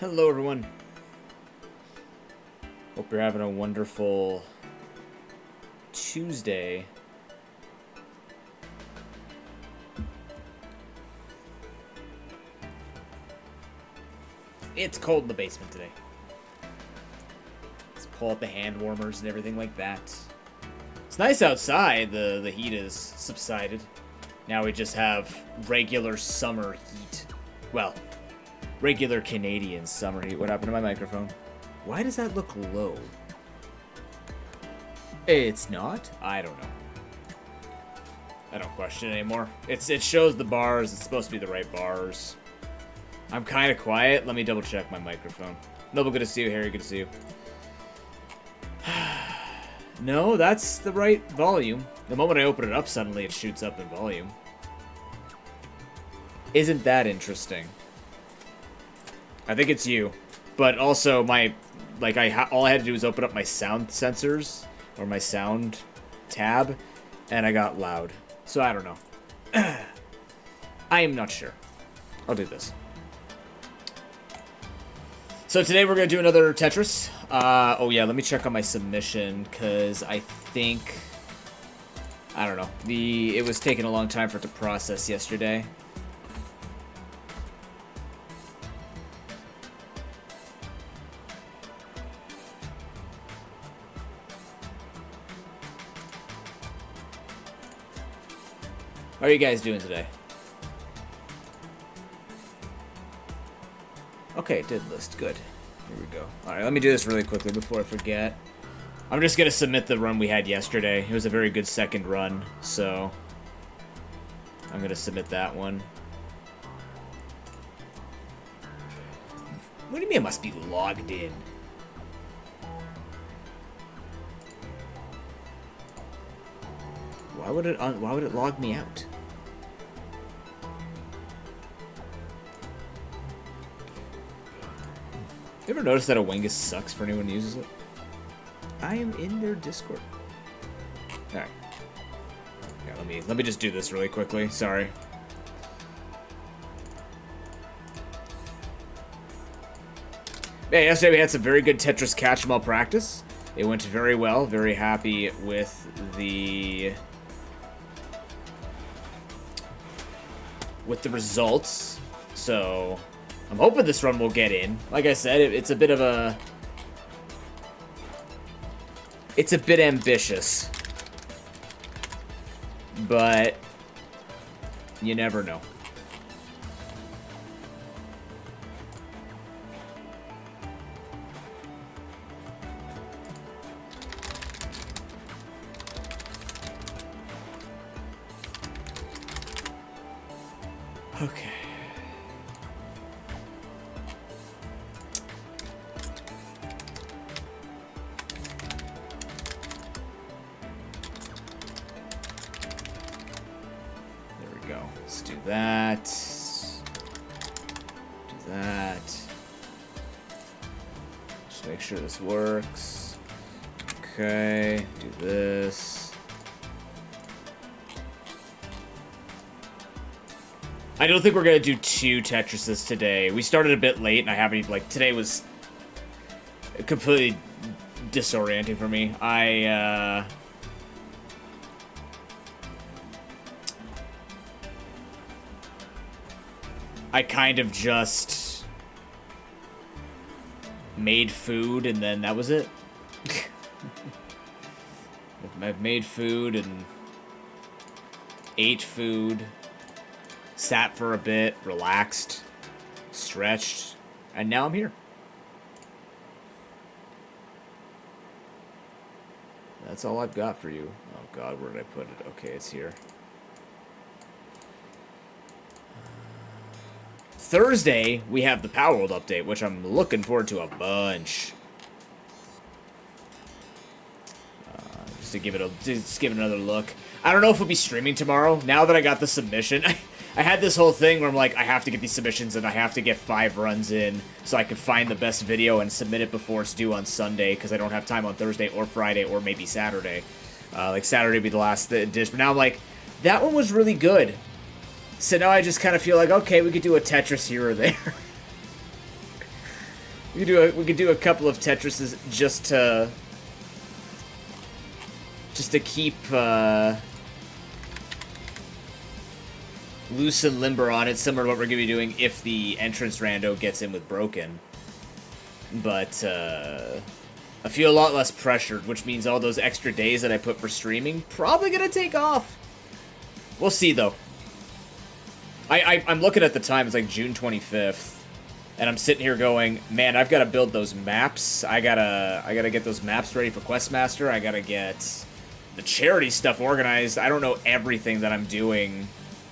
Hello, everyone. Hope you're having a wonderful Tuesday. It's cold in the basement today. Let's pull out the hand warmers and everything like that. It's nice outside. The heat is subsided. Now we just have regular summer heat. Well, regular Canadian summer heat. What happened to my microphone? Why does that look low? It's not? I don't know. I don't question it anymore. It shows the bars. It's supposed to be the right bars. I'm kind of quiet. Let me double check my microphone. Noble, good to see you. Harry, good to see you. No, that's the right volume. The moment I open it up, suddenly it shoots up in volume. Isn't that interesting? I think it's you. But also my, all I had to do was open up my sound sensors, or my sound tab, and I got loud. So I don't know. I am not sure. I'll do this. So today we're going to do another Tetris. Oh yeah, let me check on my submission, because I think, I don't know, it was taking a long time for it to process yesterday. How are you guys doing today? Okay, it did list. Good. Here we go. Alright, let me do this really quickly before I forget. I'm just going to submit the run we had yesterday. It was a very good second run, so I'm going to submit that one. What do you mean it must be logged in? Why would it log me out? You ever notice that a Wengus sucks for anyone who uses it? I am in their Discord. Alright. Yeah, let me just do this really quickly. Sorry. Yeah, yesterday we had some very good Tetris catch 'em all practice. It went very well. Very happy with the results. So I'm hoping this run will get in. Like I said, it's a bit of a... It's a bit ambitious. But you never know. Okay. There we go. Let's do that. Do that. Just make sure this works. Okay. Do this. I don't think we're going to do 2 Tetrises today. We started a bit late, and I haven't even, today was completely disorienting for me. I kind of just made food, and then that was it. I've made food and ate food. Sat for a bit, relaxed, stretched, and now I'm here. That's all I've got for you. Oh god, where did I put it? Okay, it's here. Thursday, we have the Power World update, which I'm looking forward to a bunch. Just to give it another look. I don't know if we'll be streaming tomorrow. Now that I got the submission, I had this whole thing where I'm like, I have to get these submissions and I have to get 5 runs in so I can find the best video and submit it before it's due on Sunday because I don't have time on Thursday or Friday or maybe Saturday. Saturday would be the last dish. But now I'm like, that one was really good. So now I just kind of feel like, okay, we could do a Tetris here or there. We could do a couple of Tetrises just to keep loose and limber on it, similar to what we're gonna be doing if the entrance rando gets in with broken. But I feel a lot less pressured, which means all those extra days that I put for streaming probably gonna take off. We'll see though. I'm looking at the time, it's like June 25th. And I'm sitting here going, man, I've got to build those maps. I gotta get those maps ready for Questmaster. I gotta get the charity stuff organized. I don't know everything that I'm doing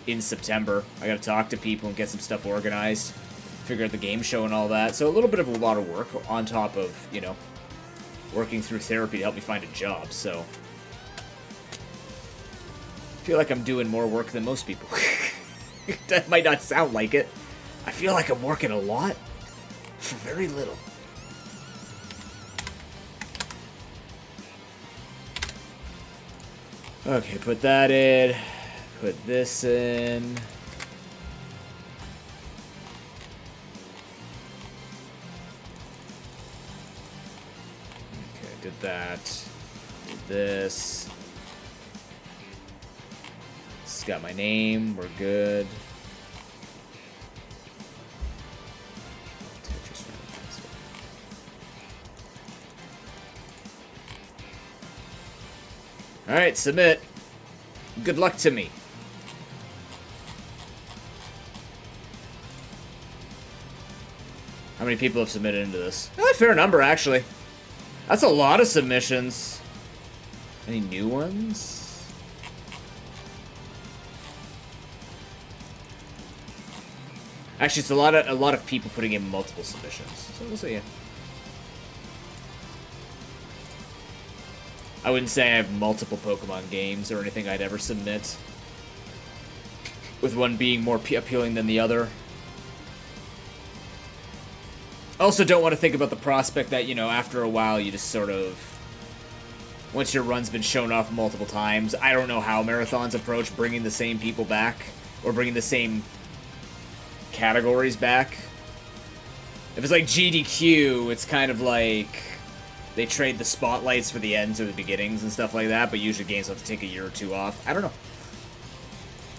in September. I gotta talk to people and get some stuff organized. Figure out the game show and all that. So a little bit of a lot of work on top of, you know, working through therapy to help me find a job. So I feel like I'm doing more work than most people. That might not sound like it. I feel like I'm working a lot for very little. Okay, put that in. Put this in. Okay, did that. Did this. This has got my name. We're good. Alright, submit. Good luck to me. How many people have submitted into this? A fair number, actually. That's a lot of submissions. Any new ones? Actually, it's a lot of people putting in multiple submissions. So we'll see. I wouldn't say I have multiple Pokemon games or anything I'd ever submit, with one being more appealing than the other. I also don't want to think about the prospect that, you know, after a while you just sort of, once your run's been shown off multiple times, I don't know how marathons approach bringing the same people back, or bringing the same categories back. If it's like GDQ, it's kind of like they trade the spotlights for the ends or the beginnings and stuff like that, but usually games have to take a year or two off. I don't know.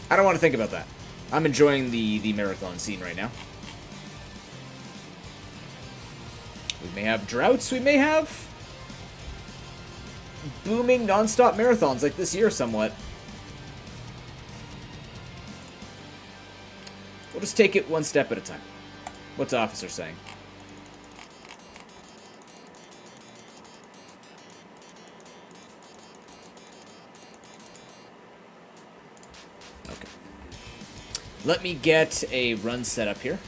I don't want to think about that. I'm enjoying the marathon scene right now. We may have droughts, we may have booming non-stop marathons like this year somewhat. We'll just take it one step at a time. What's the officer saying? Okay. Let me get a run set up here.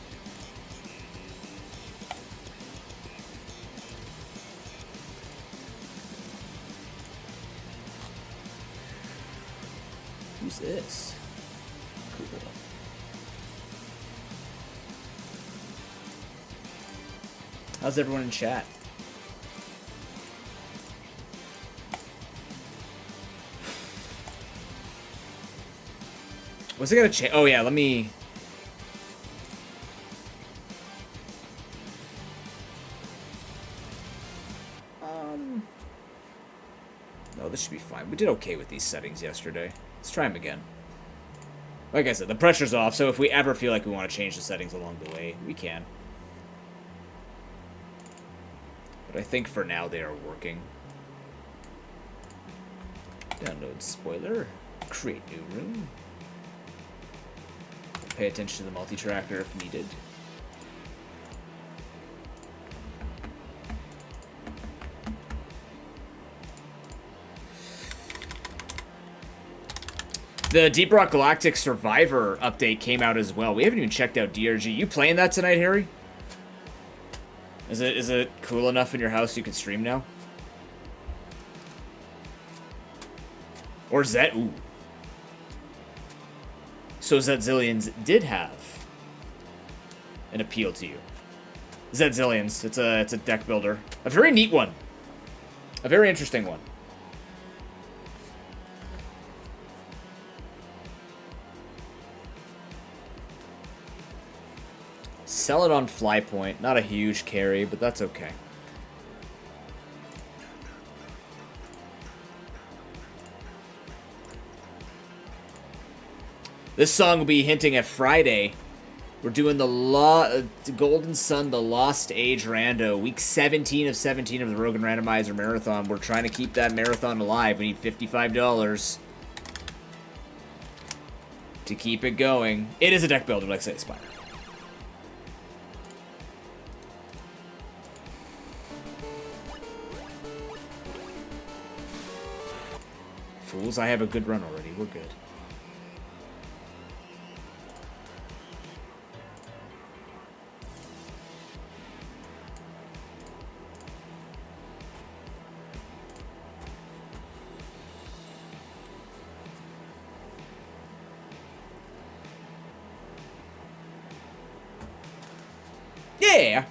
Who's this? Cool. How's everyone in chat? Was it gonna change? Oh yeah, let me. No, this should be fine. We did okay with these settings yesterday. Let's try them again. Like I said, the pressure's off, so if we ever feel like we want to change the settings along the way, we can. But I think for now they are working. Download spoiler. Create new room. Pay attention to the multi-tracker if needed. The Deep Rock Galactic Survivor update came out as well. We haven't even checked out DRG. You playing that tonight, Harry? Is it cool enough in your house you can stream now? Or Zed? Ooh. So Zedzillions did have an appeal to you. Zedzillions. It's a deck builder. A very neat one. A very interesting one. sell it on Fly Point. Not a huge carry, but that's okay. This song will be hinting at Friday. We're doing the Golden Sun, the Lost Age Rando, week 17 of 17 of the Rogan Randomizer Marathon. We're trying to keep that marathon alive. We need $55 to keep it going. It is a deck builder, like I say, Spire. Fools, I have a good run already. We're good. Yeah.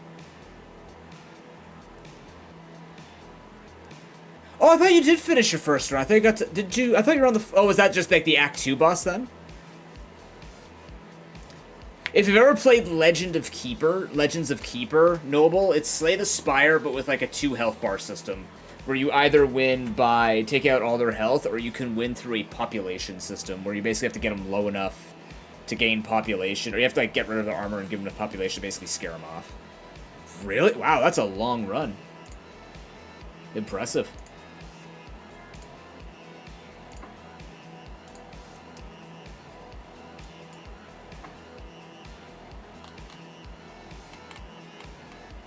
Oh, I thought you did finish your first run. I thought you got to, did you? I thought you were on the. Oh, was that just like the Act 2 boss then? If you've ever played Legends of Keeper, Noble, it's Slay the Spire, but with like a 2 health bar system, where you either win by taking out all their health, or you can win through a population system, where you basically have to get them low enough to gain population, or you have to like get rid of their armor and give them enough population to basically scare them off. Really? Wow, that's a long run. Impressive.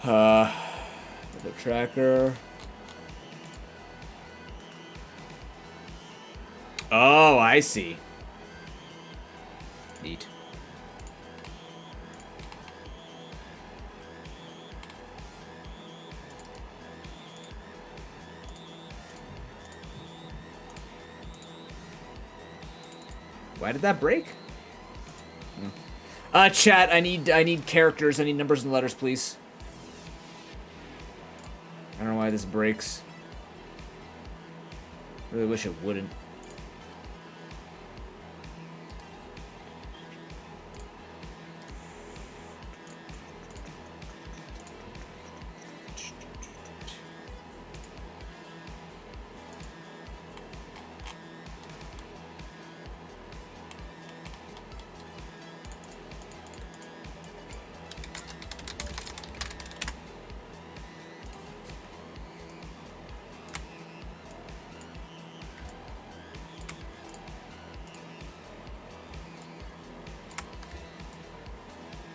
The tracker. Oh, I see. Neat. Why did that break? Chat, I need characters, I need numbers and letters, please. I don't know why this breaks. Really wish it wouldn't.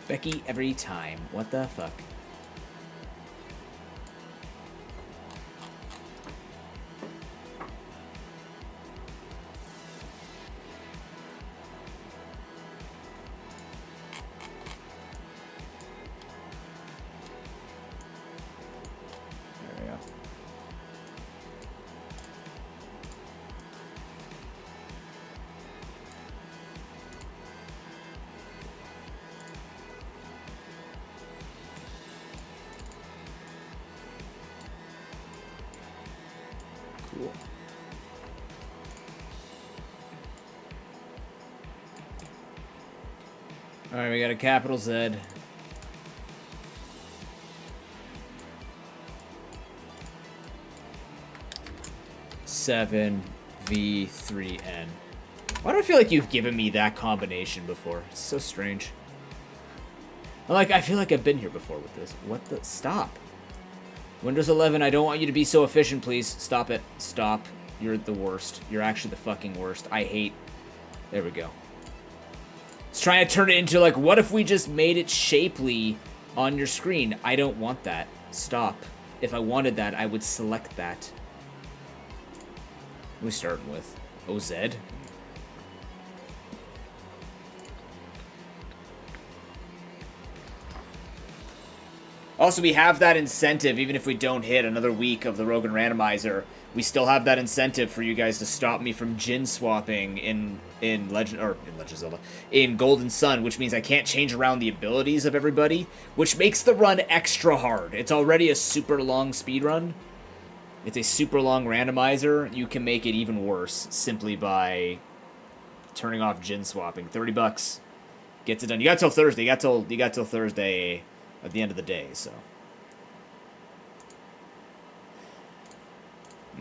Becky every time. What the fuck? There we go. Cool. Alright, we got a capital Z. Seven V3N. Why do I feel like you've given me that combination before? It's so strange. I feel like I've been here before with this. What the? Stop. Windows 11, I don't want you to be so efficient, please. Stop it. Stop. You're the worst. You're actually the fucking worst. I hate... There we go. It's trying to turn it into, like, what if we just made it shapely on your screen? I don't want that. Stop. If I wanted that, I would select that. What are we starting with? OZ? Also, we have that incentive, even if we don't hit another week of the Rogan Randomizer, we still have that incentive for you guys to stop me from Jin swapping in Golden Sun, which means I can't change around the abilities of everybody, which makes the run extra hard. It's already a super long speed run. It's a super long randomizer. You can make it even worse simply by turning off Jin swapping. $30. Gets it done. You got till Thursday. You got till Thursday at the end of the day, so.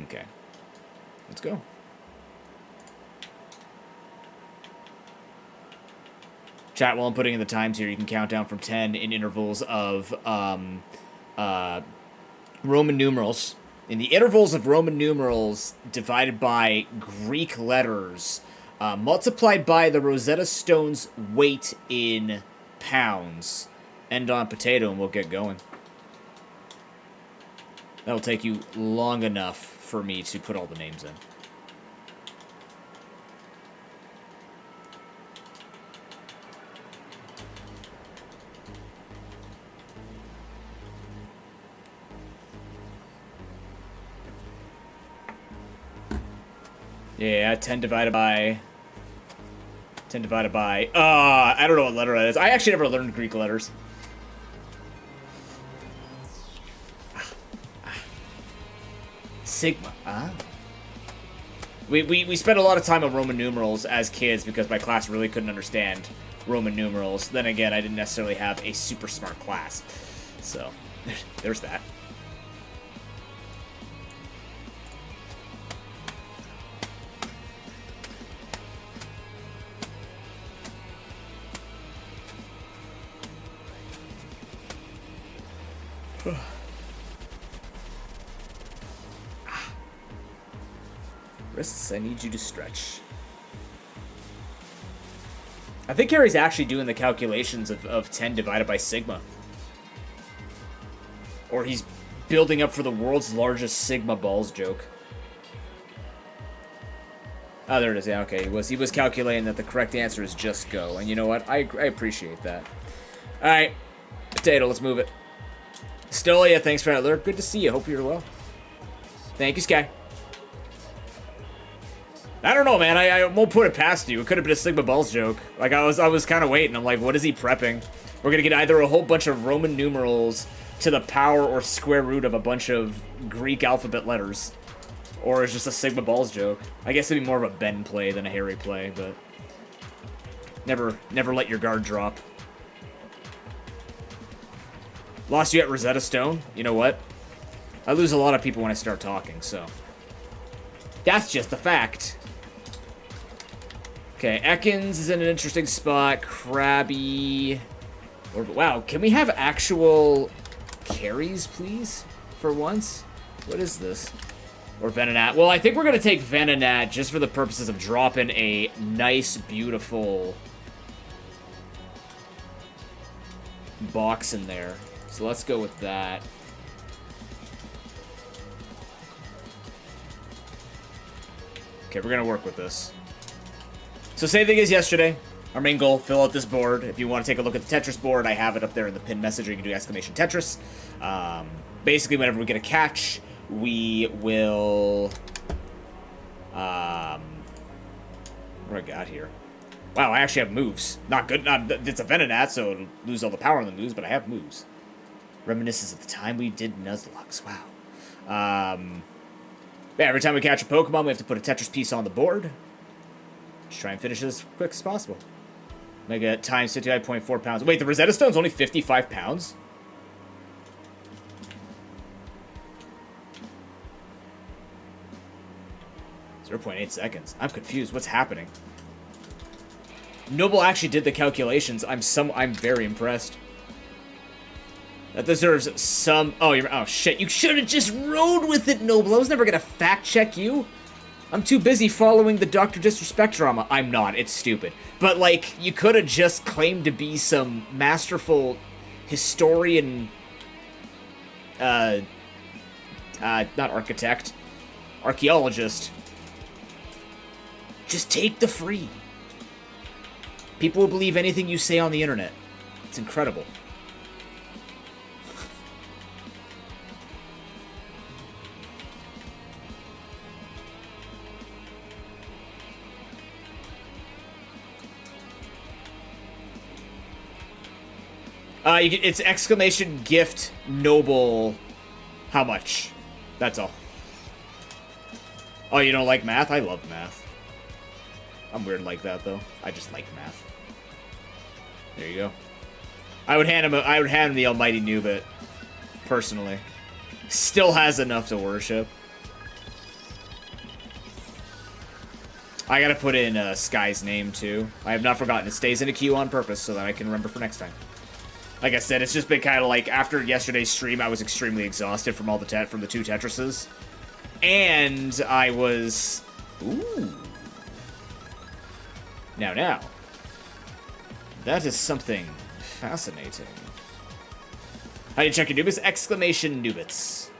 Okay. Let's go. Chat, while I'm putting in the times here, you can count down from 10 in intervals of Roman numerals. In the intervals of Roman numerals divided by Greek letters, multiplied by the Rosetta Stone's weight in pounds. End on potato and we'll get going. That'll take you long enough for me to put all the names in. Yeah, 10 divided by... 10 divided by... I don't know what letter that is. I actually never learned Greek letters. Sigma. Ah. We spent a lot of time on Roman numerals as kids because my class really couldn't understand Roman numerals. Then again, I didn't necessarily have a super smart class. So, there's that. Wrists, I need you to stretch. I think Harry's actually doing the calculations of 10 divided by sigma. Or he's building up for the world's largest sigma balls joke. Oh, there it is. Yeah, okay. He was calculating that the correct answer is just go. And you know what? I appreciate that. Alright. Potato, let's move it. Stolia, thanks for that alert. Good to see you. Hope you're well. Thank you, Sky. I don't know, man. I won't put it past you. It could have been a Sigma Balls joke. Like, I was kind of waiting. I'm like, what is he prepping? We're going to get either a whole bunch of Roman numerals to the power or square root of a bunch of Greek alphabet letters. Or it's just a Sigma Balls joke. I guess it'd be more of a Ben play than a Harry play, but... Never let your guard drop. Lost you at Rosetta Stone? You know what? I lose a lot of people when I start talking, so... That's just a fact. Okay, Ekans is in an interesting spot. Krabby... Wow, can we have actual carries, please? For once? What is this? Or Venonat. Well, I think we're going to take Venonat just for the purposes of dropping a nice, beautiful box in there. So let's go with that. Okay, we're going to work with this. So same thing as yesterday. Our main goal, fill out this board. If you want to take a look at the Tetris board, I have it up there in the pinned message. You can do exclamation Tetris. Basically, whenever we get a catch, we will... what do I got here? Wow, I actually have moves. Not good. It's a Venonat, so it'll lose all the power on the moves, but I have moves. Reminiscence of the time we did Nuzlocke. Wow. Yeah, every time we catch a Pokemon, we have to put a Tetris piece on the board. Just try and finish it as quick as possible. Mega times 55.4 pounds. Wait, the Rosetta Stone's only 55 pounds? .8 seconds. I'm confused. What's happening? Noble actually did the calculations. I'm very impressed. That deserves some... Oh, shit. You should have just rode with it, Noble. I was never gonna fact-check you. I'm too busy following the Dr. Disrespect drama. I'm not. It's stupid. But, like, you could have just claimed to be some masterful historian... not architect. Archaeologist. Just take the free. People will believe anything you say on the internet. It's incredible. It's exclamation gift noble. How much? That's all. Oh, you don't like math? I love math. I'm weird like that, though. I just like math. There you go. I would hand him the almighty Nubit, personally. Still has enough to worship. I gotta put in Sky's name, too. I have not forgotten. It stays in a queue on purpose so that I can remember for next time. Like I said, it's just been kind of like, after yesterday's stream, I was extremely exhausted from all the from the 2 Tetrises. And I was... Ooh. Now. That is something fascinating. How do you check your Nubits? Exclamation Nubits.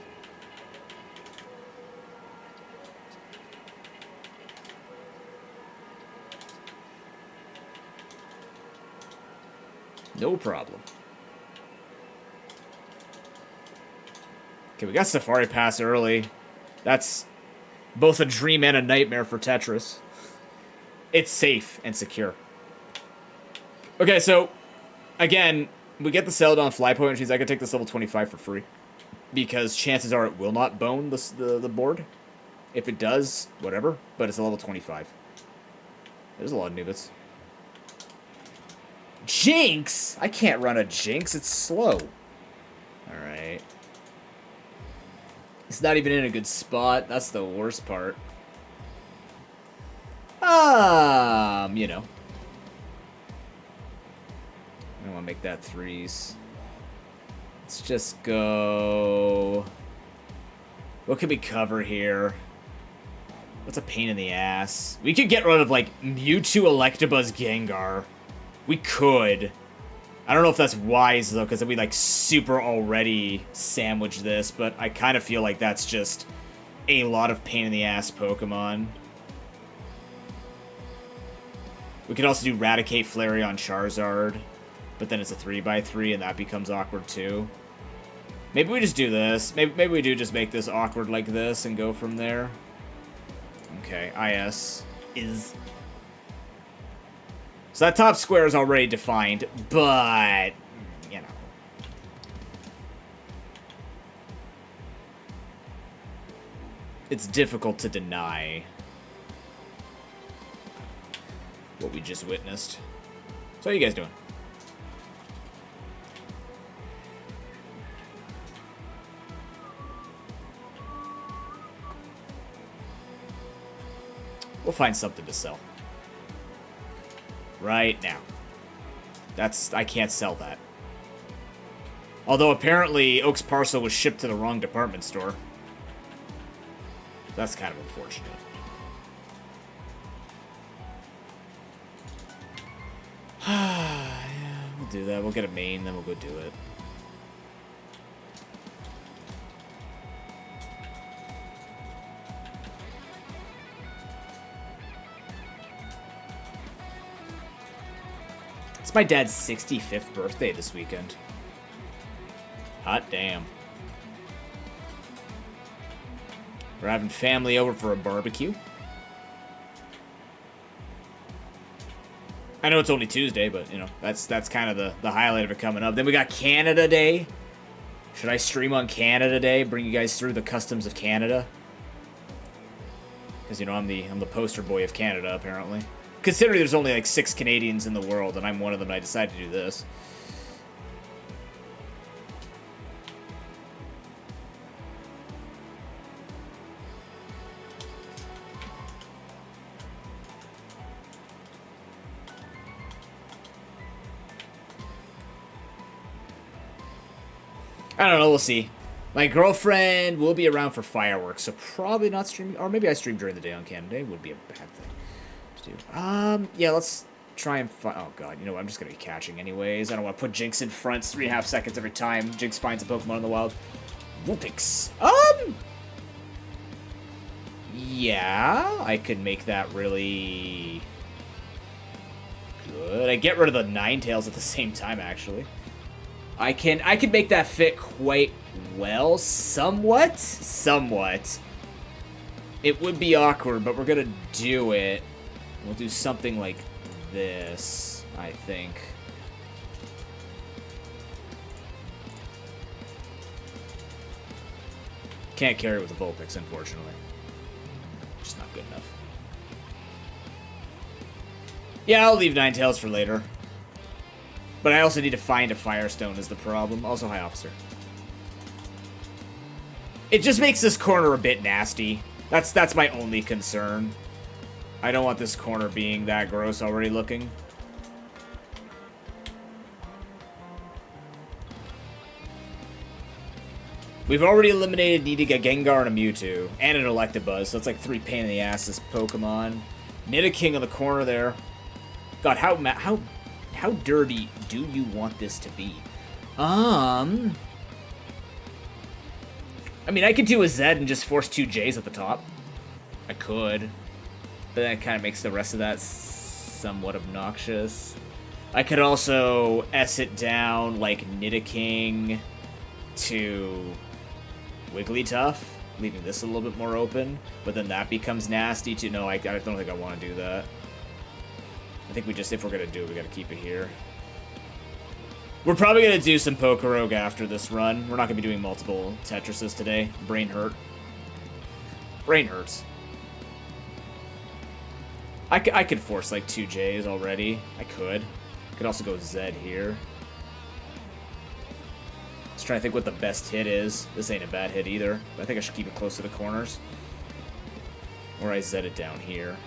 No problem. Okay, we got Safari Pass early. That's both a dream and a nightmare for Tetris. It's safe and secure. Okay, so, again, we get the Celadon Fly Point, which means I can take this level 25 for free. Because chances are it will not bone the board. If it does, whatever, but it's a level 25. There's a lot of Nubits. Jinx? I can't run a Jinx, it's slow. Alright. It's not even in a good spot. That's the worst part. You know. I don't want to make that 3s. Let's just go... What can we cover here? What's a pain in the ass? We could get rid of, like, Mewtwo, Electabuzz, Gengar. We could. I don't know if that's wise, though, because then we, like, super already sandwich this, but I kind of feel like that's just a lot of pain-in-the-ass Pokemon. We could also do Raticate, Flareon, Charizard, but then it's a 3x3, and that becomes awkward, too. Maybe we just do this. Maybe we do just make this awkward like this and go from there. Okay, IS is... So that top square is already defined, but, you know. It's difficult to deny what we just witnessed. So how you guys doing? We'll find something to sell. Right now. I can't sell that. Although apparently Oak's parcel was shipped to the wrong department store. That's kind of unfortunate. Yeah, we'll do that. We'll get a main, then we'll go do it. It's my dad's 65th birthday this weekend. Hot damn. We're having family over for a barbecue. I know it's only Tuesday, but, you know, that's kind of the highlight of it coming up. Then we got Canada Day. Should I stream on Canada Day? Bring you guys through the customs of Canada? Because, you know, I'm the poster boy of Canada, apparently. Considering there's only like 6 Canadians in the world, and I'm one of them, and I decided to do this. I don't know, we'll see. My girlfriend will be around for fireworks, so probably not streaming. Or maybe I stream during the day on Canada Day. Would be a bad thing to do. Yeah, let's try and find... Oh, God. You know what? I'm just going to be catching anyways. I don't want to put Jinx in front 3.5 seconds every time Jinx finds a Pokemon in the wild. Vulpix. Yeah, I could make that really good. I get rid of the Ninetales at the same time, actually. I could make that fit quite well, somewhat. It would be awkward, but we're gonna do it. We'll do something like this, I think. Can't carry with the Vulpix, unfortunately. Just not good enough. Yeah, I'll leave Ninetales for later. But I also need to find a Firestone is the problem. Also, hi, officer. It just makes this corner a bit nasty. That's my only concern. I don't want this corner being that gross already looking. We've already eliminated needing a Gengar and a Mewtwo, and an Electabuzz, so it's like 3 pain in the asses Pokemon. Nidoking on the corner there. God, how dirty do you want this to be? I mean, I could do a Z and just force 2 Js at the top. I could. But that kind of makes the rest of that somewhat obnoxious. I could also S it down like Nidoking to Wigglytuff, leaving this a little bit more open. But then that becomes nasty too. No, I don't think I want to do that. I think we just, if we're going to do it, we got to keep it here. We're probably going to do some Pokerogue after this run. We're not going to be doing multiple Tetrises today. Brain hurt. Brain hurts. I could force like 2 Js already. I could. Could also go Z here. Just trying to think what the best hit is. This ain't a bad hit either. But I think I should keep it close to the corners. Or I Z it down here.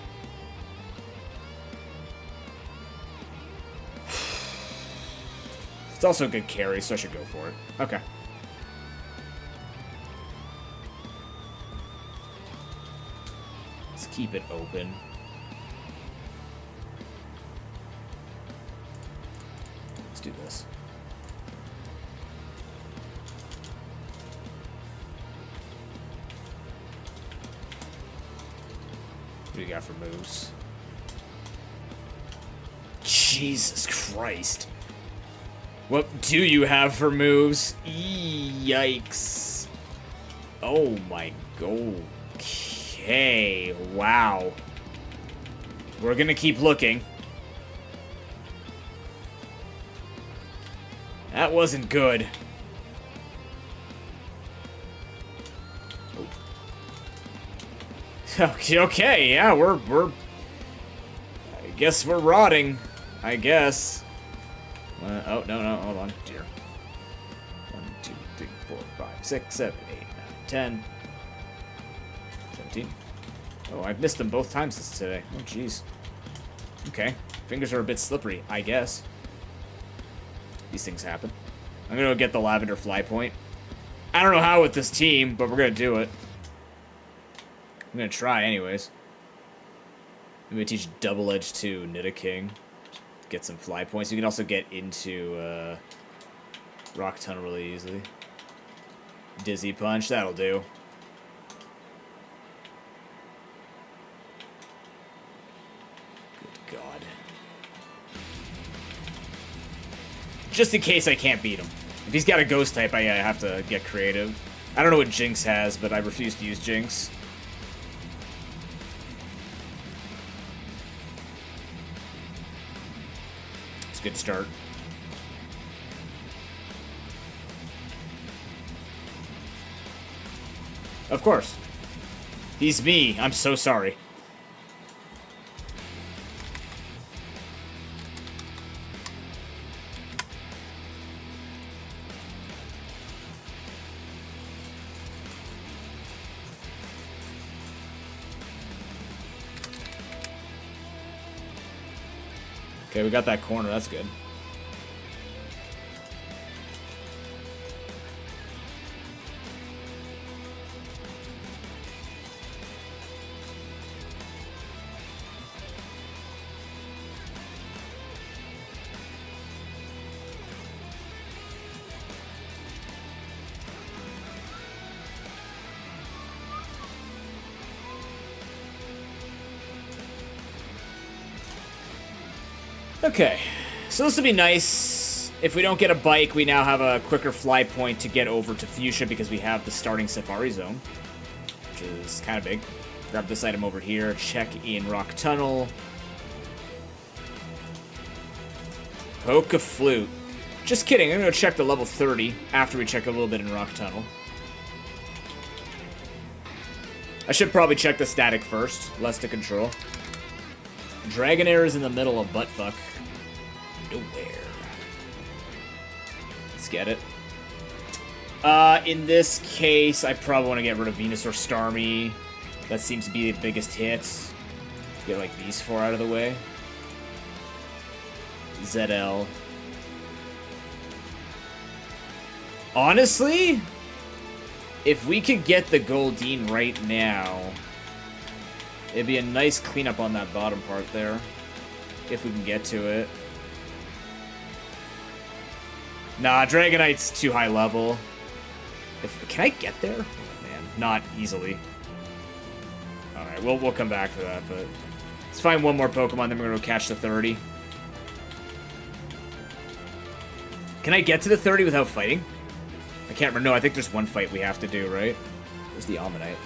It's also a good carry, so I should go for it. Okay. Let's keep it open. Let's do this. What do you got for moves? Jesus Christ. What do you have for moves? Yikes. Oh my god. Okay. Wow. We're gonna keep looking. That wasn't good. Okay, yeah, we're I guess we're rotting. I guess. Oh, no, hold on. Dear. 1, 2, 3, 4, 5, 6, 7, 8, 9, 10. 17. Oh, I've missed them both times this today. Oh, jeez. Okay. Fingers are a bit slippery, I guess. These things happen. I'm gonna go get the Lavender Fly Point. I don't know how with this team, but we're gonna do it. I'm gonna try anyways. I'm gonna teach Double Edge to Nidoking. Get some fly points. You can also get into Rock Tunnel really easily. Dizzy Punch, that'll do. Good God. Just in case I can't beat him. If he's got a Ghost type, I have to get creative. I don't know what Jinx has, but I refuse to use Jinx. Good start. Of course. He's me. I'm so sorry. Okay, we got that corner. That's good. Okay, so this would be nice. If we don't get a bike, we now have a quicker fly point to get over to Fuchsia because we have the starting Safari Zone, which is kind of big. Grab this item over here, check in Rock Tunnel. Poke a Flute. Just kidding, I'm going to check the level 30 after we check a little bit in Rock Tunnel. I should probably check the static first, less to control. Dragonair is in the middle of buttfuck. Nowhere. get it. In this case, I probably want to get rid of Venusaur Starmie. That seems to be the biggest hit. Get, like, these 4 out of the way. ZL. Honestly, if we could get the Goldeen right now, it'd be a nice cleanup on that bottom part there. If we can get to it. Nah, Dragonite's too high level. Can I get there? Oh, man, not easily. Alright, we'll come back for that, but... Let's find one more Pokemon, then we're gonna go catch the 30. Can I get to the 30 without fighting? I can't remember. No, I think there's one fight we have to do, right? Where's the Ammonite?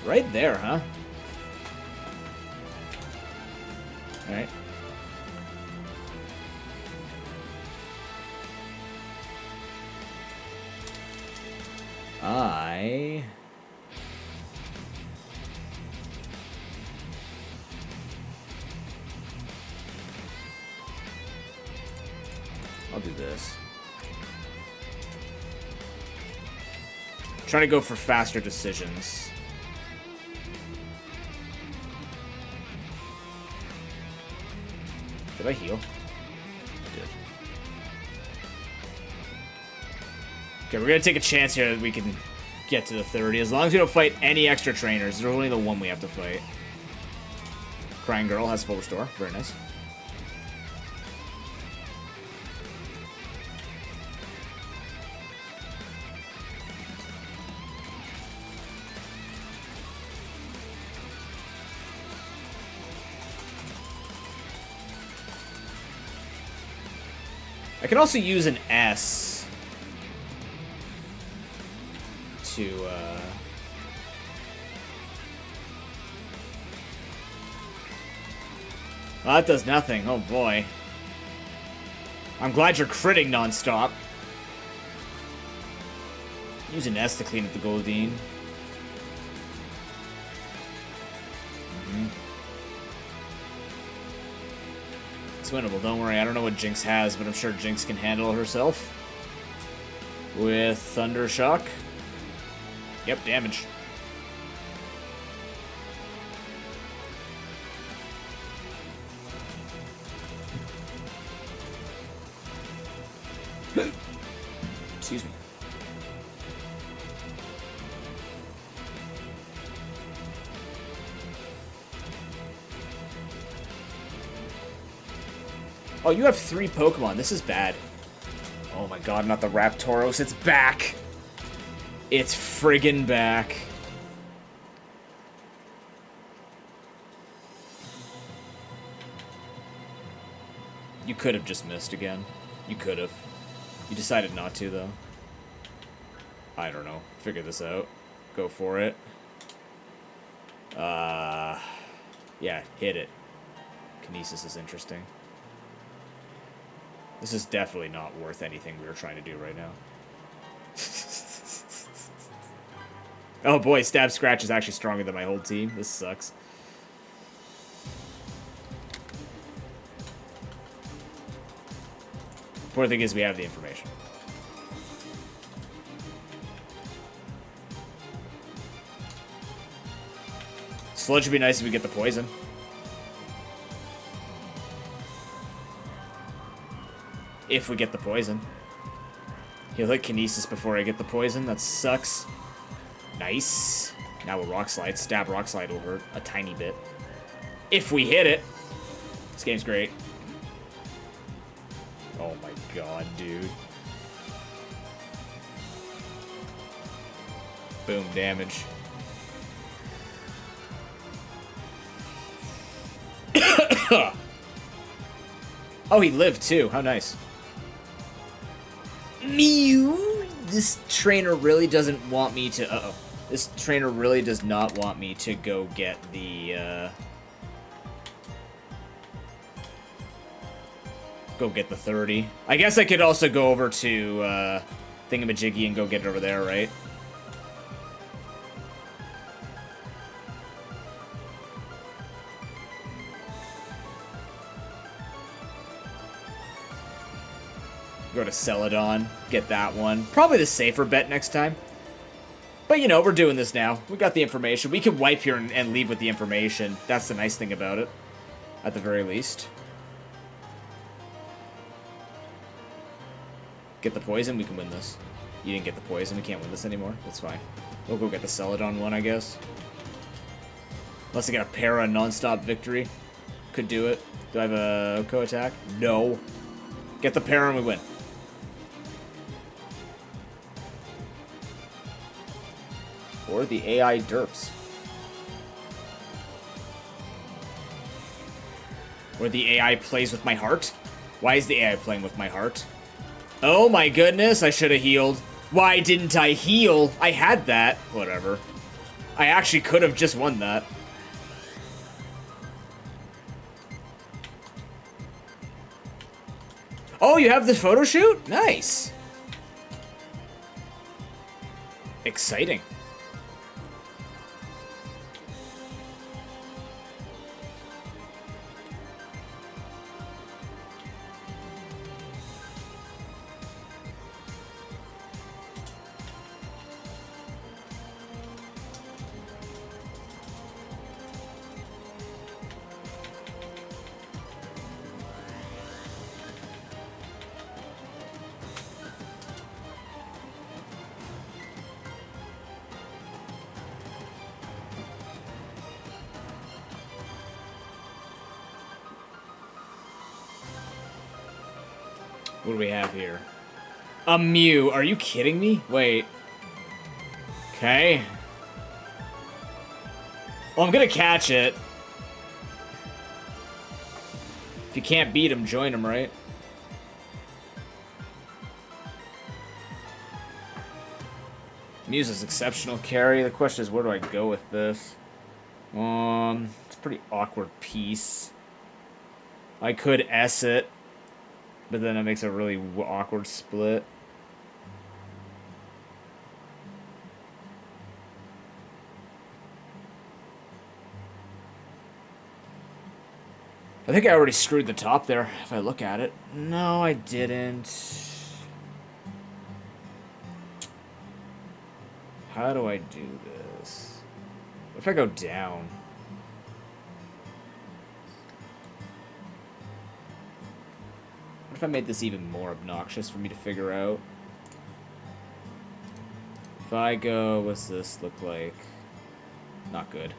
Right there, huh? Alright. I'll do this. Trying to go for faster decisions. Did I heal? I did. Okay, we're gonna take a chance here that we can get to the 30. As long as we don't fight any extra trainers. There's only the one we have to fight. Crying Girl has full restore. Very nice. I can also use an S to, well, that does nothing. Oh, boy. I'm glad you're critting nonstop. Use an S to clean up the Goldeen. It's winnable, don't worry. I don't know what Jinx has, but I'm sure Jinx can handle herself. With Thunder Shock. Yep, damage. Excuse me. Oh, you have 3 Pokemon. This is bad. Oh my god, not the Raptoros. It's back. It's friggin' back. You could have just missed again. You could have. You decided not to, though. I don't know. Figure this out. Go for it. Yeah, hit it. Kinesis is interesting. This is definitely not worth anything we were trying to do right now. Oh boy, Stab Scratch is actually stronger than my whole team. This sucks. Important thing is we have the information. Sludge would be nice if we get the poison. If we get the poison. He'll hit Kinesis before I get the poison. That sucks. Nice. Now we'll Rock Slide. Stab Rock Slide will hurt a tiny bit. If we hit it. This game's great. Oh my god, dude. Boom, damage. Oh, he lived too. How nice. Mew! This trainer really doesn't want me to... Uh-oh. This trainer really does not want me to go get the, go get the 30. I guess I could also go over to, Thingamajiggy and go get it over there, right? Go to Celadon, get that one. Probably the safer bet next time. But, you know, we're doing this now. We got the information. We can wipe here and leave with the information. That's the nice thing about it, at the very least. Get the poison, we can win this. You didn't get the poison, we can't win this anymore. That's fine. We'll go get the Celadon one, I guess. Unless I get a para non-stop victory. Could do it. Do I have a co-attack? No. Get the para and we win. Or the AI derps. Or the AI plays with my heart. Why is the AI playing with my heart? Oh my goodness, I should have healed. Why didn't I heal? I had that. Whatever. I actually could have just won that. Oh, you have the photo shoot? Nice. Exciting. What do we have here? A Mew. Are you kidding me? Wait. Okay. Well, I'm gonna catch it. If you can't beat him, join him, right? Mew's is exceptional carry. The question is, where do I go with this? It's a pretty awkward piece. I could S it. But then it makes a really awkward split. I think I already screwed the top there, if I look at it. No, I didn't. How do I do this? What if I go down? What if I made this even more obnoxious for me to figure out? If I go, what's this look like? Not good.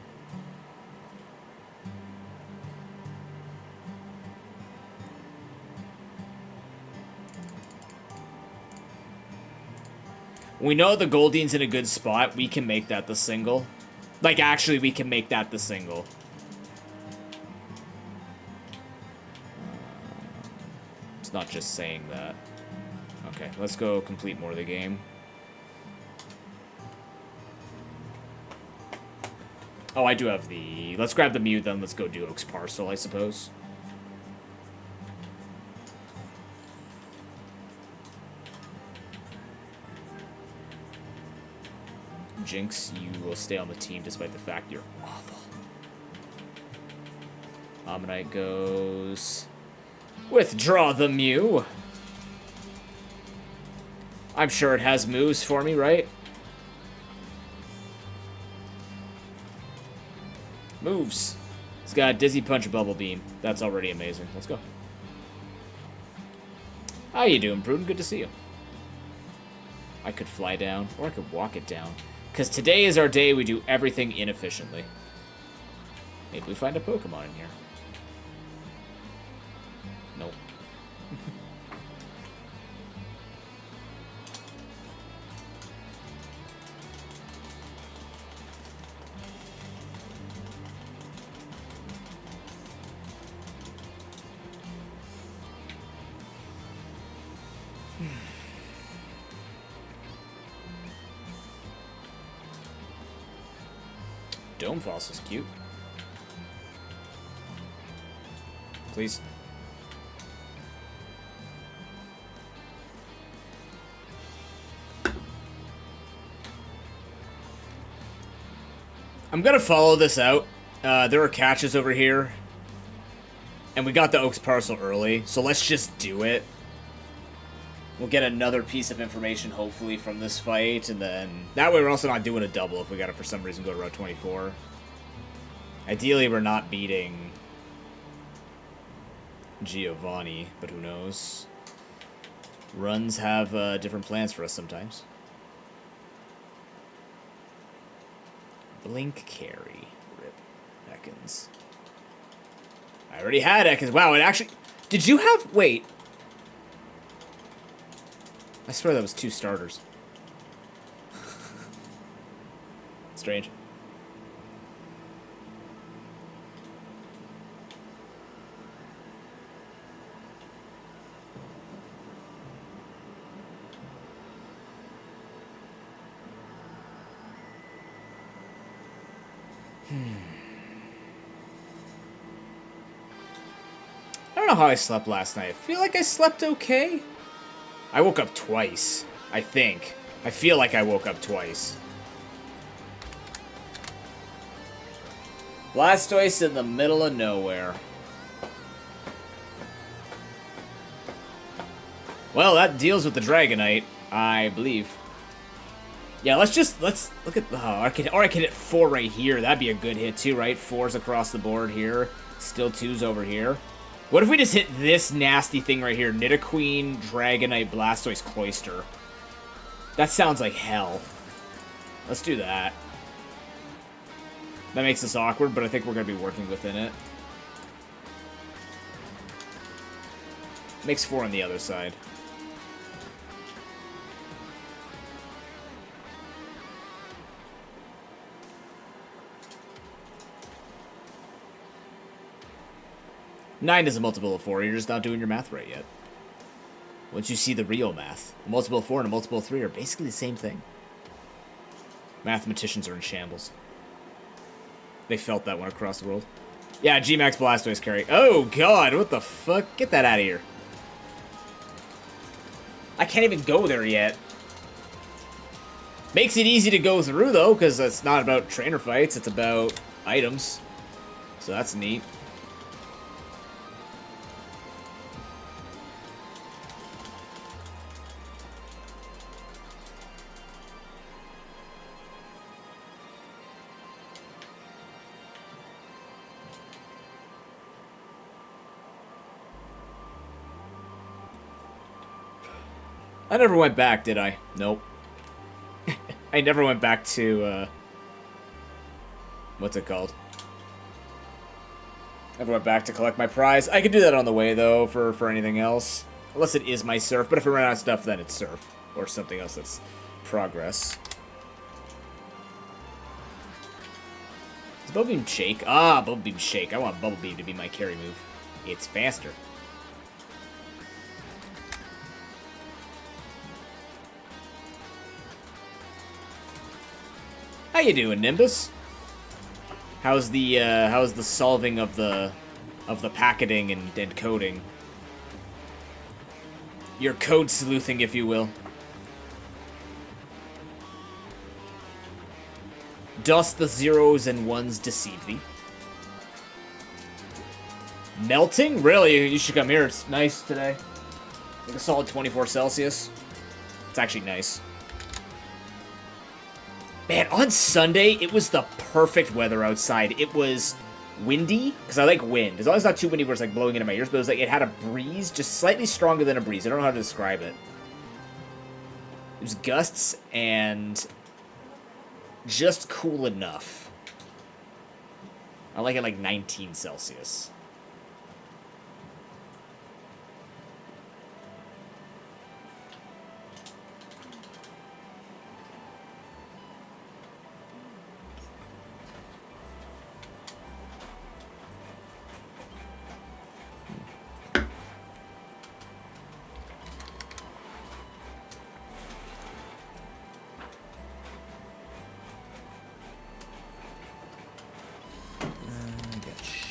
We know the Goldeen's in a good spot. We can make that the single. Like, actually, we can make that the single. It's not just saying that. Okay, let's go complete more of the game. Oh, I do have the... Let's grab the Mew, then let's go do Oak's Parcel, I suppose. Jinx, you will stay on the team despite the fact you're awful. Ammonite goes... Withdraw the Mew. I'm sure it has moves for me, right? Moves. It's got Dizzy Punch, Bubble Beam. That's already amazing. Let's go. How you doing, Pruden? Good to see you. I could fly down, or I could walk it down. Because today is our day we do everything inefficiently. Maybe we find a Pokemon in here. Nope. Dome Fossil's cute. Please. I'm gonna follow this out. There are catches over here. And we got the Oak's Parcel early, so let's just do it. We'll get another piece of information, hopefully, from this fight, and then... That way we're also not doing a double if we gotta, for some reason, go to Route 24. Ideally, we're not beating Giovanni, but who knows? Runs have different plans for us sometimes. Blink carry. Rip. Ekans. I already had Ekans. Wow, it actually... Did you have... Wait. I swear that was 2 starters. Strange. I don't know how I slept last night. I feel like I slept okay. I woke up twice, I think. I feel like I woke up twice. Blastoise in the middle of nowhere. Well, that deals with the Dragonite, I believe. Yeah, let's look at... Oh, I can hit 4 right here. That'd be a good hit too, right? 4's across the board here. Still 2's over here. What if we just hit this nasty thing right here? Nidoqueen, Dragonite, Blastoise, Cloyster. That sounds like hell. Let's do that. That makes this awkward, but I think we're going to be working within it. Makes 4 on the other side. Nine is a multiple of 4. You're just not doing your math right yet. Once you see the real math, a multiple of 4 and a multiple of 3 are basically the same thing. Mathematicians are in shambles. They felt that one across the world. Yeah, G-Max Blastoise carry. Oh, God, what the fuck? Get that out of here. I can't even go there yet. Makes it easy to go through, though, because it's not about trainer fights. It's about items. So that's neat. I never went back, did I? Nope. I never went back to, what's it called? Never went back to collect my prize. I could do that on the way, though, for anything else. Unless it is my surf, but if I run out of stuff, then it's surf. Or something else that's progress. Is Bubble Beam Shake? Ah, Bubble Beam Shake. I want Bubble Beam to be my carry move. It's faster. How you doing, Nimbus? How's the solving of the packeting and coding? Your code sleuthing, if you will. Dost the 0s and 1s deceive thee? Melting? Really? You should come here. It's nice today. Like a solid 24 Celsius. It's actually nice. Man, on Sunday, it was the perfect weather outside. It was windy, because I like wind. As long as it's not too windy where it's like blowing into my ears, but it was like it had a breeze, just slightly stronger than a breeze. I don't know how to describe it. It was gusts and just cool enough. I like it like 19 Celsius.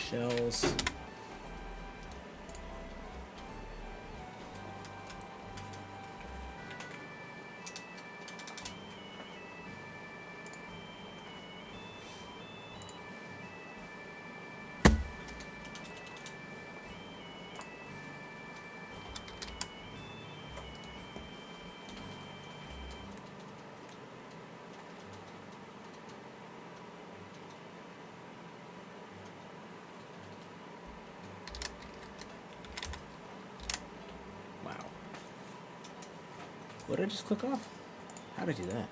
Shells. What did I just click off? How did I do that?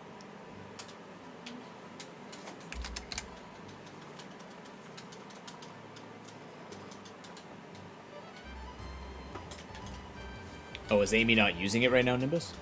Oh, is Amy not using it right now, Nimbus?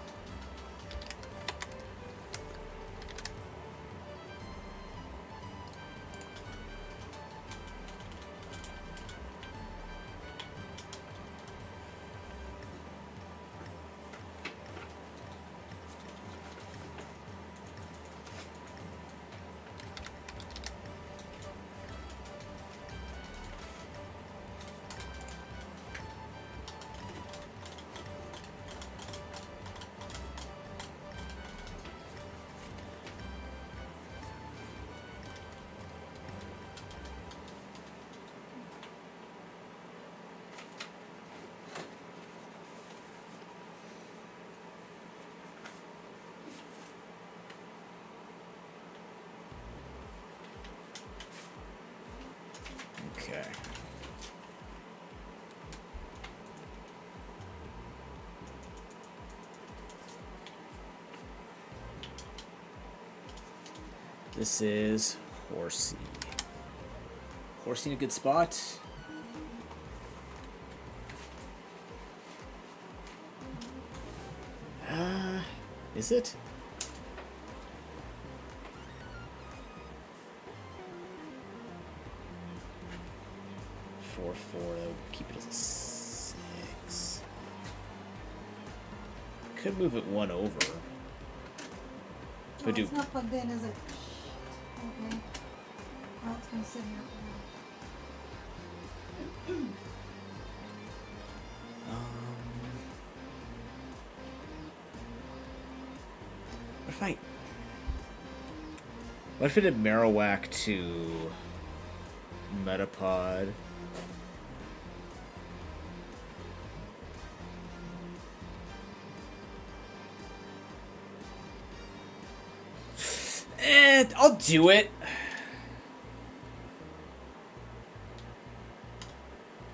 Okay. This is Horsey. Horsey in a good spot. Is it? That would keep it as a 6. Could move it 1 over. Well, it's not plugged in, is it? Okay. Well, it's gonna sit here for now. What if I did Marowak to Metapod? I'll do it.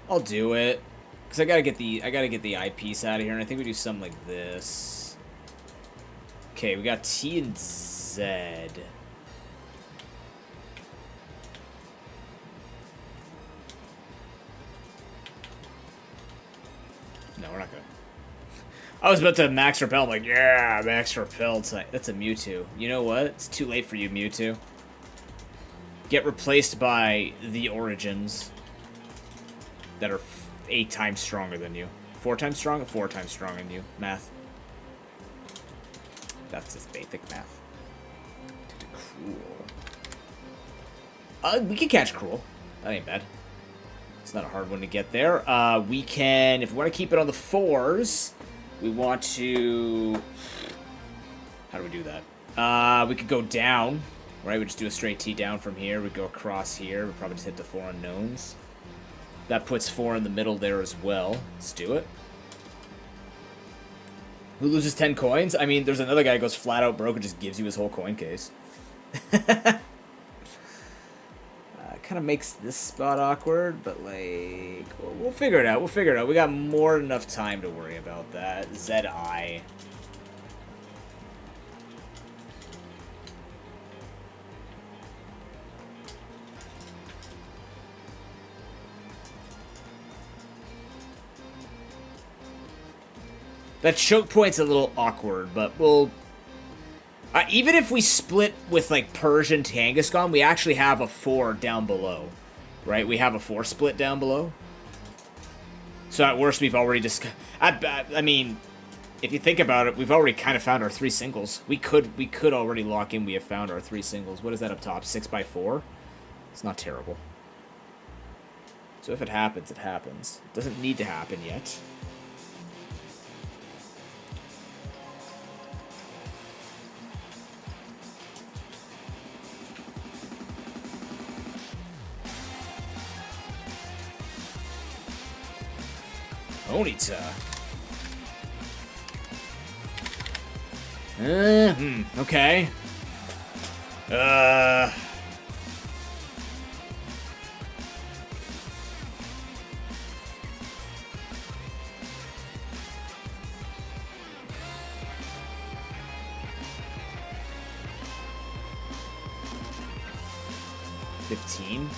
I'll do it. Cause I gotta get the eyepiece out of here, and I think we do something like this. Okay, we got T and Z. No, we're not gonna. I was about to max repel. I'm like, yeah, max repel. That's a Mewtwo. You know what? It's too late for you, Mewtwo. Get replaced by the Origins that are 8 times stronger than you. 4 times strong? 4 times stronger than you. Math. That's just basic math. Cruel. We can catch Cruel. That ain't bad. It's not a hard one to get there. We can, if we want to keep it on the 4s, we want to... How do we do that? We could go down, right? We just do a straight T down from here. We go across here. We probably just hit the 4 unknowns. That puts 4 in the middle there as well. Let's do it. Who loses 10 coins? I mean, there's another guy who goes flat out broke and just gives you his whole coin case. Kind of makes this spot awkward, but like, we'll figure it out. We'll figure it out. We got more than enough time to worry about that. ZI. That choke point's a little awkward, but we'll... even if we split with, like, Persian Kangaskhan, we actually have a 4 down below. Right? We have a 4 split down below. So at worst, we've already discussed... I mean, if you think about it, we've already kind of found our 3 singles. We could already lock in we have found our 3 singles. What is that up top? 6x4? It's not terrible. So if it happens, it happens. It doesn't need to happen yet. Onita. Okay. 15.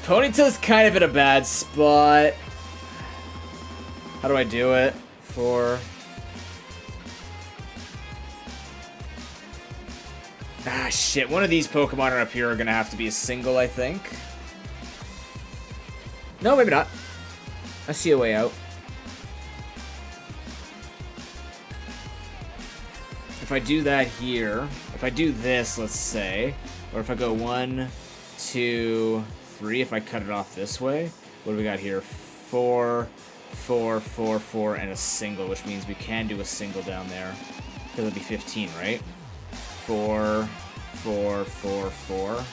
Ponytail's kind of in a bad spot. How do I do it? 4. Ah, shit. One of these Pokemon are up here are gonna have to be a single, I think. No, maybe not. I see a way out. If I do that here, if I do this, let's say, or if I go 1, 2, 3, if I cut it off this way, what do we got here? 4, 4, 4, 4, and a single, which means we can do a single down there. Because it'll be 15, right? 4, 4, 4, 4.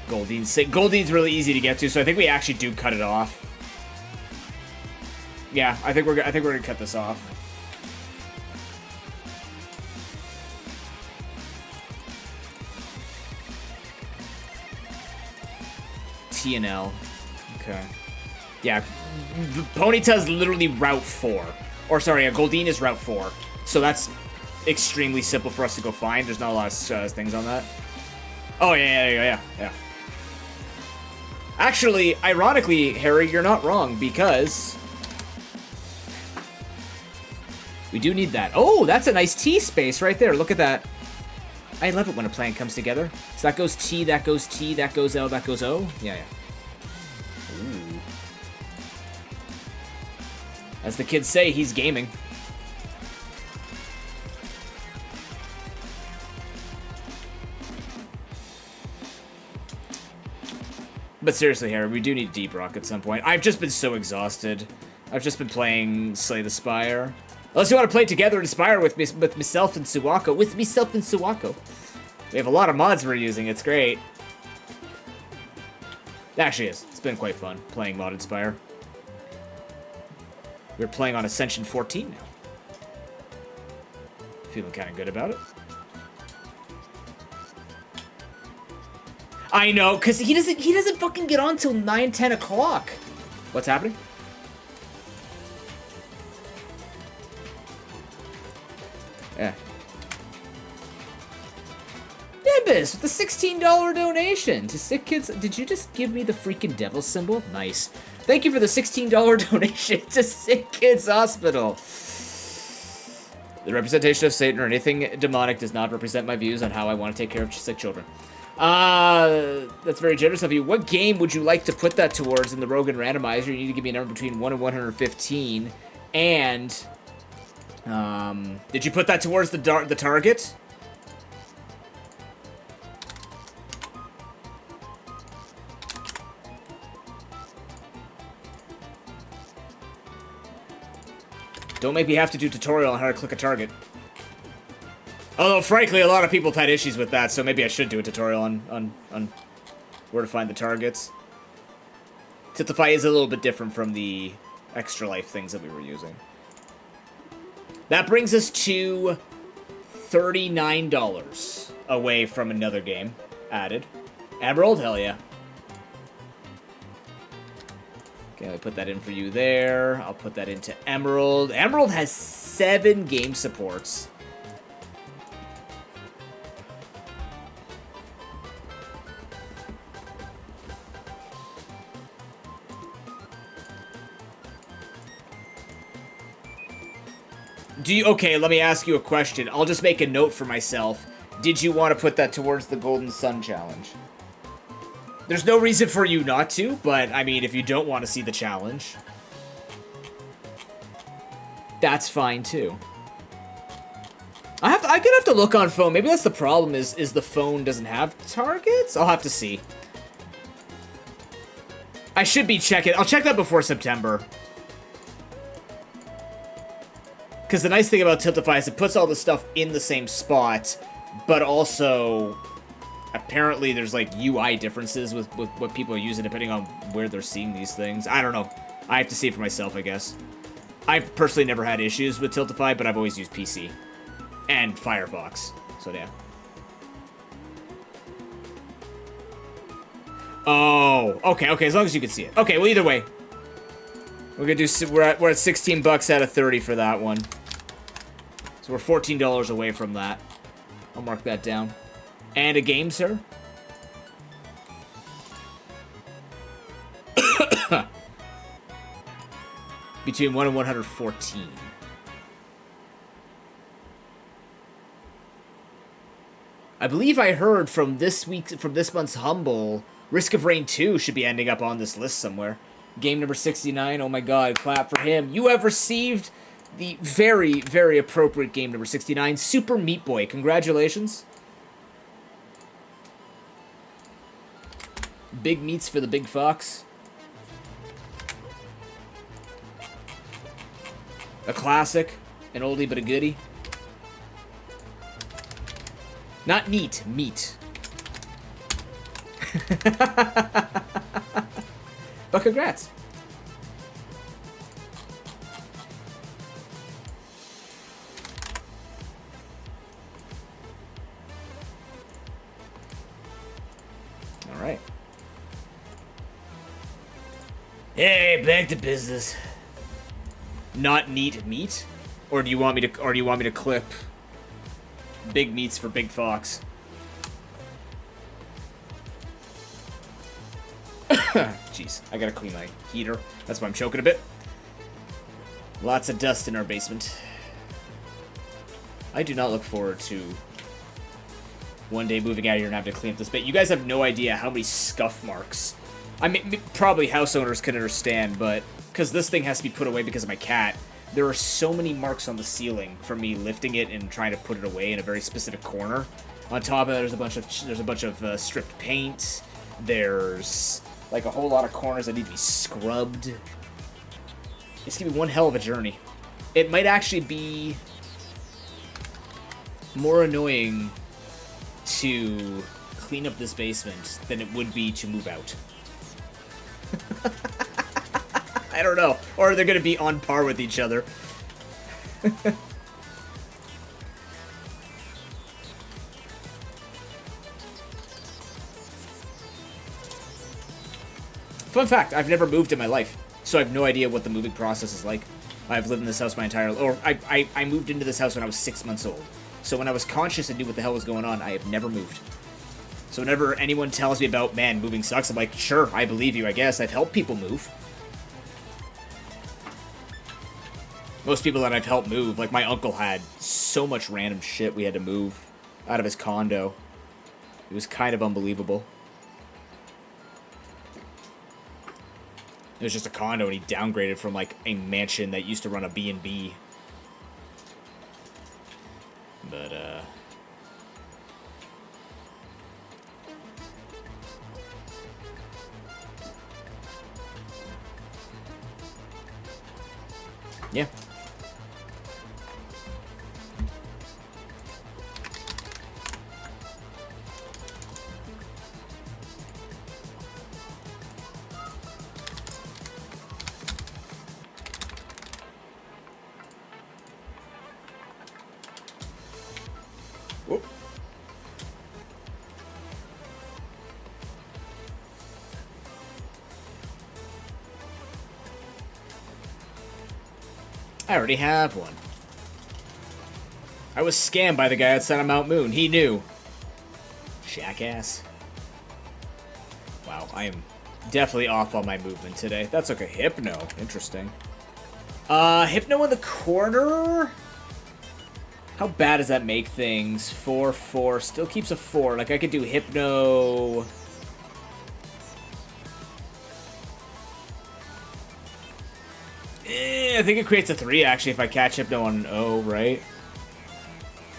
Goldine's really easy to get to, so I think we actually do cut it off. Yeah, I think we're gonna cut this off. T and L. Okay. Yeah, Ponyta's literally Route 4. Or sorry, Goldeen is Route 4. So that's extremely simple for us to go find. There's not a lot of things on that. Oh, yeah. Actually, ironically, Harry, you're not wrong, because we do need that. Oh, that's a nice T space right there. Look at that. I love it when a plan comes together. So that goes T, that goes T, that goes L, that goes O. Yeah. Ooh. As the kids say, he's gaming. But seriously, Harry, we do need Deep Rock at some point. I've just been so exhausted. I've just been playing Slay the Spire. Unless you want to play together in Spire with myself and Suwako. With myself and Suwako. We have a lot of mods we're using. It's great. It actually is. It's been quite fun playing Modded Spire. We're playing on Ascension 14 now. Feeling kind of good about it. I know, because he doesn't fucking get on till 9, 10 o'clock. What's happening? Yeah. Nimbus with the $16 donation to Sick Kids. Did you just give me the freaking devil symbol? Nice. Thank you for the $16 donation to Sick Kids Hospital. The representation of Satan or anything demonic does not represent my views on how I want to take care of sick children. That's very generous of you. What game would you like to put that towards in the Rogan randomizer? You need to give me a number between 1 and 115. And, did you put that towards the target? Don't make me have to do tutorial on how to click a target. Although, frankly, a lot of people have had issues with that, so maybe I should do a tutorial on where to find the targets. Tiltify is a little bit different from the extra life things that we were using. That brings us to $39 away from another game added. Emerald, hell yeah. Okay, I'll put that in for you there. I'll put that into Emerald. Emerald has 7 game supports. Okay, let me ask you a question. I'll just make a note for myself. Did you want to put that towards the Golden Sun Challenge? There's no reason for you not to, but, I mean, if you don't want to see the challenge, that's fine, too. I'm gonna have to look on phone. Maybe that's the problem, is the phone doesn't have targets? I'll have to see. I should be checking. I'll check that before September. Because the nice thing about Tiltify is it puts all the stuff in the same spot, but also, apparently there's like UI differences with what people are using depending on where they're seeing these things. I don't know. I have to see it for myself, I guess. I've personally never had issues with Tiltify, but I've always used PC. And Firefox. So, yeah. Oh, okay, as long as you can see it. Okay, well, either way. We're at 16 bucks out of 30 for that one. So we're $14 away from that. I'll mark that down. And a game, sir? Between 1 and 114. I believe I heard from this month's Humble, Risk of Rain 2 should be ending up on this list somewhere. Game number 69, oh my god, clap for him. You have received the very, very appropriate game number 69, Super Meat Boy. Congratulations. Big meats for the big fox. A classic, an oldie but a goodie. Not neat, meat. But congrats. All right. Hey, back to business. Not neat meat, or do you want me to clip big meats for big fox? Jeez, I gotta clean my heater. That's why I'm choking a bit. Lots of dust in our basement. I do not look forward to one day moving out here and having to clean up this bit. You guys have no idea how many scuff marks. I mean, probably house owners can understand, but because this thing has to be put away because of my cat, there are so many marks on the ceiling from me lifting it and trying to put it away in a very specific corner. On top of that, there's a bunch of stripped paint. There's like a whole lot of corners that need to be scrubbed. It's gonna be one hell of a journey. It might actually be more annoying to clean up this basement than it would be to move out. I don't know. Or they're gonna be on par with each other. Fun fact, I've never moved in my life, so I have no idea what the moving process is like. I've lived in this house my entire life, or I moved into this house when I was 6 months old. So when I was conscious and knew what the hell was going on, I have never moved. So whenever anyone tells me about, man, moving sucks, I'm like, sure, I believe you, I guess. I've helped people move. Most people that I've helped move, like my uncle had so much random shit we had to move out of his condo. It was kind of unbelievable. It was just a condo and he downgraded from like a mansion that used to run a B&B. But, yeah. Whoop. I already have one. I was scammed by the guy outside of Mount Moon. He knew. Jackass. Wow, I am definitely off on my movement today. That's okay. Hypno. Interesting. Hypno in the corner? How bad does that make things? 4, 4. Still keeps a 4. Like, I could do Hypno... I think it creates a 3, actually, if I catch Hypno on an O, right?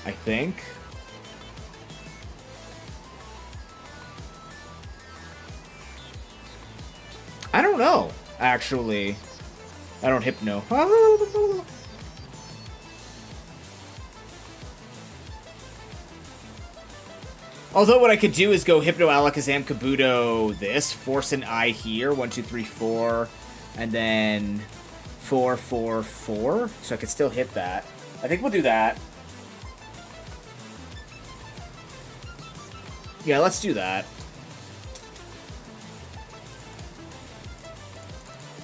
I think. I don't know, actually. I don't Hypno. Although what I could do is go Hypno, Alakazam, Kabuto, this, force an I here, 1, 2, 3, 4, and then 4, 4, 4, so I could still hit that. I think we'll do that. Yeah, let's do that.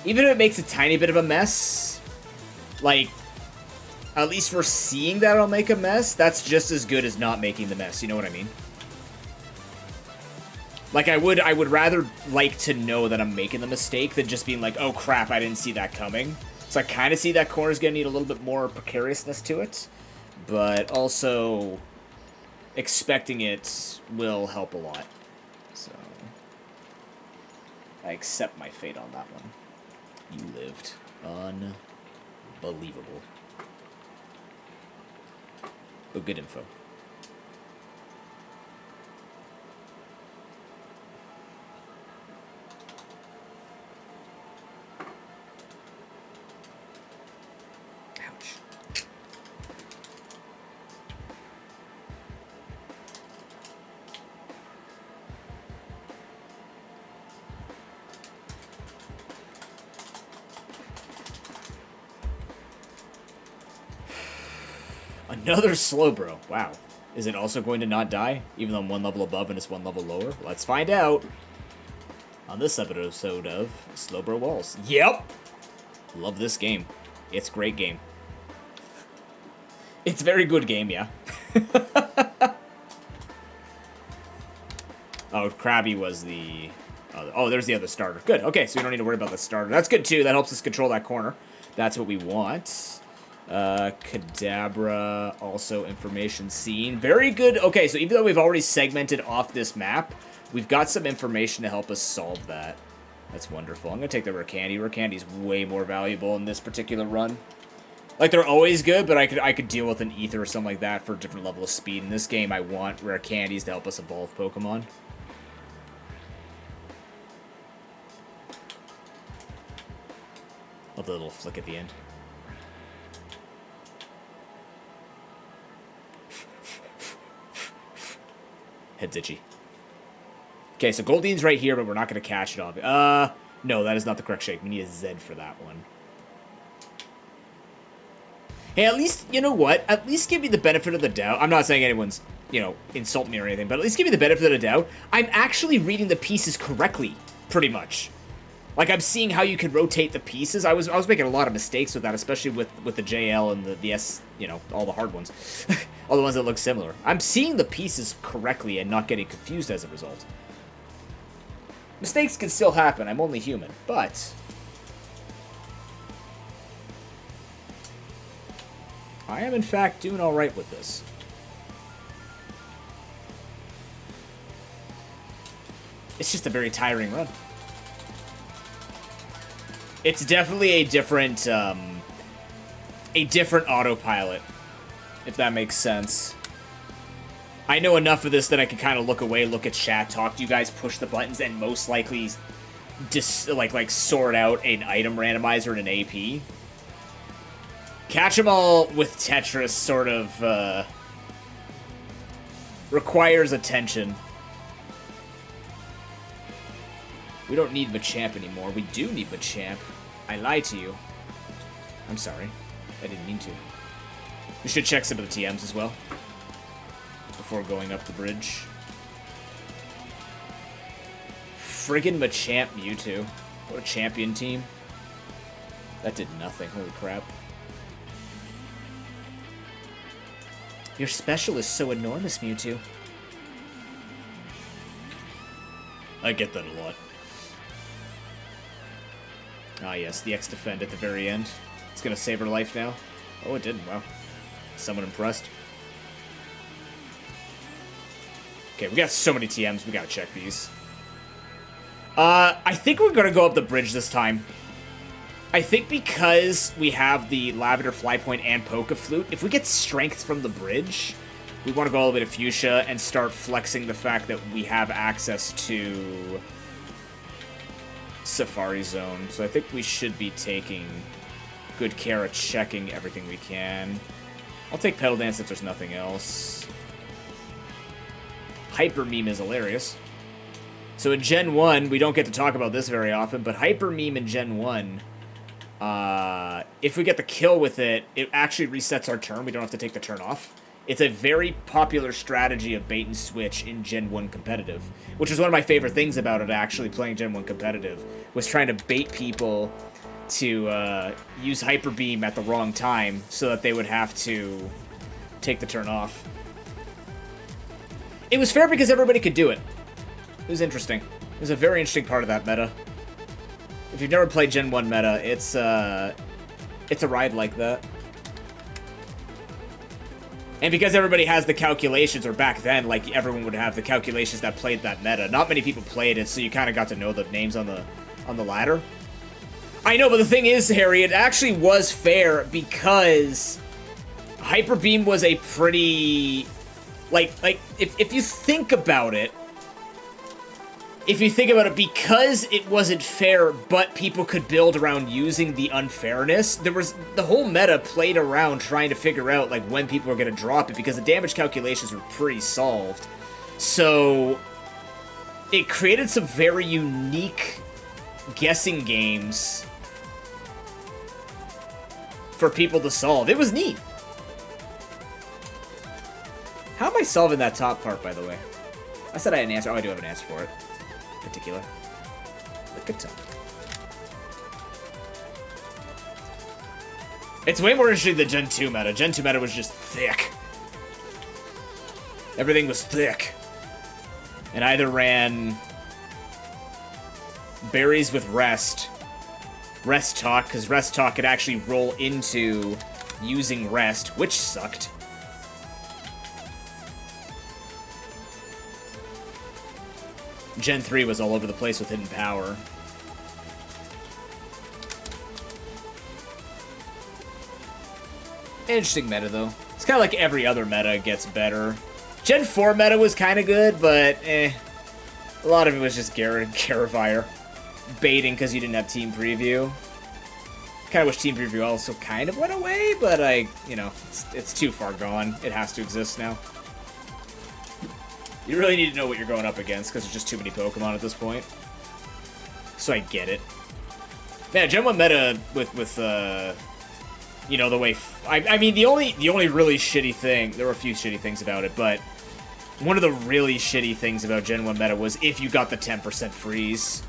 Even if it makes a tiny bit of a mess, like, at least we're seeing that it'll make a mess, that's just as good as not making the mess, you know what I mean? Like, I would rather like to know that I'm making the mistake than just being like, oh crap, I didn't see that coming. So I kind of see that corner's gonna need a little bit more precariousness to it, but also expecting it will help a lot. So I accept my fate on that one. You lived. Unbelievable. But good info. Ouch. Another slow bro. Wow. Is it also going to not die, even though I'm one level above and it's one level lower? Let's find out on this episode of Slowbro Walls. Yep! Love this game. It's a great game. It's a very good game, yeah. Oh, Krabby was the... oh, there's the other starter. Good, okay, so we don't need to worry about the starter. That's good, too. That helps us control that corner. That's what we want. Kadabra, also information scene. Very good. Okay, so even though we've already segmented off this map, we've got some information to help us solve that. That's wonderful. I'm going to take the Rare Candy. Rare Candy's way more valuable in this particular run. Like, they're always good, but I could deal with an Ether or something like that for a different level of speed. In this game, I want Rare Candies to help us evolve Pokemon. Love the little flick at the end. Head's itchy. Okay, so Goldine's right here, but we're not going to catch it off. No, that is not the correct shape. We need a Z for that one. Hey, at least, you know what? At least give me the benefit of the doubt. I'm not saying anyone's, you know, insult me or anything, but at least give me the benefit of the doubt. I'm actually reading the pieces correctly, pretty much. Like, I'm seeing how you can rotate the pieces. I was making a lot of mistakes with that, especially with the JL and the S, you know, all the hard ones. All the ones that look similar. I'm seeing the pieces correctly and not getting confused as a result. Mistakes can still happen. I'm only human, but I am, in fact, doing all right with this. It's just a very tiring run. It's definitely a different autopilot, if that makes sense. I know enough of this that I can kind of look away, look at chat, talk to you guys, push the buttons, and most likely like sort out an item randomizer and an AP. Catch 'em all with Tetris sort of requires attention. We don't need Machamp anymore. We do need Machamp. I lied to you. I'm sorry. I didn't mean to. We should check some of the TMs as well before going up the bridge. Friggin' Machamp Mewtwo. What a champion team. That did nothing. Holy crap. Your special is so enormous, Mewtwo. I get that a lot. Ah, yes, the X-Defend at the very end. It's gonna save her life now. Oh, it didn't. Wow. Someone impressed. Okay, we got so many TMs. We gotta check these. I think we're gonna go up the bridge this time. I think because we have the Lavender Fly Point and Poke Flute, if we get strength from the bridge, we want to go all the way to Fuchsia and start flexing the fact that we have access to Safari Zone. So I think we should be taking good care of checking everything we can. I'll take Petal Dance if there's nothing else. Hyper Meme is hilarious. So in Gen 1, we don't get to talk about this very often, but Hyper Meme in Gen 1, if we get the kill with it, it actually resets our turn. We don't have to take the turn off. It's a very popular strategy of bait and switch in Gen 1 competitive, which is one of my favorite things about it, actually, playing Gen 1 competitive, was trying to bait people to use Hyper Beam at the wrong time so that they would have to take the turn off. It was fair because everybody could do it. It was interesting. It was a very interesting part of that meta. If you've never played Gen 1 meta, it's a ride like that. And because everybody has the calculations, or back then, like, everyone would have the calculations that played that meta. Not many people played it, so you kind of got to know the names on the ladder. I know, but the thing is, Harry, it actually was fair because Hyper Beam was a pretty... Like, if you think about it, because it wasn't fair, but people could build around using the unfairness, the whole meta played around trying to figure out, like, when people were going to drop it, because the damage calculations were pretty solved. So, it created some very unique guessing games for people to solve. It was neat. How am I solving that top part, by the way? I said I had an answer. Oh, I do have an answer for it. Particular. Look at that. It's way more interesting than Gen 2 meta. Gen 2 meta was just thick. Everything was thick. And either ran berries with rest talk, because rest talk could actually roll into using rest, which sucked. Gen 3 was all over the place with hidden power. Interesting meta, though. It's kind of like every other meta gets better. Gen 4 meta was kind of good, but A lot of it was just Garifire. Baiting because you didn't have Team Preview. Kind of wish Team Preview also kind of went away, but it's too far gone. It has to exist now. You really need to know what you're going up against, because there's just too many Pokemon at this point. So I get it. Man, Gen 1 meta with the way... I mean, the only really shitty thing... There were a few shitty things about it, but... One of the really shitty things about Gen 1 meta was if you got the 10% freeze.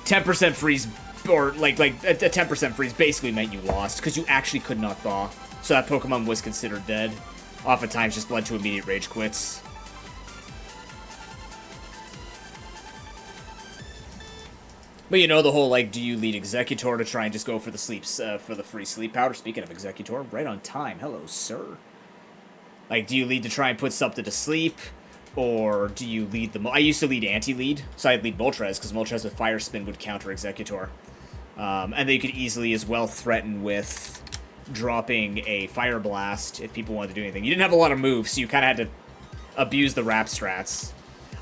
10% freeze, or, like a 10% freeze basically meant you lost, because you actually could not thaw. So that Pokemon was considered dead. Oftentimes just led to immediate rage quits. But the whole, like, do you lead Executor to try and just go for the sleeps, for the free sleep powder? Speaking of Executor, right on time. Hello, sir. Like, do you lead to try and put something to sleep? Or do you lead the... I used to lead anti-lead, so I'd lead Moltres, because Moltres with Fire Spin would counter Executor. And they could easily as well threaten with... dropping a Fire Blast if people wanted to do anything. You didn't have a lot of moves, so you kind of had to abuse the Wrap strats.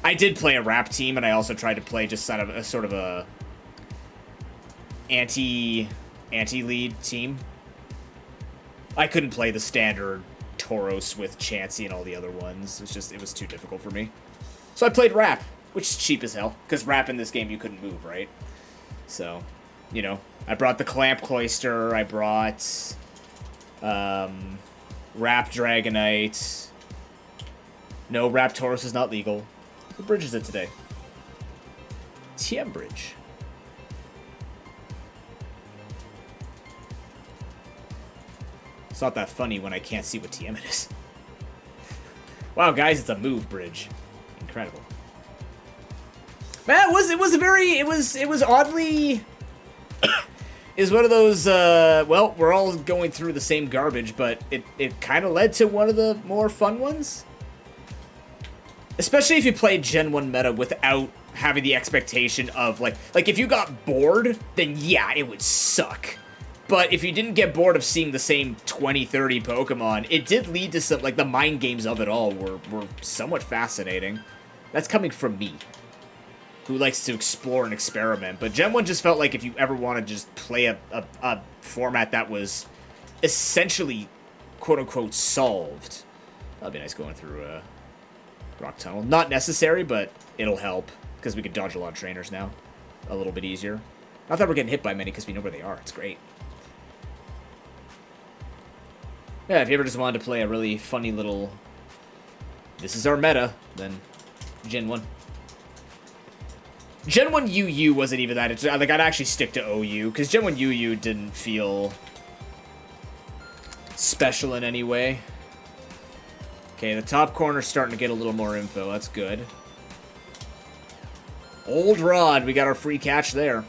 I did play a Wrap team, and I also tried to play just sort of a anti-lead team. I couldn't play the standard Tauros with Chansey and all the other ones. It was too difficult for me. So I played Wrap, which is cheap as hell, because Wrap in this game you couldn't move, right? So, I brought the Clamp Cloister, I brought... Wrap Dragonite. No, Wrap Tauros is not legal. What bridge is it today? TM Bridge. It's not that funny when I can't see what TM it is. Wow, guys, it's a move bridge. Incredible. Man, it was oddly... is one of those, well, we're all going through the same garbage, but it kind of led to one of the more fun ones. Especially if you played Gen 1 meta without having the expectation of, like if you got bored, then yeah, it would suck. But if you didn't get bored of seeing the same 20, 30 Pokemon, it did lead to some, like, the mind games of it all were somewhat fascinating. That's coming from me, who likes to explore and experiment. But Gen 1 just felt like if you ever want to just play a format that was essentially, quote-unquote, solved. That'd be nice going through a Rock Tunnel. Not necessary, but it'll help, because we could dodge a lot of trainers now. A little bit easier. Not that we're getting hit by many, because we know where they are. It's great. Yeah, if you ever just wanted to play a really funny little... This is our meta, then Gen 1. Gen 1 UU wasn't even that. Like, I'd actually stick to OU, because Gen 1 UU didn't feel special in any way. Okay, the top corner's starting to get a little more info. That's good. Old Rod, we got our free catch there.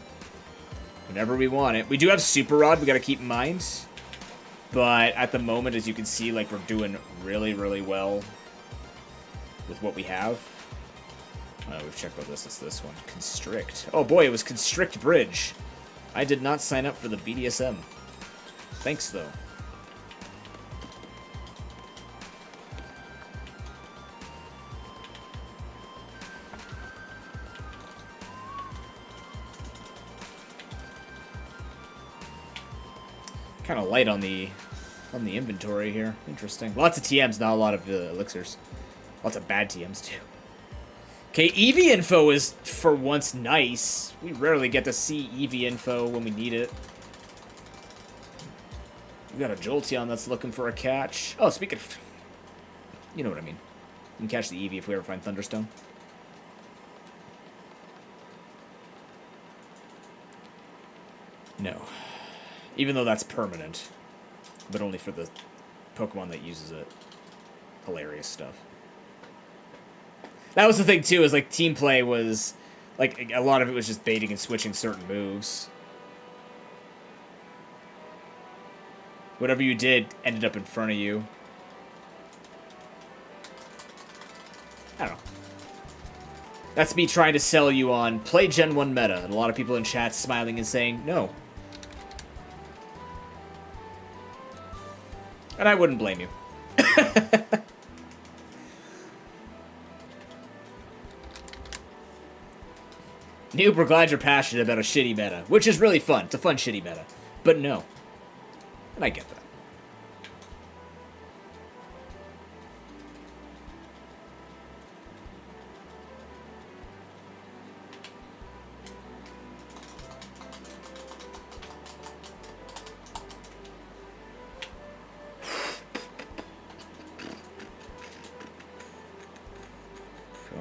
Whenever we want it. We do have Super Rod, we gotta keep in mind. But at the moment, as you can see, like, we're doing really, really well with what we have. We've checked out this. It's this one. Constrict. Oh boy, it was Constrict Bridge. I did not sign up for the BDSM. Thanks, though. Kind of light on the inventory here. Interesting. Lots of TMs, not a lot of elixirs. Lots of bad TMs too. Okay, EV info is for once nice. We rarely get to see EV info when we need it. We got a Jolteon that's looking for a catch. Oh, speaking of, you know what I mean. We can catch the EV if we ever find Thunderstone. No. Even though that's permanent. But only for the Pokemon that uses it. Hilarious stuff. That was the thing, too, is, like, team play was, like, a lot of it was just baiting and switching certain moves. Whatever you did ended up in front of you. I don't know. That's me trying to sell you on play Gen 1 meta, and a lot of people in chat smiling and saying, no. And I wouldn't blame you. Noob, we're glad you're passionate about a shitty meta, which is really fun. It's a fun shitty meta. But no. And I get that.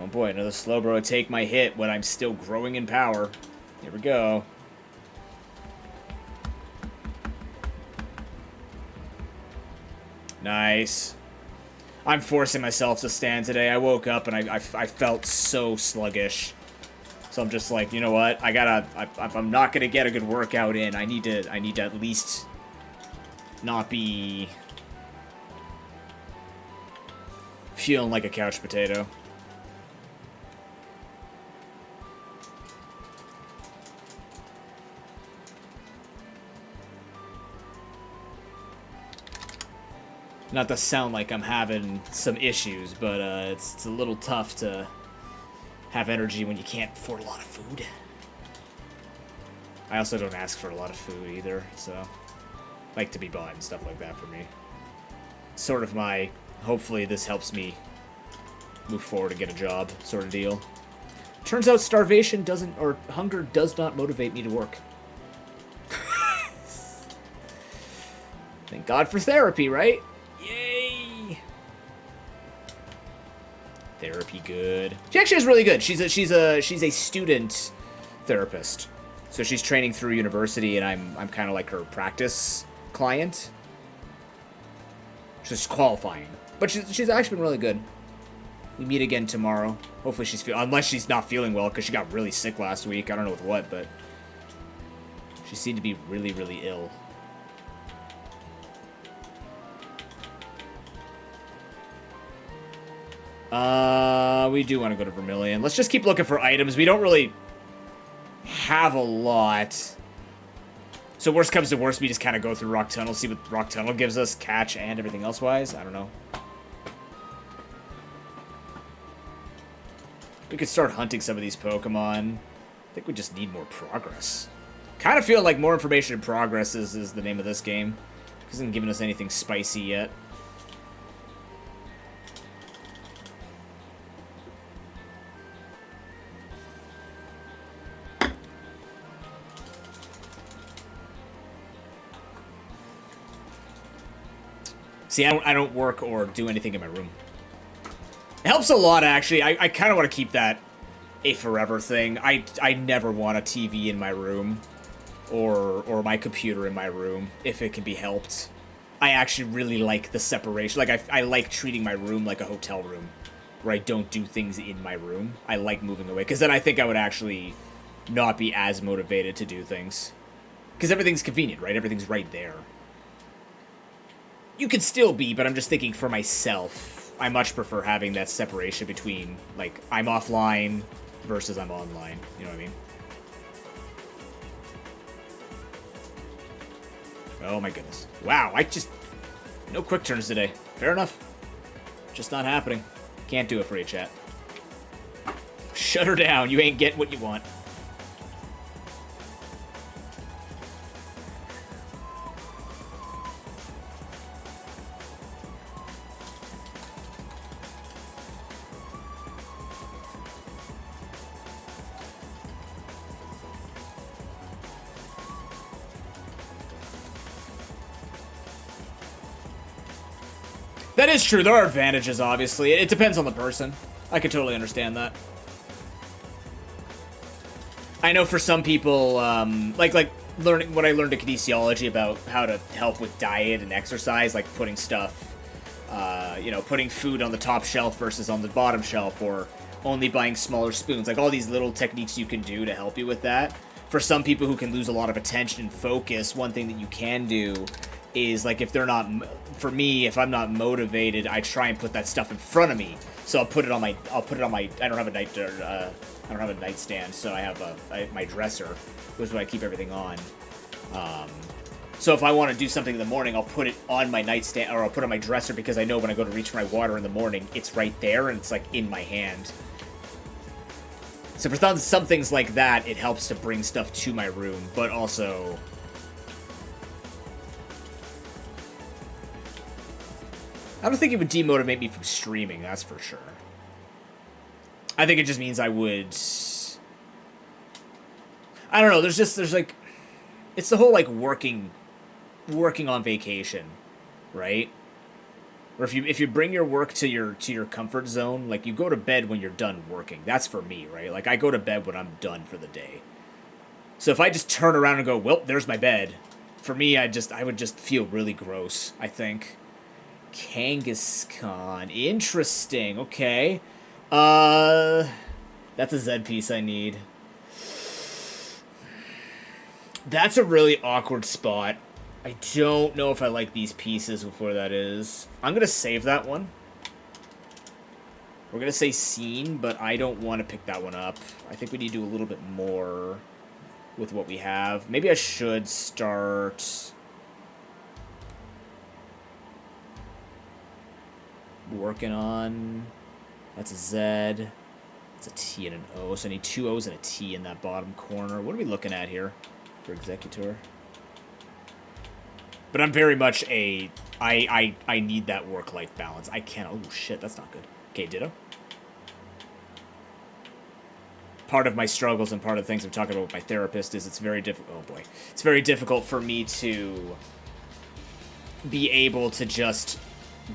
Oh boy, another Slowbro take my hit when I'm still growing in power. Here we go. Nice. I'm forcing myself to stand today. I woke up and I felt so sluggish. So I'm just like, you know what? If I'm not gonna get a good workout in, I need to at least not be feeling like a couch potato. Not to sound like I'm having some issues, but it's a little tough to have energy when you can't afford a lot of food. I also don't ask for a lot of food either, so like to be bought and stuff like that for me. Sort of my, hopefully this helps me move forward and get a job sort of deal. Turns out starvation doesn't, or hunger does not motivate me to work. Thank God for therapy, right? Yay! Therapy good. She actually is really good. She's a student therapist. So she's training through university and I'm kind of like her practice client. She's qualifying. But she's actually been really good. We meet again tomorrow. Hopefully she's unless she's not feeling well because she got really sick last week. I don't know with what, but she seemed to be really, really ill. We do want to go to Vermilion. Let's just keep looking for items. We don't really have a lot. So worst comes to worst, we just kind of go through Rock Tunnel, see what Rock Tunnel gives us, catch, and everything else-wise. I don't know. We could start hunting some of these Pokemon. I think we just need more progress. Kind of feel like more information in progress is the name of this game. It hasn't given us anything spicy yet. See, I don't work or do anything in my room. It helps a lot, actually. I kind of want to keep that a forever thing. I never want a TV in my room or my computer in my room, if it can be helped. I actually really like the separation. Like, I like treating my room like a hotel room, where I don't do things in my room. I like moving away, because then I think I would actually not be as motivated to do things. Because everything's convenient, right? Everything's right there. You could still be, but I'm just thinking for myself, I much prefer having that separation between, like, I'm offline versus I'm online. You know what I mean? Oh my goodness. Wow, no quick turns today. Fair enough. Just not happening. Can't do it for you, chat. Shut her down. You ain't getting what you want. That is true. There are advantages, obviously. It depends on the person. I could totally understand that. I know for some people, like learning what I learned in kinesiology about how to help with diet and exercise, like putting stuff, putting food on the top shelf versus on the bottom shelf, or only buying smaller spoons. Like all these little techniques you can do to help you with that. For some people who can lose a lot of attention and focus, one thing that you can do is, like, if they're not, for me, if I'm not motivated, I try and put that stuff in front of me. So I'll put it on my, I don't have a nightstand, so I have my dresser, which is where I keep everything on. So if I want to do something in the morning, I'll put it on my nightstand, or I'll put it on my dresser, because I know when I go to reach for my water in the morning, it's right there, and it's, like, in my hand. So for some things like that, it helps to bring stuff to my room, but also... I don't think it would demotivate me from streaming, that's for sure. I think it just means I would... I don't know, there's like... It's the whole, like, working on vacation, right? Or if you bring your work to your comfort zone, like, you go to bed when you're done working. That's for me, right? Like, I go to bed when I'm done for the day. So if I just turn around and go, well, there's my bed, for me, I would just feel really gross, I think. Kangaskhan. Interesting. Okay. That's a Z piece I need. That's a really awkward spot. I don't know if I like these pieces before that is. I'm gonna save that one. We're gonna say scene, but I don't want to pick that one up. I think we need to do a little bit more with what we have. Maybe I should start... working on... That's a Z. It's a T and an O, so I need 2 O's and a T in that bottom corner. What are we looking at here for Executor? But I'm very much a... I need that work-life balance. I can't... Oh, shit, that's not good. Okay, ditto. Part of my struggles and part of the things I'm talking about with my therapist is it's very difficult... Oh, boy. It's very difficult for me to be able to just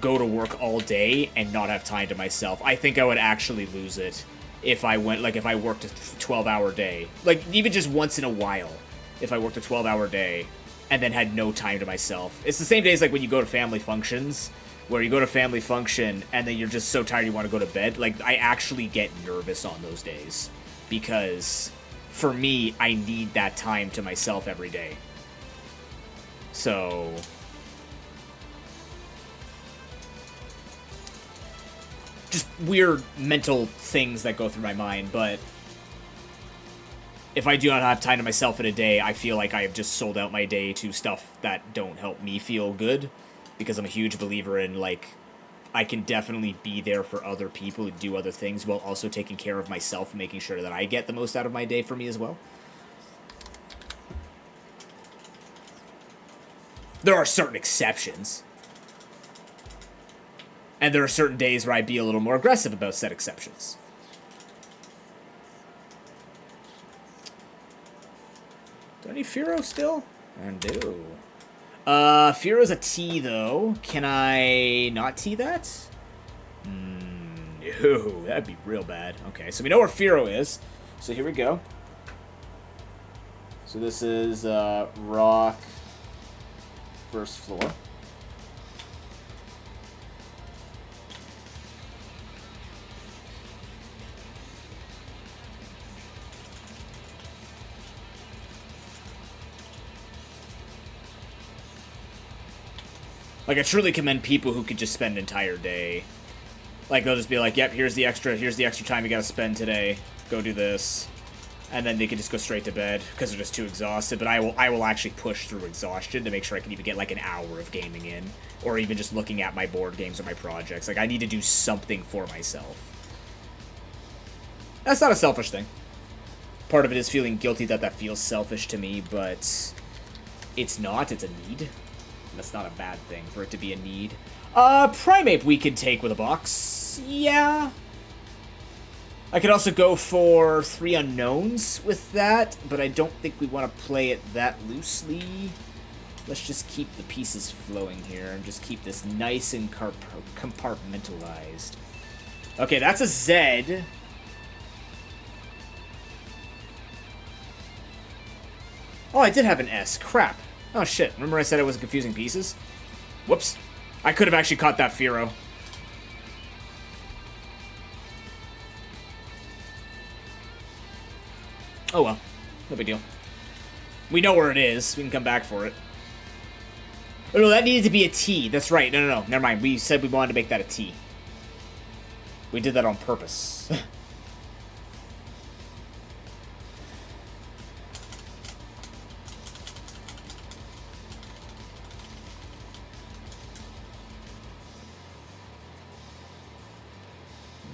go to work all day and not have time to myself. I think I would actually lose it if I went... Like, if I worked a 12-hour day. Like, even just once in a while, if I worked a 12-hour day and then had no time to myself. It's the same days like when you go to family functions, where you go to family function and then you're just so tired you want to go to bed. Like, I actually get nervous on those days because for me, I need that time to myself every day. So... just weird mental things that go through my mind, but if I do not have time to myself in a day, I feel like I have just sold out my day to stuff that don't help me feel good, because I'm a huge believer in, like, I can definitely be there for other people and do other things while also taking care of myself and making sure that I get the most out of my day for me as well. There are certain exceptions. And there are certain days where I'd be a little more aggressive about said exceptions. Do I need Firo still? I do. Firo's a T, though. Can I not T that? No, that'd be real bad. Okay, so we know where Firo is. So here we go. So this is, rock, first floor. Like, I truly commend people who could just spend an entire day. Like, they'll just be like, yep, here's the extra time you gotta spend today. Go do this. And then they can just go straight to bed because they're just too exhausted. But I will actually push through exhaustion to make sure I can even get like an hour of gaming in, or even just looking at my board games or my projects. Like, I need to do something for myself. That's not a selfish thing. Part of it is feeling guilty that feels selfish to me, but it's not. It's a need. And that's not a bad thing for it to be a need. Primate we could take with a box. Yeah. I could also go for 3 unknowns with that, but I don't think we want to play it that loosely. Let's just keep the pieces flowing here and just keep this nice and compartmentalized. Okay, that's a Z. Oh, I did have an S. Crap. Oh, shit. Remember I said I wasn't confusing pieces? Whoops. I could have actually caught that Firo. Oh well, no big deal. We know where it is. We can come back for it. Oh no, that needed to be a T. That's right. No. Never mind. We said we wanted to make that a T. We did that on purpose.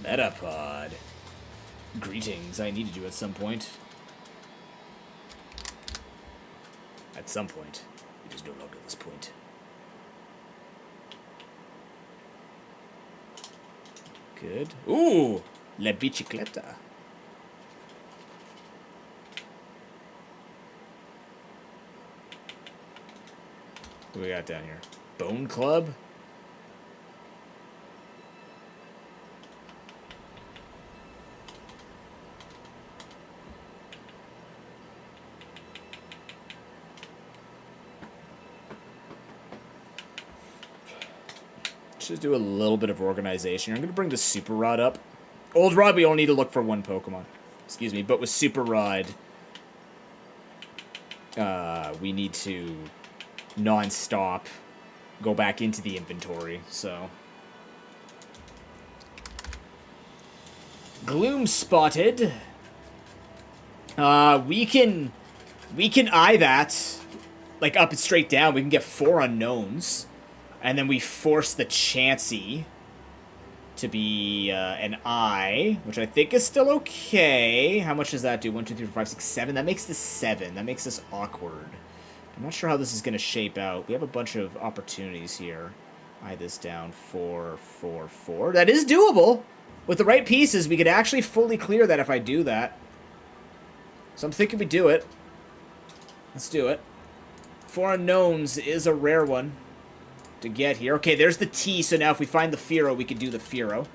Metapod. Greetings. I needed you at some point. At some point. It is no longer this point. Good. Ooh! La bicicleta. What do we got down here? Bone Club? Just do a little bit of organization. I'm going to bring the Super Rod up. Old Rod, we only need to look for 1 Pokemon. Excuse me, but with Super Rod, we need to non-stop go back into the inventory, so. Gloom spotted. We can eye that, like up and straight down. We can get 4 unknowns. And then we force the Chansey to be an I, which I think is still okay. How much does that do? 1, 2, 3, 4, 5, 6, 7. That makes this 7. That makes this awkward. I'm not sure how this is going to shape out. We have a bunch of opportunities here. Eye this down. 4, 4, 4. That is doable. With the right pieces, we could actually fully clear that if I do that. So I'm thinking we do it. Let's do it. 4 unknowns is a rare one to get here. Okay, there's the T, so now if we find the Firo, we can do the Firo.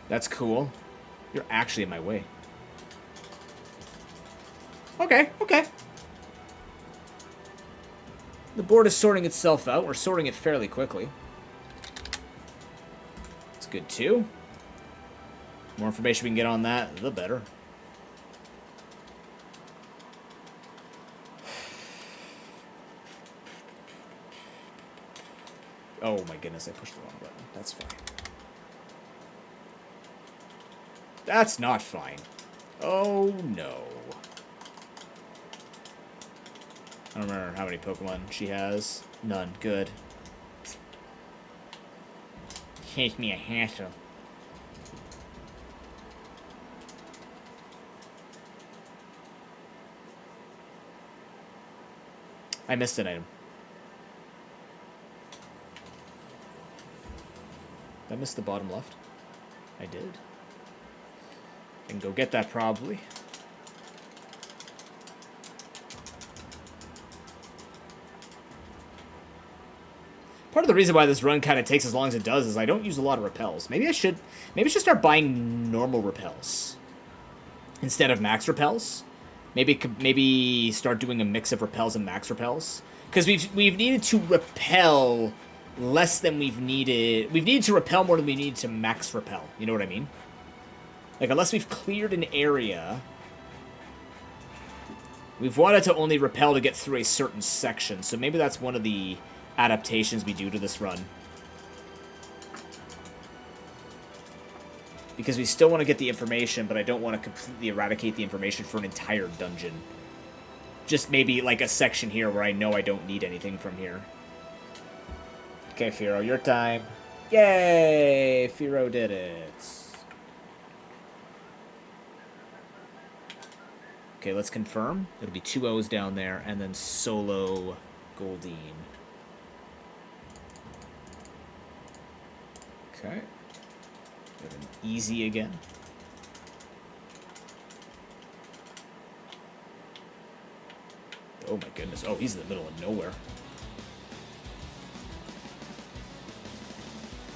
That's cool. You're actually in my way. Okay, okay. The board is sorting itself out. We're sorting it fairly quickly. It's good, too. More information we can get on that, the better. Oh my goodness, I pushed the wrong button. That's fine. That's not fine. Oh no. I don't remember how many Pokemon she has. None. Good. Take me a hassle. I missed an item. Did I miss the bottom left? I did. I can go get that probably. Part of the reason why this run kind of takes as long as it does is I don't use a lot of repels. Maybe I should start buying normal repels instead of max repels. Maybe start doing a mix of repels and max repels, because we've needed to repel less than we've needed. We've needed to repel more than we need to max repel. You know what I mean? Like, unless we've cleared an area, We've wanted to only repel to get through a certain section, so maybe that's one of the adaptations we do to this run. Because we still want to get the information, but I don't want to completely eradicate the information for an entire dungeon. Just maybe like a section here where I know I don't need anything from here. Okay, Firo, your time. Yay! Firo did it. Okay, let's confirm. It'll be 2 O's down there, and then solo Goldine. Okay. We have an easy again. Oh my goodness. Oh, he's in the middle of nowhere.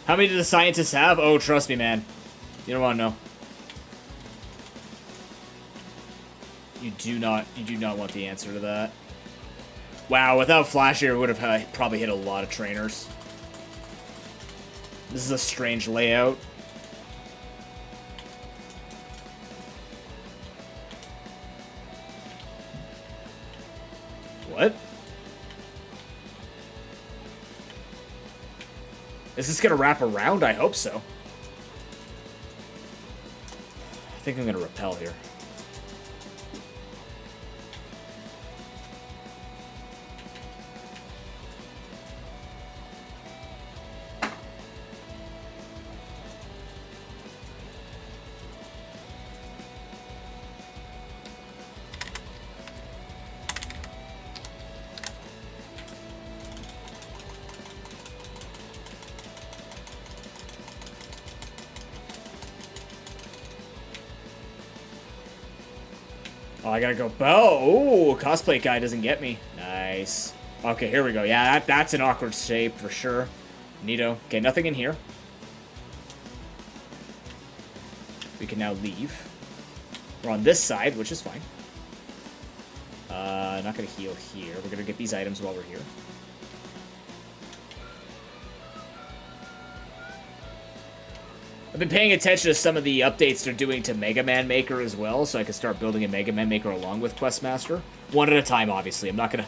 How many do the scientists have? Oh, trust me, man. You don't want to know. You do not want the answer to that. Wow, without Flash here, would have probably hit a lot of trainers. This is a strange layout. What? Is this gonna wrap around? I hope so. I think I'm gonna repel here. Oh, I gotta go bow. Ooh, cosplay guy doesn't get me. Nice. Okay, here we go. Yeah, that's an awkward shape for sure. Neato. Okay, nothing in here. We can now leave. We're on this side, which is fine. Not gonna heal here. We're gonna get these items while we're here. I've been paying attention to some of the updates they're doing to Mega Man Maker as well, so I can start building a Mega Man Maker along with Questmaster. One at a time, obviously. I'm not gonna...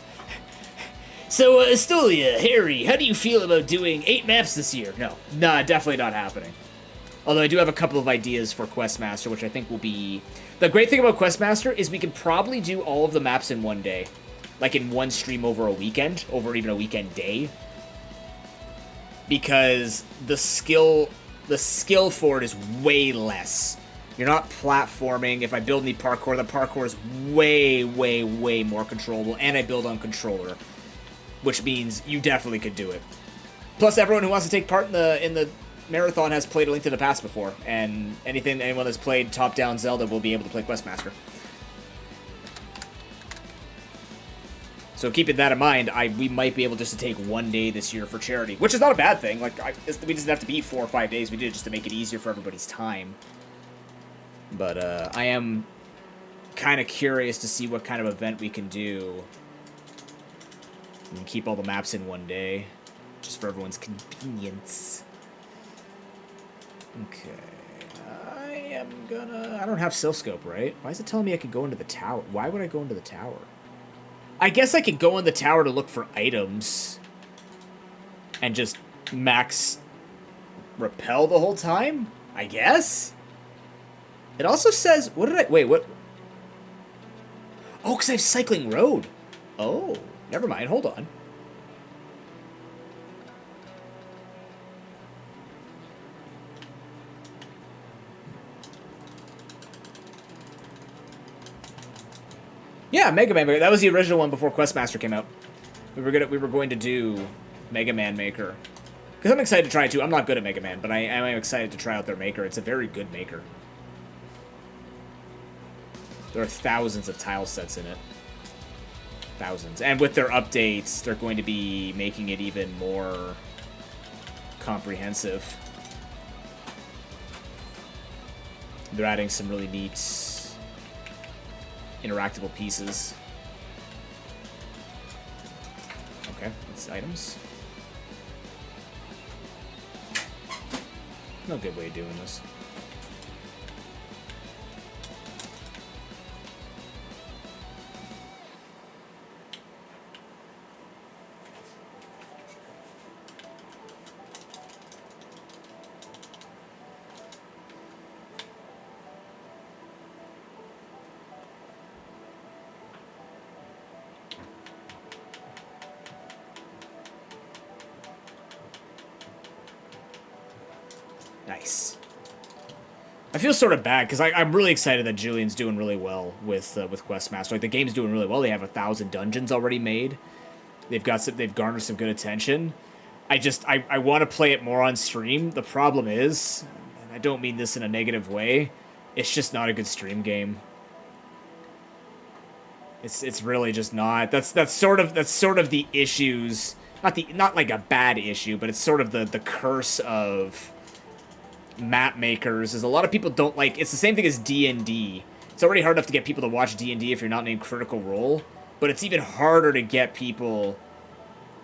So, Estolia, Harry, how do you feel about doing 8 maps this year? No, nah, definitely not happening. Although I do have a couple of ideas for Questmaster, which I think will be... The great thing about Questmaster is we can probably do all of the maps in one day. Like in one stream over a weekend, over even a weekend day. Because the skill for it is way less. You're not platforming. If I build any parkour, the parkour is way, way, way more controllable, and I build on controller, which means you definitely could do it. Plus, everyone who wants to take part in the marathon has played A Link to the Past before, and anyone that's played top-down Zelda will be able to play Questmaster. So keeping that in mind, we might be able just to take one day this year for charity, which is not a bad thing. Like, we just have to be 4 or 5 days. We did it just to make it easier for everybody's time. But I am kind of curious to see what kind of event we can do. And keep all the maps in one day, just for everyone's convenience. Okay, I don't have Silscope, right? Why is it telling me I could go into the tower? Why would I go into the tower? I guess I could go in the tower to look for items and just max repel the whole time, I guess? It also says, wait, what? Oh, because I have Cycling Road. Oh, never mind, hold on. Yeah, Mega Man Maker. That was the original one before Questmaster came out. We were going to do Mega Man Maker. Because I'm excited to try it too. I'm not good at Mega Man, but I am excited to try out their maker. It's a very good maker. There are thousands of tile sets in it. Thousands. And with their updates, they're going to be making it even more comprehensive. They're adding some really neat interactable pieces. Okay, that's items. No good way of doing this. Nice. I feel sort of bad because I'm really excited that Julian's doing really well with Questmaster. Like the game's doing really well. They have 1,000 dungeons already made. They've garnered some good attention. I want to play it more on stream. The problem is, and I don't mean this in a negative way, it's just not a good stream game. It's really just not. That's sort of the issues. Not like a bad issue, but it's sort of the curse of map makers. Is a lot of people don't like. It's the same thing as D&D. It's already hard enough to get people to watch D&D if you're not named Critical Role, but it's even harder to get people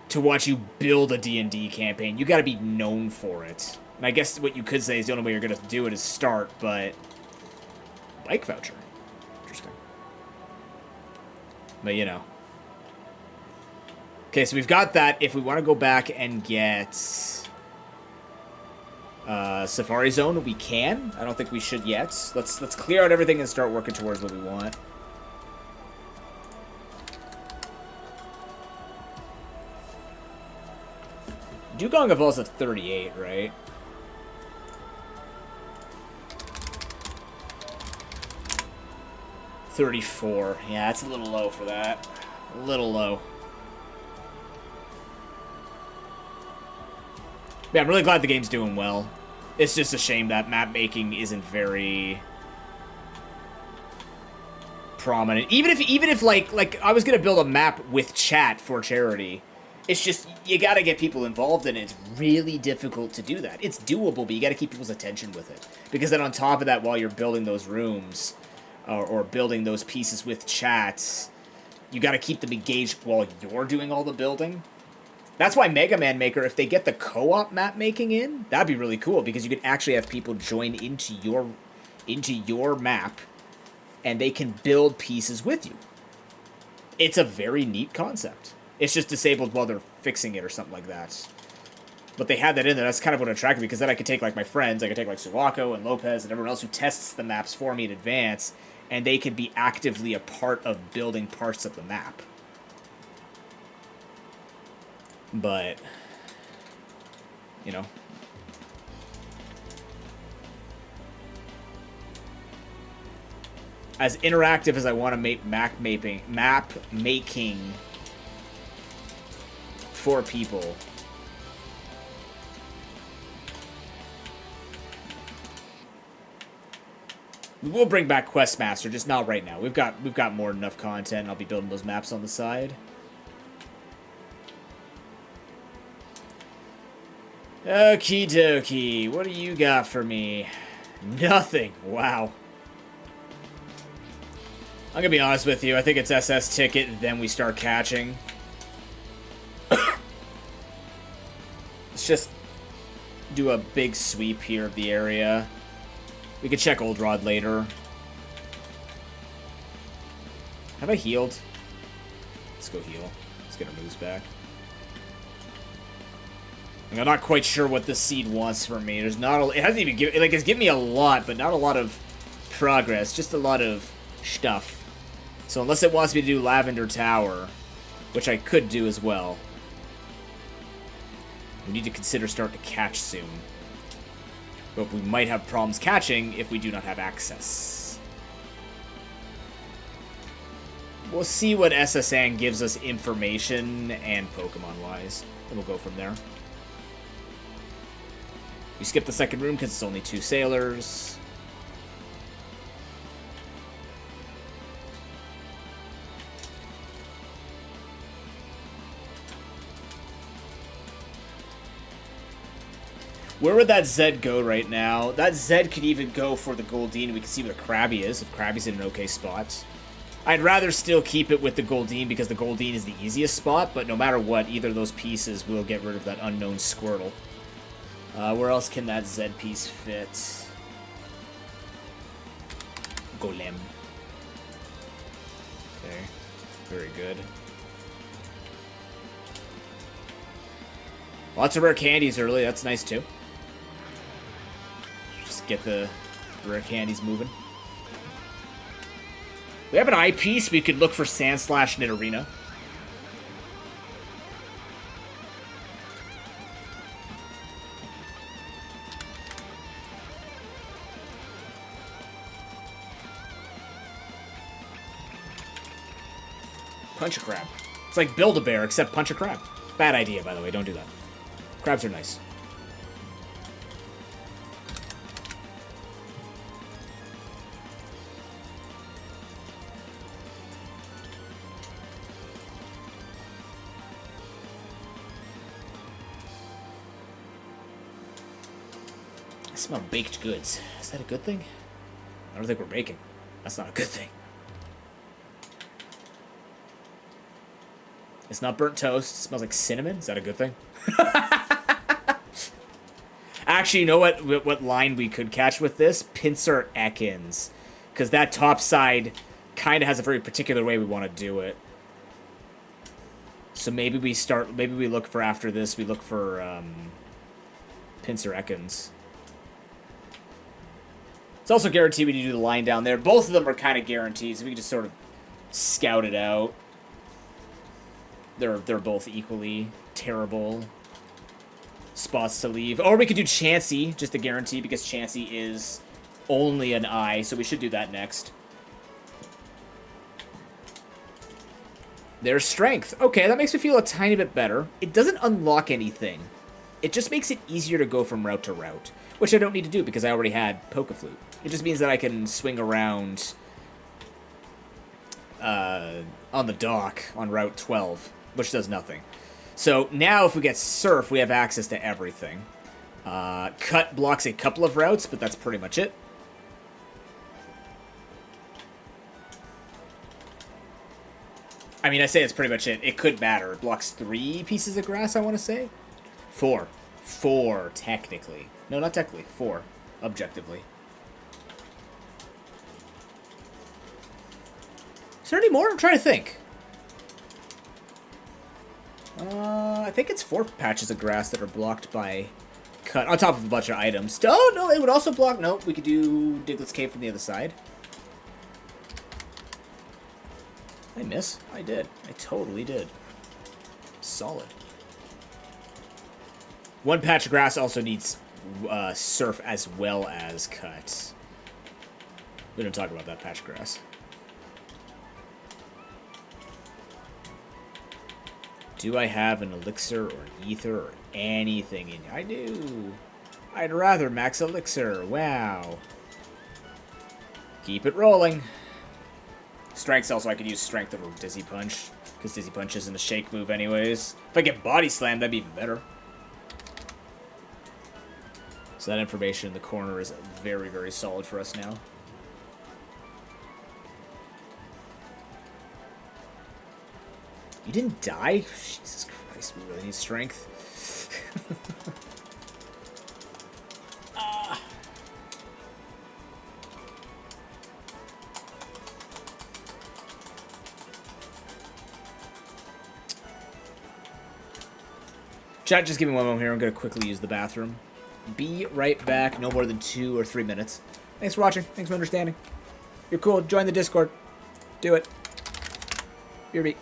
to watch you build a D&D campaign. You got to be known for it. And I guess what you could say is the only way you're going to do it is start, but bike voucher. Interesting. But, you know. Okay, so we've got that. If we want to go back and get Safari Zone, we can. I don't think we should yet. Let's clear out everything and start working towards what we want. Dugong evolves at 38, right? $34. Yeah, that's a little low for that. A little low. Yeah, I'm really glad the game's doing well. It's just a shame that map making isn't very prominent. Even if like I was gonna build a map with chat for charity. It's just, you gotta get people involved in it. It's really difficult to do that. It's doable, but you gotta keep people's attention with it. Because then on top of that, while you're building those rooms, or building those pieces with chats, you gotta keep them engaged while you're doing all the building. That's why Mega Man Maker, if they get the co-op map making in, that'd be really cool, because you could actually have people join into your map, and they can build pieces with you. It's a very neat concept. It's just disabled while they're fixing it or something like that. But they had that in there. That's kind of what attracted me, because then I could take, like, my friends. I could take, like, Suwako and Lopez and everyone else who tests the maps for me in advance, and they could be actively a part of building parts of the map. But, you know. As interactive as I want to make map making for people. We will bring back Questmaster, just not right now. We've got more than enough content, and I'll be building those maps on the side. Okie dokie. What do you got for me? Nothing. Wow. I'm gonna be honest with you. I think it's SS ticket, then we start catching. Let's just do a big sweep here of the area. We could check Old Rod later. Have I healed? Let's go heal. Let's get our moves back. I'm not quite sure what this seed wants from me. There's not a... It hasn't even given... Like, it's given me a lot, but not a lot of progress. Just a lot of stuff. So unless it wants me to do Lavender Tower, which I could do as well, we need to consider starting to catch soon. But we might have problems catching if we do not have access. We'll see what SSN gives us information and Pokemon-wise, and we'll go from there. We skip the second room because it's only 2 sailors. Where would that Zed go right now? That Zed could even go for the Goldeen. We can see where the Krabby is, if Krabby's in an okay spot. I'd rather still keep it with the Goldeen because the Goldeen is the easiest spot, but no matter what, either of those pieces will get rid of that unknown Squirtle. Where else can that Zed piece fit? Golem. Okay, very good. Lots of rare candies early, that's nice too. Just get the rare candies moving. We have an eyepiece, we could look for Sandslash Nidorina. Punch a crab. It's like Build-A-Bear, except punch a crab. Bad idea, by the way. Don't do that. Crabs are nice. I smell baked goods. Is that a good thing? I don't think we're baking. That's not a good thing. It's not burnt toast. It smells like cinnamon. Is that a good thing? Actually, you know what line we could catch with this? Pincer Ekans. Because that top side kind of has a very particular way we want to do it. So maybe we look for, after this, we look for Pincer Ekans. It's also guaranteed we need to do the line down there. Both of them are kind of guaranteed, so we can just sort of scout it out. They're both equally terrible spots to leave. Or we could do Chansey, just to guarantee, because Chansey is only an I, so we should do that next. There's Strength. Okay, that makes me feel a tiny bit better. It doesn't unlock anything. It just makes it easier to go from route to route, which I don't need to do because I already had Poke Flute. It just means that I can swing around on the dock on Route 12, which does nothing. So now if we get Surf, we have access to everything. Cut blocks a couple of routes, but that's pretty much it. I mean, I say it's pretty much it. It could matter. It blocks 3 pieces of grass, I want to say. 4. 4, technically. No, not technically. 4, objectively. Is there any more? I'm trying to think. I think it's 4 patches of grass that are blocked by cut, on top of a bunch of items. Oh, no, it would also block... Nope, we could do Diglett's Cave from the other side. Did I miss? I did. I totally did. Solid. 1 patch of grass also needs Surf as well as cut. We don't talk about that patch of grass. Do I have an elixir or an ether or anything in here? I do. I'd rather max elixir. Wow. Keep it rolling. Strength also, I could use strength over Dizzy Punch, because Dizzy Punch isn't a shake move anyways. If I get Body Slam, that'd be even better. So that information in the corner is very, very solid for us now. You didn't die? Jesus Christ, we really need strength. Chat, just give me one moment here. I'm going to quickly use the bathroom. Be right back. No more than 2 or 3 minutes. Thanks for watching. Thanks for understanding. You're cool. Join the Discord. Do it. BRB.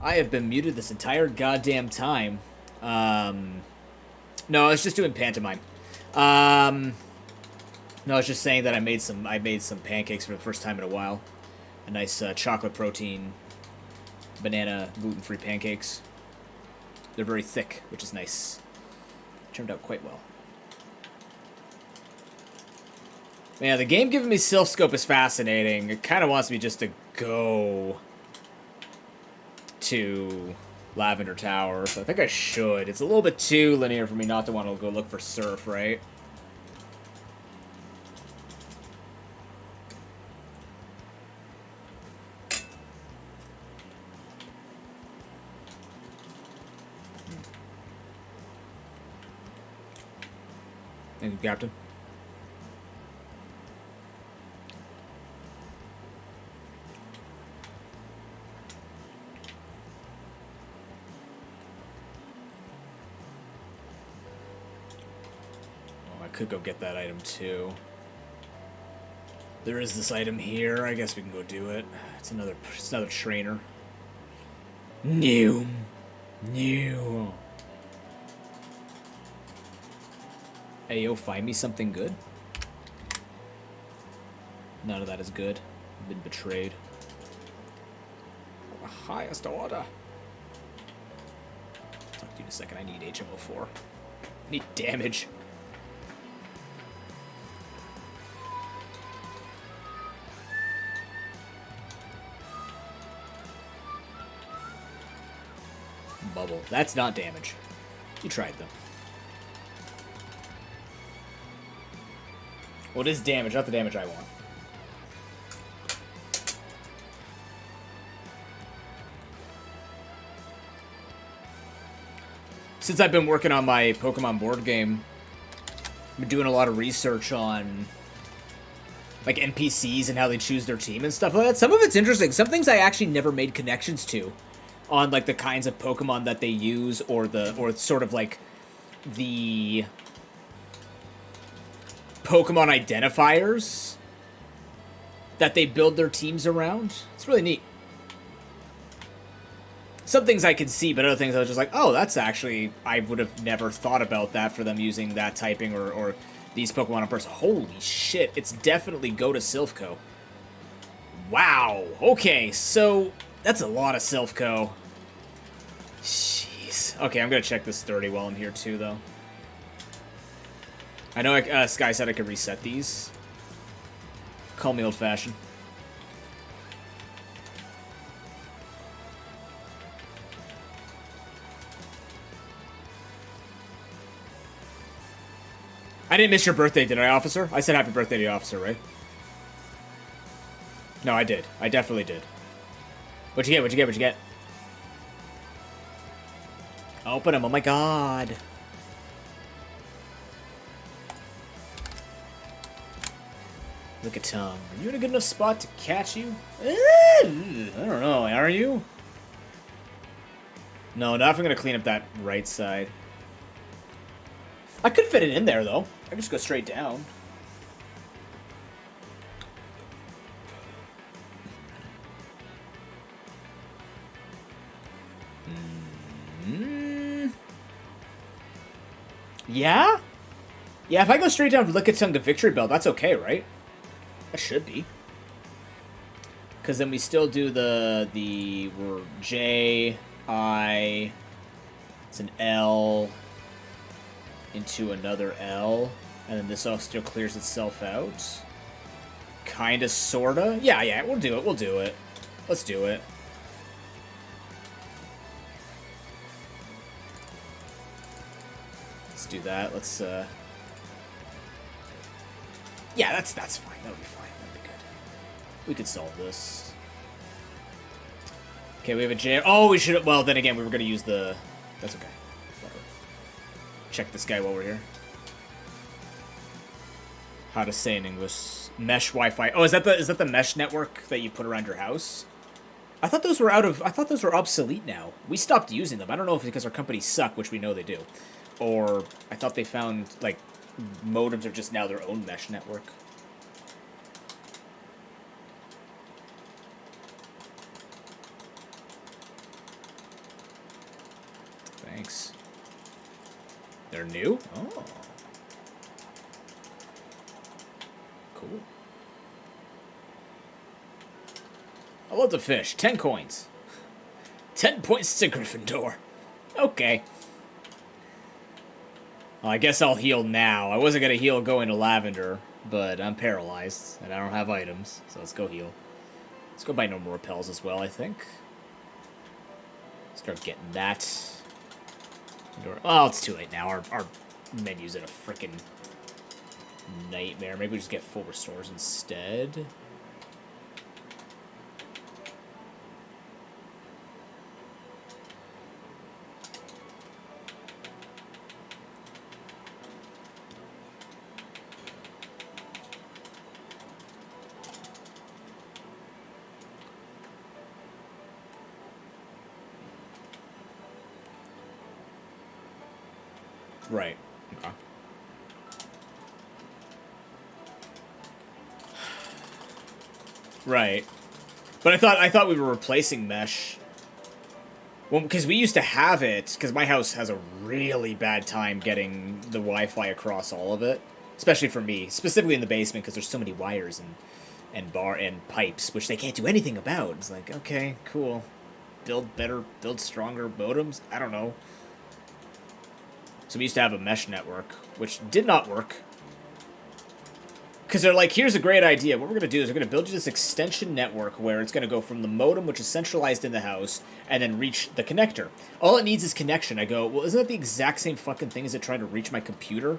I have been muted this entire goddamn time. No, I was just doing pantomime. No, I was just saying that I made some pancakes for the first time in a while. A nice chocolate protein, banana gluten-free pancakes. They're very thick, which is nice. Turned out quite well. Man, the game giving me Sylph Scope is fascinating. It kind of wants me just to go to Lavender Tower, so I think I should. It's a little bit too linear for me not to want to go look for Surf, right? Thank you, Captain. Oh, I could go get that item too. There is this item here. I guess we can go do it. It's another trainer. New. Hey, yo, find me something good. None of that is good. I've been betrayed. The highest order. Talk to you in a second. I need HMO4. I need damage. Bubble. That's not damage. You tried, though. Well, it is damage, not the damage I want. Since I've been working on my Pokemon board game, I've been doing a lot of research on like NPCs and how they choose their team and stuff like that. Some of it's interesting. Some things I actually never made connections to on like the kinds of Pokemon that they use or sort of like the Pokemon identifiers that they build their teams around. It's really neat. Some things I can see, but other things I was just like, oh, that's actually, I would have never thought about that for them using that typing or these Pokemon on person. Holy shit, it's definitely go to Silphco. Wow, okay, so that's a lot of Silphco. Jeez. Okay, I'm gonna check this 30 while I'm here too, though. I know Sky said I could reset these. Call me old-fashioned. I didn't miss your birthday, did I, officer? I said happy birthday to you, officer, right? No, I did. I definitely did. What'd you get? What'd you get? What'd you get? Open them. Oh my god. Look at Tom. Are you in a good enough spot to catch you? I don't know. Are you? No, not if I'm going to clean up that right side. I could fit it in there, though. I could just go straight down. Yeah? Yeah, if I go straight down Lickitung to Victory Bell, that's okay, right? That should be. Because then we still do we're J, I, it's an L, into another L, and then this all still clears itself out. Kinda, sorta. Yeah, we'll do it. Let's do it. Let's do that. Let's, yeah, that's fine. That'll be fine. That'll be good. We could solve this. Okay, we have a J. Oh, we should. Well, then again, we were gonna use the. That's okay. Whatever. Check this guy while we're here. How to say in English? Mesh Wi-Fi. Oh, is that the mesh network that you put around your house? I thought those were I thought those were obsolete now. We stopped using them. I don't know if it's because our companies suck, which we know they do, or I thought they found like modems are just now their own mesh network. Thanks. They're new? Oh. Cool. I love the fish. 10 coins. 10 points to Gryffindor. Okay. Well, I guess I'll heal now. I wasn't going to heal going to Lavender, but I'm paralyzed, and I don't have items, so let's go heal. Let's go buy no more repels as well, I think. Start getting that. Oh, it's too late now. Our menu's in a freaking nightmare. Maybe we just get full restores instead. Right. Okay. Right. But I thought we were replacing mesh. Well, because we used to have it, because my house has a really bad time getting the Wi-Fi across all of it. Especially for me. Specifically in the basement, because there's so many wires and pipes, which they can't do anything about. It's like, okay, cool. Build better, build stronger modems? I don't know. So we used to have a mesh network, which did not work. Because they're like, here's a great idea. What we're going to do is we're going to build you this extension network where it's going to go from the modem, which is centralized in the house, and then reach the connector. All it needs is connection. I go, well, isn't that the exact same fucking thing as it trying to reach my computer?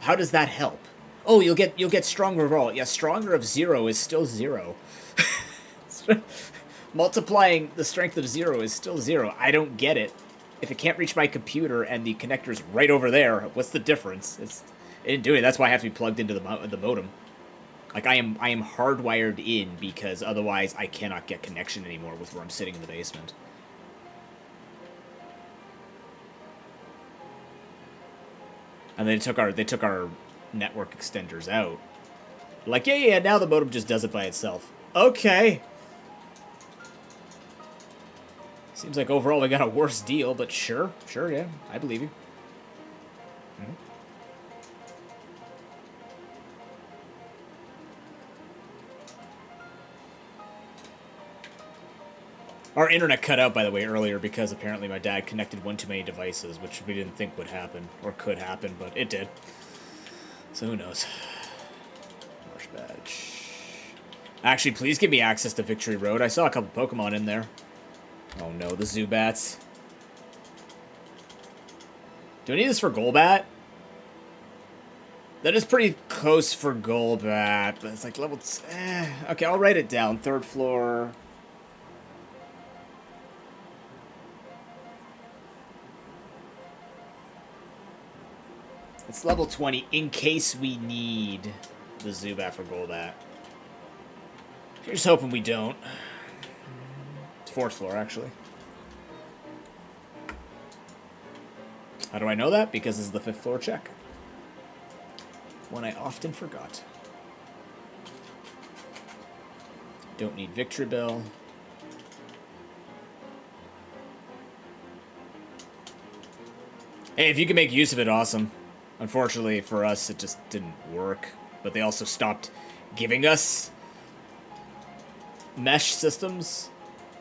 How does that help? Oh, you'll get stronger overall. Yeah, stronger of 0 is still 0. Multiplying the strength of 0 is still 0. I don't get it. If it can't reach my computer and the connector's right over there, what's the difference? It didn't do it. That's why I have to be plugged into the modem. Like, I am hardwired in because otherwise I cannot get connection anymore with where I'm sitting in the basement. And they took our network extenders out. Like, yeah, now the modem just does it by itself. Okay. Seems like overall we got a worse deal, but sure, yeah, I believe you. Mm-hmm. Our internet cut out, by the way, earlier because apparently my dad connected one too many devices, which we didn't think would happen, or could happen, but it did. So who knows. Marsh badge. Actually, please give me access to Victory Road. I saw a couple Pokemon in there. Oh no, the Zubats. Do I need this for Golbat? That is pretty close for Golbat, but it's like level... Okay, I'll write it down. 3rd floor. It's level 20 in case we need the Zubat for Golbat. Here's hoping we don't. 4th floor, actually. How do I know that? Because this is the 5th floor check. One I often forgot. Don't need Victory Bell. Hey, if you can make use of it, awesome. Unfortunately for us, it just didn't work. But they also stopped giving us mesh systems.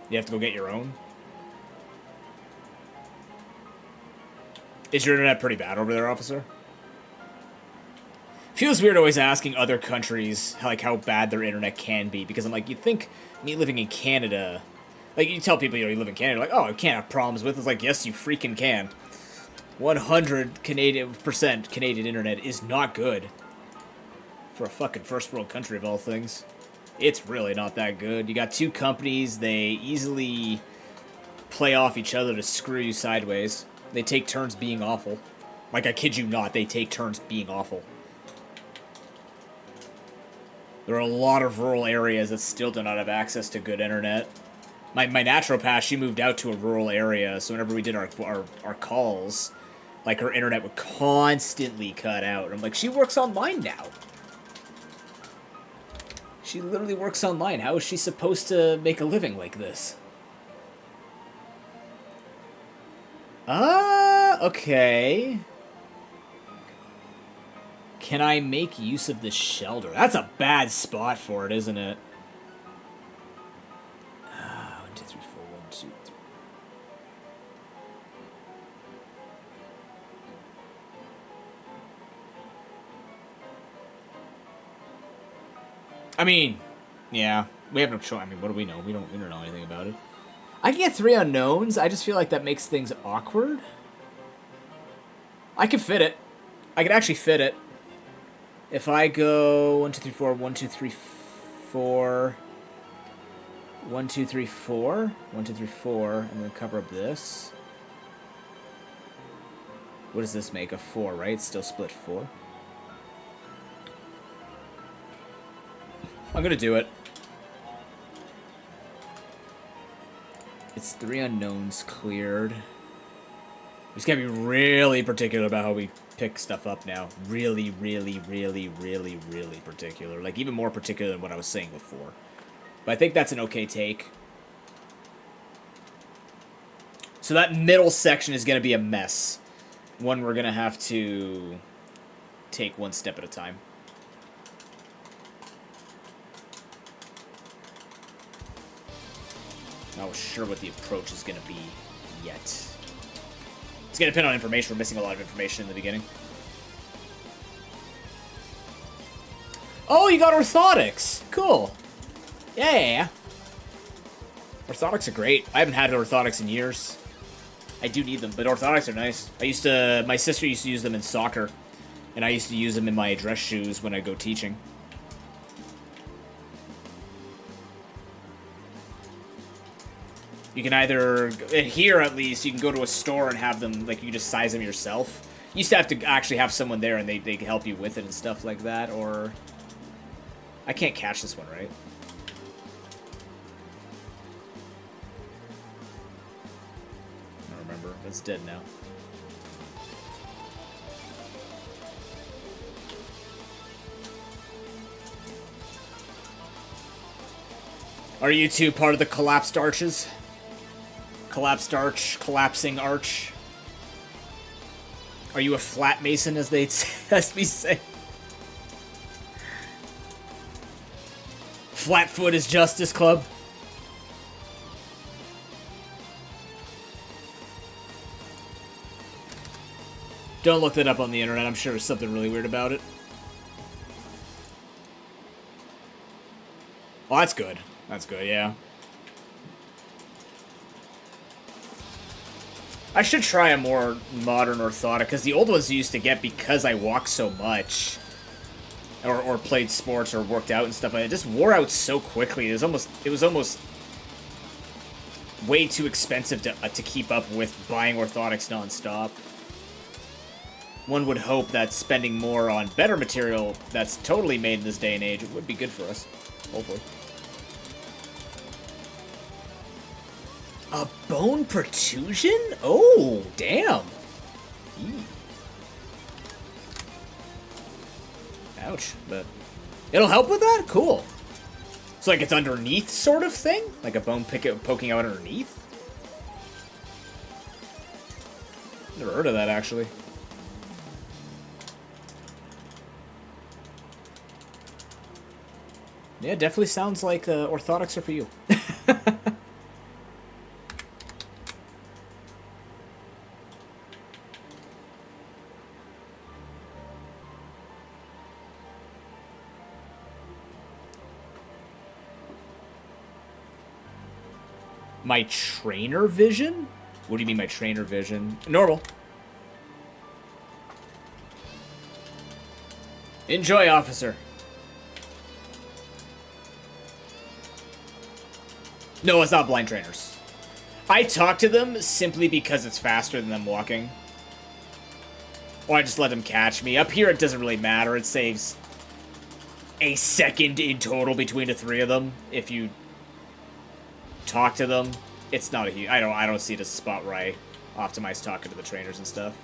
You have to go get your own. Is your internet pretty bad over there, officer? Feels weird always asking other countries like how bad their internet can be, because I'm like, you'd think me living in Canada, like you tell people, you live in Canada, like, oh, I can't have problems with it. It's like, yes, you freaking can. 100% Canadian internet is not good for a fucking first world country of all things. It's really not that good. You got 2 companies, they easily play off each other to screw you sideways. They take turns being awful. Like, I kid you not, they take turns being awful. There are a lot of rural areas that still do not have access to good internet. My naturopath, she moved out to a rural area, so whenever we did our calls, like, her internet would constantly cut out. I'm like, she works online now. She literally works online. How is she supposed to make a living like this? Okay. Can I make use of this shelter? That's a bad spot for it, isn't it? 1, 2, 3, 4, 1, 2, 3. I mean, yeah, we have no choice. I mean, what do we know? We don't know anything about it. I can get 3 unknowns. I just feel like that makes things awkward. I could fit it. I could actually fit it. If I go 1, 2, 3, 4, 1, 2, 3, 4, 1, 2, 3, 4, 1, 2, 3, 4, and then cover up this. What does this make? A 4, right? It's still split 4. I'm gonna do it. It's 3 unknowns cleared. We just gotta be really particular about how we pick stuff up now. Really, really, really, really, really particular. Like, even more particular than what I was saying before. But I think that's an okay take. So that middle section is gonna be a mess. One we're gonna have to take one step at a time. Not sure what the approach is going to be yet. It's going to depend on information. We're missing a lot of information in the beginning. Oh, you got orthotics. Cool. Yeah. Orthotics are great. I haven't had orthotics in years. I do need them, but orthotics are nice. My sister used to use them in soccer, and I used to use them in my dress shoes when I go teaching. You can either, here at least, you can go to a store and have them, like, you just size them yourself. You used to have to actually have someone there and they can help you with it and stuff like that, or... I can't catch this one, right? I don't remember. It's dead now. Are you two part of the collapsed arches? Collapsed arch, collapsing arch. Are you a flat mason, as they say? Flatfoot is Justice Club. Don't look that up on the internet. I'm sure there's something really weird about it. Well, that's good. That's good, yeah. I should try a more modern orthotic, because the old ones I used to get because I walked so much, or played sports or worked out and stuff like that, it just wore out so quickly. It was almost way too expensive to keep up with buying orthotics nonstop. One would hope that spending more on better material that's totally made in this day and age would be good for us, hopefully. A bone protrusion? Oh, damn. Eee. Ouch, but it'll help with that? Cool. So, like, it's underneath sort of thing? Like a bone poking out underneath? Never heard of that, actually. Yeah, definitely sounds like orthotics are for you. My trainer vision? What do you mean my trainer vision? Normal. Enjoy, officer. No, it's not blind trainers. I talk to them simply because it's faster than them walking. Or I just let them catch me. Up here, it doesn't really matter. It saves a second in total between the 3 of them if you talk to them. It's not a huge... I don't see it as a spot where I optimize talking to the trainers and stuff.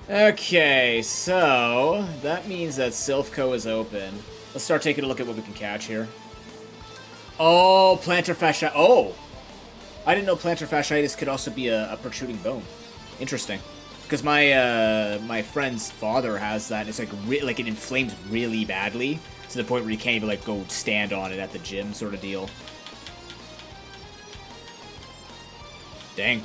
Okay, so that means that Silphco is open. Let's start taking a look at what we can catch here. Oh, plantar fasciitis. Oh! I didn't know plantar fasciitis could also be a protruding bone. Interesting. Because my friend's father has that. And it's like like it inflames really badly to the point where you can't even like go stand on it at the gym, sort of deal. Dang.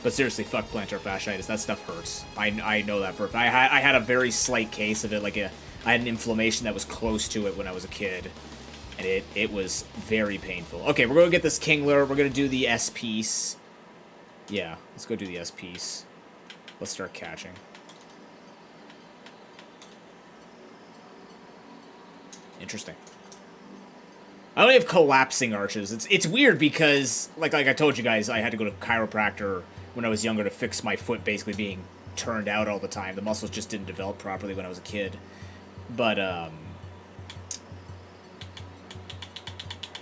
But seriously, fuck plantar fasciitis. That stuff hurts. I know that for a fact. I had a very slight case of it. Like I had an inflammation that was close to it when I was a kid. And it was very painful. Okay, we're going to get this Kingler. We're going to do the S piece. Yeah, let's go do the S piece. Let's start catching. Interesting. I only have collapsing arches. It's weird because, like I told you guys, I had to go to chiropractor when I was younger to fix my foot basically being turned out all the time. The muscles just didn't develop properly when I was a kid. But,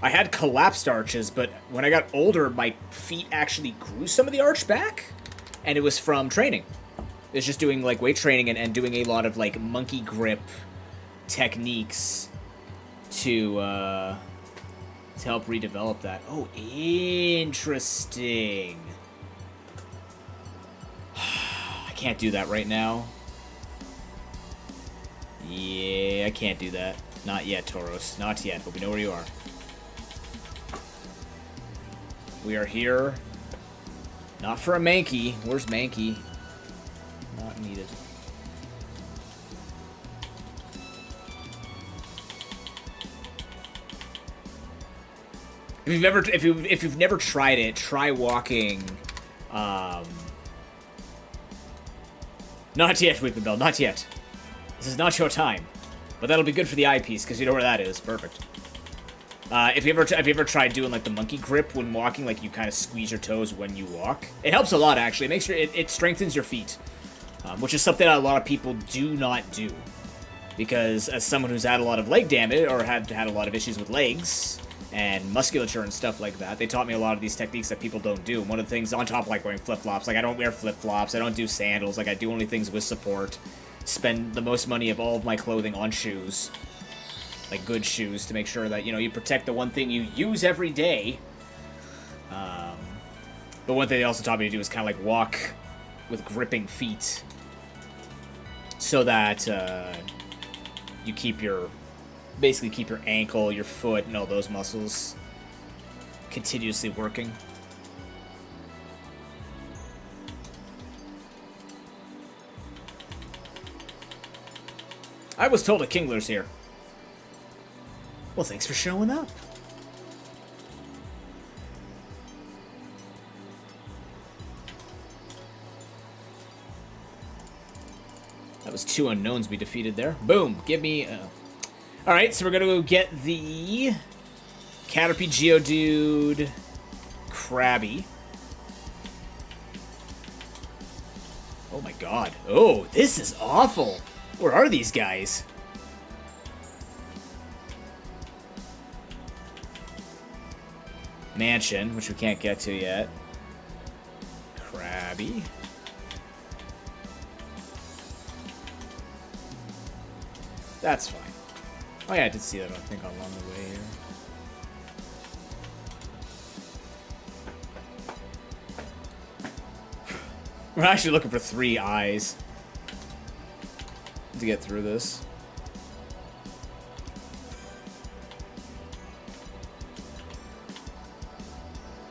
I had collapsed arches, but when I got older, my feet actually grew some of the arch back, and it was from training. It was just doing, like, weight training and doing a lot of, like, monkey grip techniques to help redevelop that. Oh, interesting. I can't do that right now. Yeah, I can't do that. Not yet, Tauros. Not yet, but we know where you are. We are here. Not for a Mankey. Where's Mankey? Not needed. If you've never tried it, try walking. Not yet, Whitman Bell. Not yet. This is not your time. But that'll be good for the eyepiece because you know where that is. Perfect. Have you ever tried doing like the monkey grip when walking? Like you kind of squeeze your toes when you walk. It helps a lot actually. It makes sure it strengthens your feet, which is something that a lot of people do not do. Because as someone who's had a lot of leg damage or had a lot of issues with legs and musculature and stuff like that, they taught me a lot of these techniques that people don't do. And one of the things on top of like wearing flip-flops, like I don't wear flip-flops, I don't do sandals, like I do only things with support. Spend the most money of all of my clothing on shoes. Like good shoes to make sure that, you know, you protect the one thing you use every day. But one thing they also taught me to do is kind of like walk with gripping feet so that you basically keep your ankle, your foot, and all those muscles continuously working. I was told a Kingler's here. Well, thanks for showing up. That was 2 unknowns we defeated there. Boom. Give me... Alright, so we're gonna go get the Caterpie Geodude Krabby. Oh my god. Oh, this is awful. Where are these guys? Mansion, which we can't get to yet. Krabby. That's fine. Oh yeah, I did see that, I think, along the way here. We're actually looking for 3 eyes to get through this.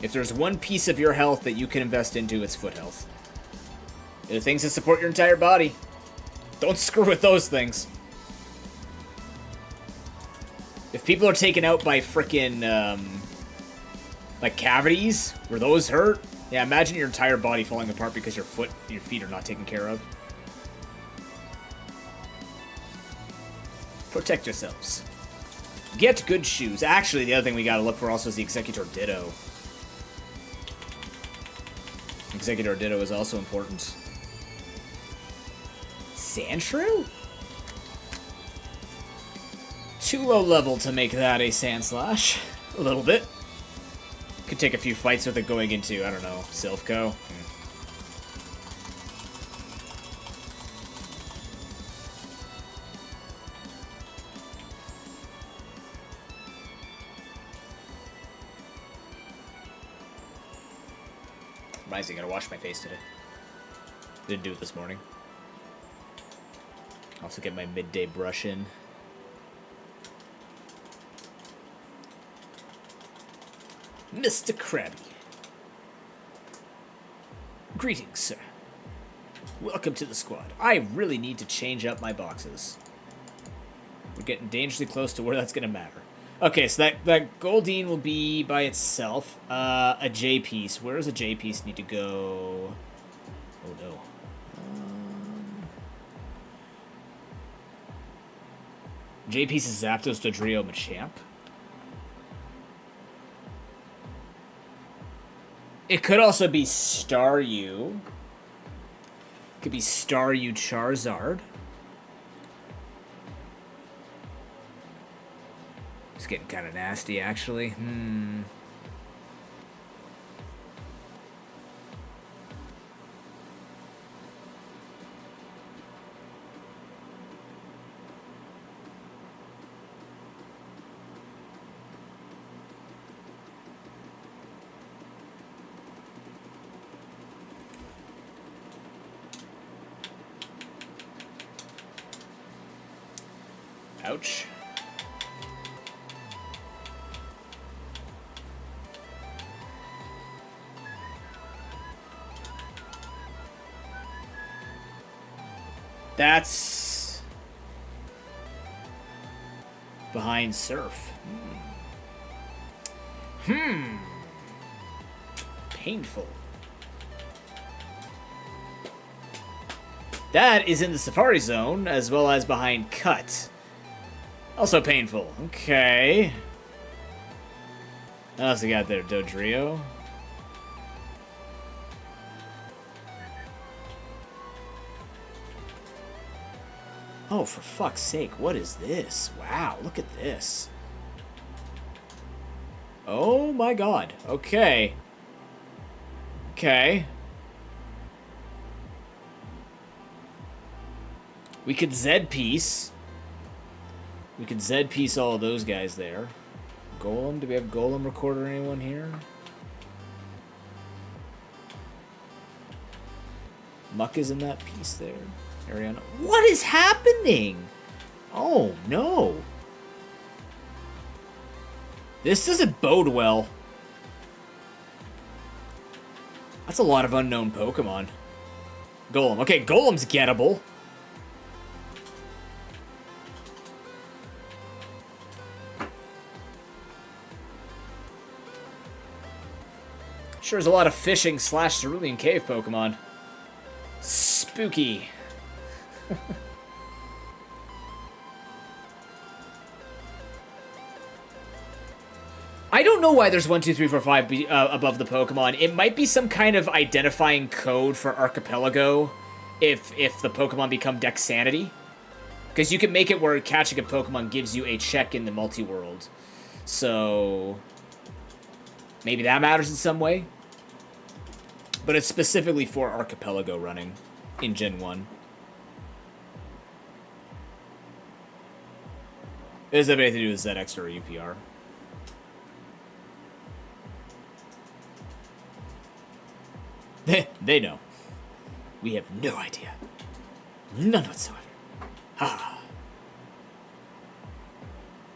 If there's one piece of your health that you can invest into, it's foot health. They're the things that support your entire body. Don't screw with those things. If people are taken out by frickin', like cavities, where those hurt, yeah, imagine your entire body falling apart because your feet are not taken care of. Protect yourselves. Get good shoes. Actually, the other thing we gotta look for also is the Executor Ditto. Executor Ditto is also important. Sandshrew? Too low level to make that a Sandslash. A little bit. Could take a few fights with it going into, I don't know, Silphco. Reminds me, I gotta wash my face today. Didn't do it this morning. Also get my midday brush in. Mr. Krabby. Greetings, sir. Welcome to the squad. I really need to change up my boxes. We're getting dangerously close to where that's going to matter. Okay, so that Goldine will be by itself. A J piece. Where does a J piece need to go? Oh, no. J piece is Zapdos, Dodrio, Machamp. It could also be Staryu. It could be Staryu Charizard. It's getting kind of nasty, actually. Ouch. That's behind Surf. Painful. That is in the Safari Zone, as well as behind Cut. Also painful. Okay. What else we got there? Dodrio. Oh, for fuck's sake, what is this? Wow, look at this. Oh my god. Okay. Okay. We could Z-piece. We could Z-piece all of those guys there. Golem? Do we have Golem Recorder anyone here? Muck is in that piece there. Ariana. What is happening? Oh, no. This doesn't bode well. That's a lot of unknown Pokemon. Golem. Okay, Golem's gettable. Sure is a lot of fishing / cerulean cave Pokemon. Spooky. I don't know why there's 1, 2, 3, 4, 5 above the Pokemon. It might be some kind of identifying code for Archipelago if the Pokemon become Dexanity. Because you can make it where catching a Pokemon gives you a check in the multi-world. So maybe that matters in some way. But it's specifically for Archipelago running in Gen 1. It doesn't have anything to do with ZX or UPR. They know. We have no idea. None whatsoever. Ha.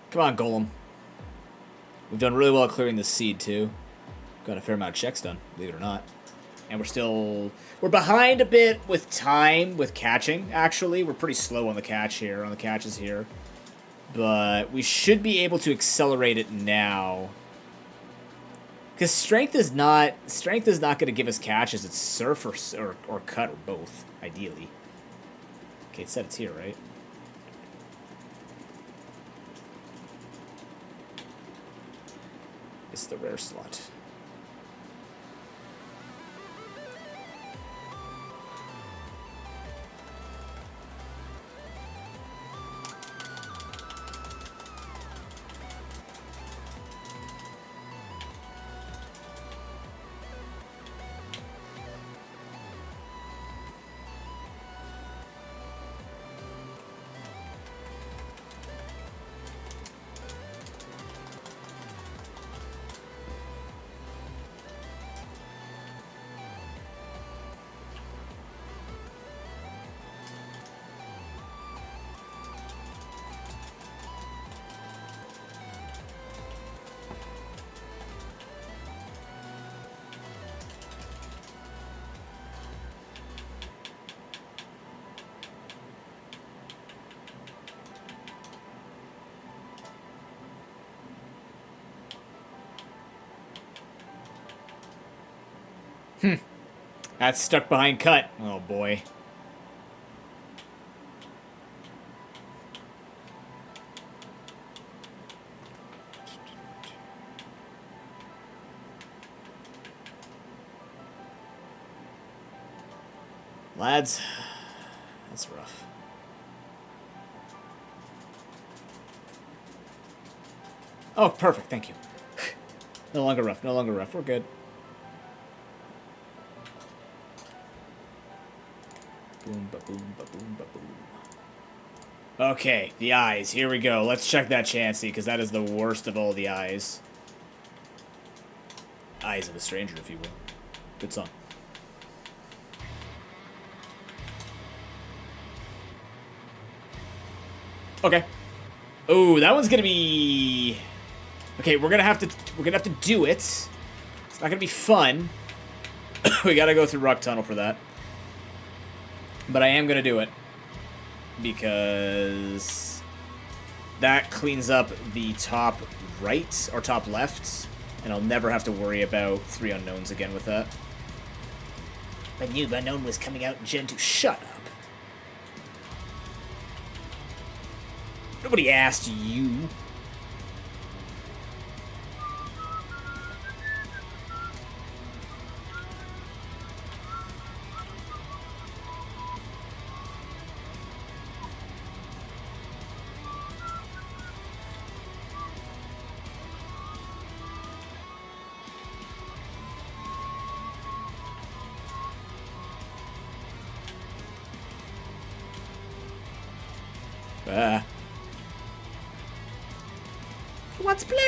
Come on, Golem. We've done really well at clearing this seed, too. Got a fair amount of checks done, believe it or not. And we're behind a bit with time, with catching, actually. We're pretty slow on the catch here, on the catches here. But we should be able to accelerate it now. Because strength is not going to give us catches. It's surf or cut or both, ideally. Okay, it said it's here, right? It's the rare slot. That's stuck behind cut. Oh, boy. Lads, that's rough. Oh, perfect. Thank you. No longer rough. No longer rough. We're good. Boom, ba-boom, ba-boom, ba-boom. Okay, the eyes. Here we go. Let's check that Chansey, because that is the worst of all the eyes. Eyes of a Stranger, if you will. Good song. Okay. Oh, that one's gonna be... Okay, we're gonna have to do it. It's not gonna be fun. We gotta go through Rock Tunnel for that. But I am gonna do it. Because that cleans up the top right, or top left, and I'll never have to worry about 3 unknowns again with that. I knew the unknown was coming out in Gen 2. Shut up. Nobody asked you. What's blood?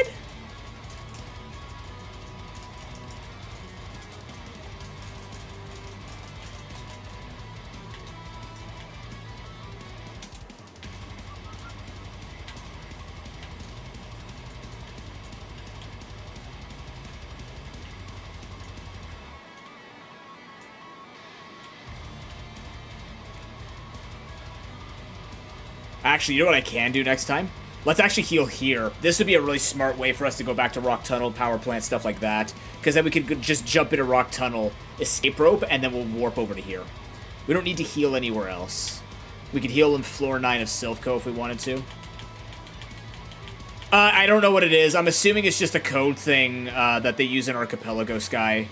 Actually, you know what I can do next time? Let's actually heal here. This would be a really smart way for us to go back to Rock Tunnel, Power Plant, stuff like that. Because then we could just jump into Rock Tunnel, escape rope, and then we'll warp over to here. We don't need to heal anywhere else. We could heal in floor 9 of Silphco if we wanted to. I don't know what it is. I'm assuming it's just a code thing that they use in Archipelago Sky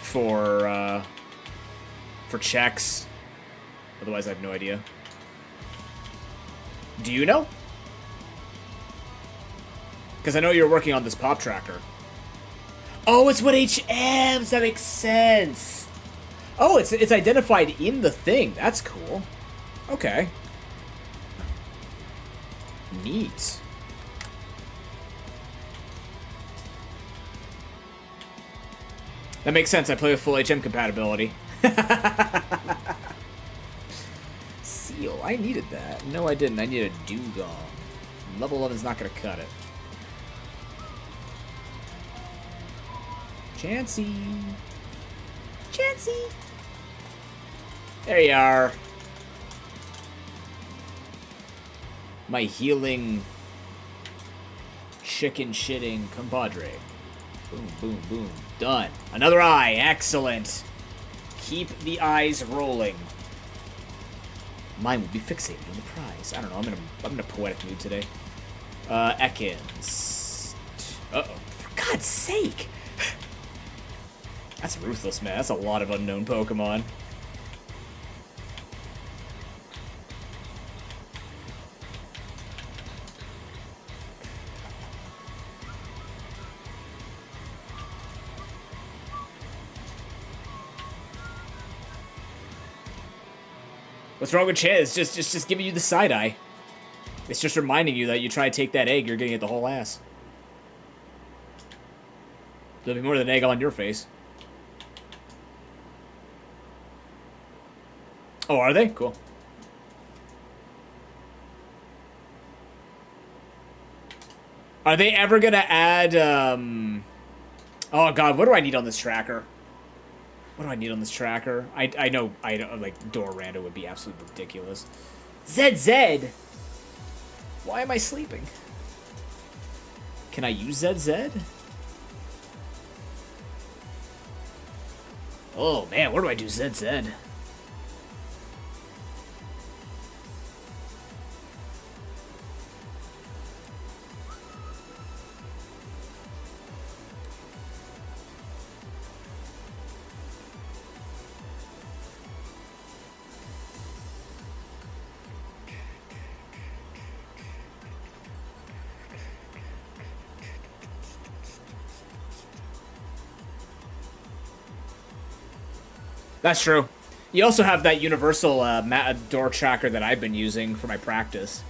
for checks. Otherwise, I have no idea. Do you know? Because I know you're working on this pop tracker. Oh, it's what HMs! That makes sense! Oh, it's identified in the thing. That's cool. Okay. Neat. That makes sense. I play with full HM compatibility. Seal. I needed that. No, I didn't. I needed a Dugong. Level 11's not going to cut it. Chansey. Chansey. There you are. My healing chicken shitting compadre. Boom, boom, boom. Done. Another eye. Excellent. Keep the eyes rolling. Mine will be fixated on the prize. I don't know. I'm in a poetic mood today. Ekans. Uh-oh. For God's sake. That's ruthless, man. That's a lot of unknown Pokemon. What's wrong with Chaz? Just giving you the side eye. It's just reminding you that you try to take that egg, you're gonna get the whole ass. There'll be more than an egg on your face. Oh, are they? Cool. Are they ever gonna add, Oh god, what do I need on this tracker? What do I need on this tracker? I know, like, Dorando would be absolutely ridiculous. ZZ! Why am I sleeping? Can I use ZZ? Oh, man, where do I do ZZ? That's true. You also have that universal door tracker that I've been using for my practice.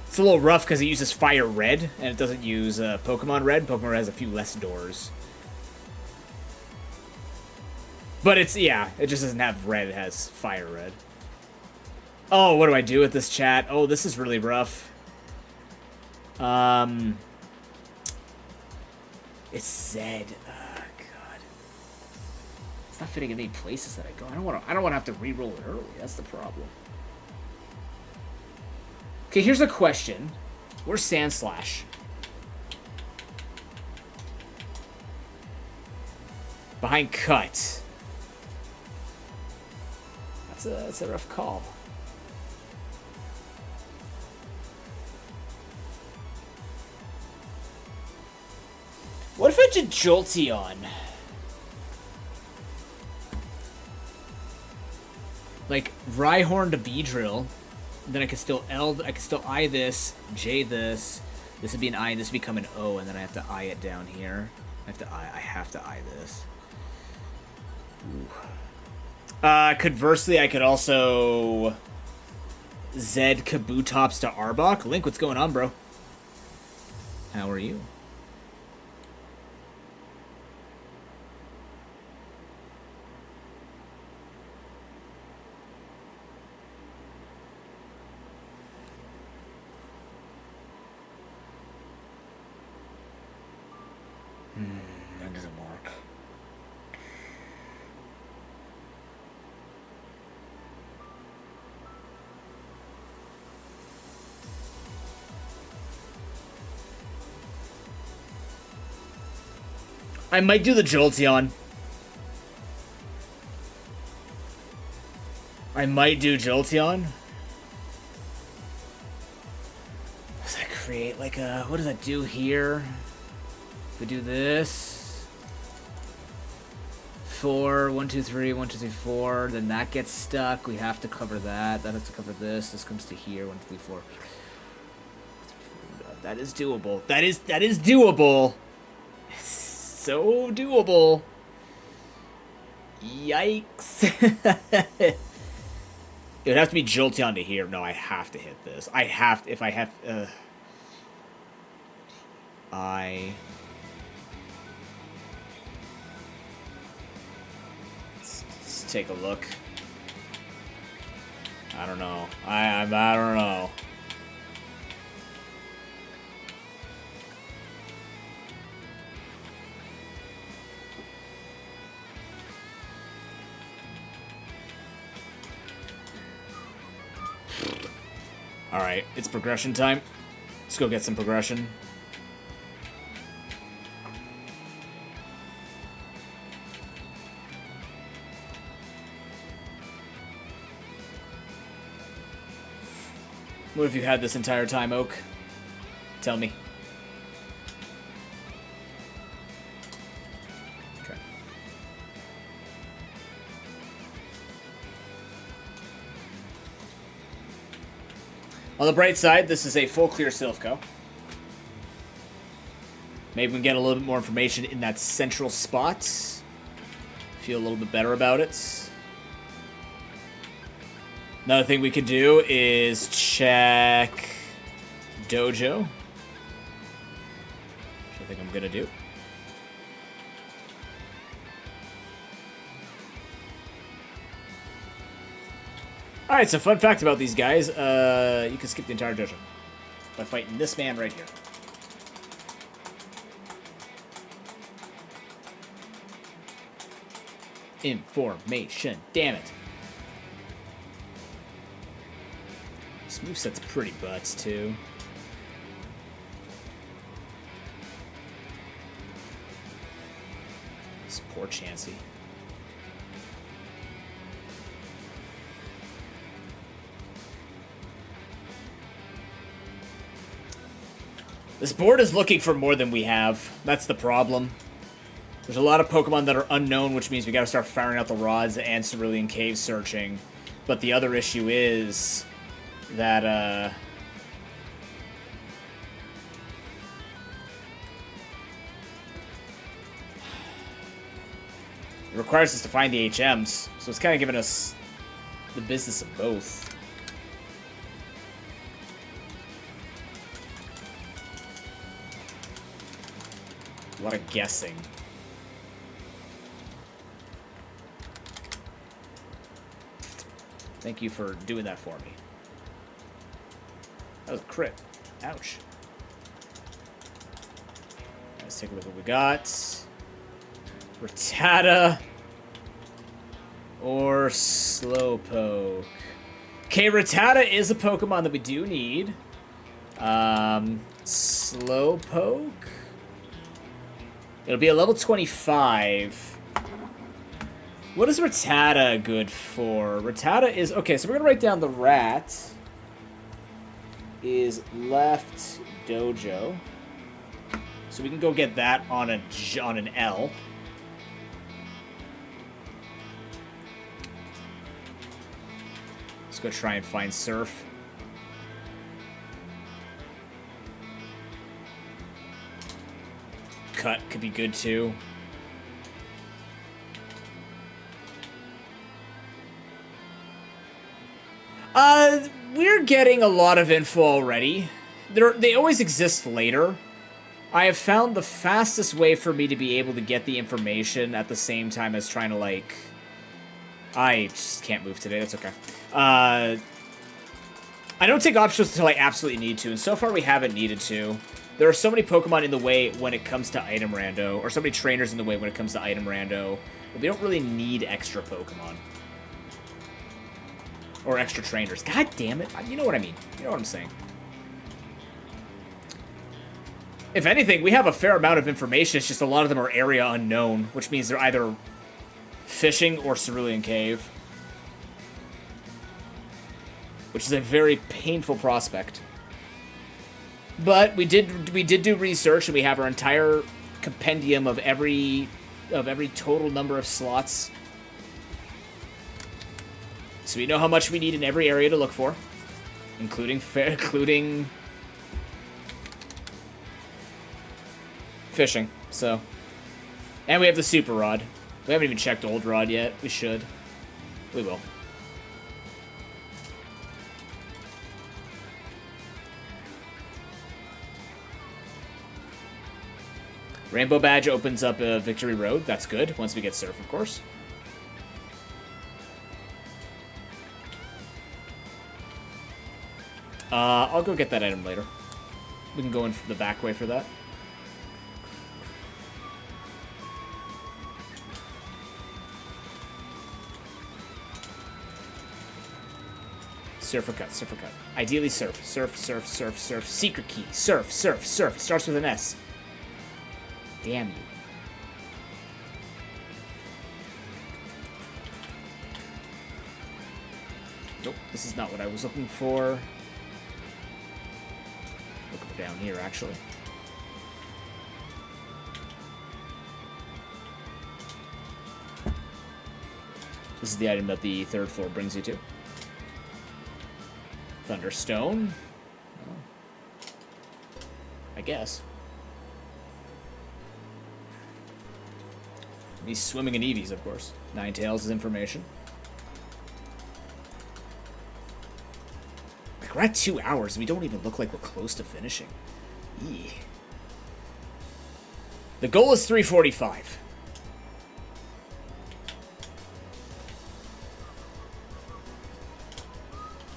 It's a little rough because it uses Fire Red, and it doesn't use Pokemon Red. Pokemon Red has a few less doors. But it's, yeah, it just doesn't have red, it has Fire Red. Oh, what do I do with this chat? Oh, this is really rough. It's Zed. Oh, God. It's not fitting in any places that I go. I don't want to have to re-roll it early. That's the problem. Okay, here's a question. Where's Sandslash? Behind Cut. That's a rough call. What if I did Jolteon? Like Rhyhorn to Beedrill. Then I could still I this, J this. This would be an I, and this would become an O, and then I have to I it down here. I have to I this. Ooh. Conversely, I could also Zed Kabutops to Arbok. Link, what's going on, bro? How are you? That doesn't work. I might do the Jolteon. I might do Jolteon. Does that create like a... What does that do here? If we do this... 4, 1, 2, 3, 1, 2, 3, 4, then that gets stuck. We have to cover that. That has to cover this. This comes to here. 1, 2, 3, 4. That is doable. That is doable. So doable. Yikes. It would have to be Jolteon to here. No, I have to hit this. I have to, if I have... Let's take a look. I don't know. I don't know. Alright, it's progression time. Let's go get some progression. What have you had this entire time, Oak? Tell me. Okay. On the bright side, this is a full clear Silphco. Maybe we can get a little bit more information in that central spot. Feel a little bit better about it. Another thing we could do is check Dojo. Which I think I'm gonna do. Alright, so fun fact about these guys, you can skip the entire dojo by fighting this man right here. Information, damn it. This moveset's pretty butts, too. This poor Chansey. This board is looking for more than we have. That's the problem. There's a lot of Pokemon that are unknown, which means we gotta start firing out the rods and Cerulean Cave searching. But the other issue is that, it requires us to find the HMs, so it's kind of giving us the business of both. A lot of guessing. Thank you for doing that for me. That was a crit. Ouch. Let's take a look at what we got. Rattata or Slowpoke. Okay, Rattata is a Pokemon that we do need. Slowpoke. It'll be a level 25. What is Rattata good for? Rattata is... Okay, so we're going to write down the rat is left dojo. So we can go get that on an L. Let's go try and find Surf. Cut could be good too. We're getting a lot of info already. They always exist later. I have found the fastest way for me to be able to get the information at the same time as trying to, like... I just can't move today, that's okay. I don't take options until I absolutely need to, and so far we haven't needed to. There are so many Pokemon in the way when it comes to item rando, or so many trainers in the way when it comes to item rando, but we don't really need extra Pokemon. Or extra trainers. God damn it. You know what I mean. You know what I'm saying. If anything, we have a fair amount of information, it's just a lot of them are area unknown, which means they're either fishing or Cerulean Cave. Which is a very painful prospect. But we did do research, and we have our entire compendium of every total number of slots. So we know how much we need in every area to look for, including fishing. So, and we have the Super Rod. We haven't even checked Old Rod yet. We should. We will. Rainbow Badge opens up a Victory Road. That's good, once we get Surf, of course. I'll go get that item later. We can go in the back way for that. Surf or cut, surf or cut. Ideally surf. Surf, surf, surf, surf. Secret key. Surf, surf, surf. Starts with an S. Damn you. Nope, this is not what I was looking for. Looking for down here, actually. This is the item that the third floor brings you to. Thunderstone. Oh. I guess. He's swimming in Eevees, of course. Ninetales is information. Like, we're at 2 hours, and we don't even look like we're close to finishing. Eee. The goal is 3:45.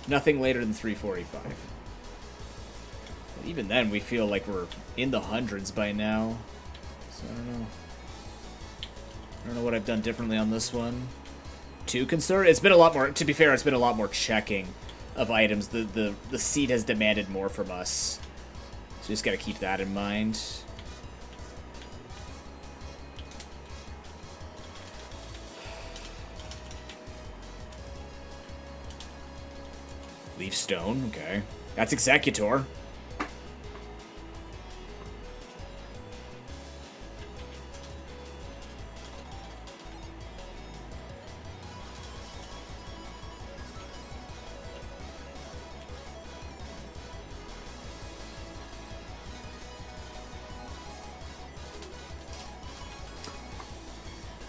Nothing later than 3:45. But even then, we feel like we're in the hundreds by now. So I don't know. I don't know what I've done differently on this one. Too concerned? It's been a lot more, to be fair, it's been a lot more checking of items. The seed has demanded more from us. So we just gotta keep that in mind. Leaf Stone, okay. That's Executor.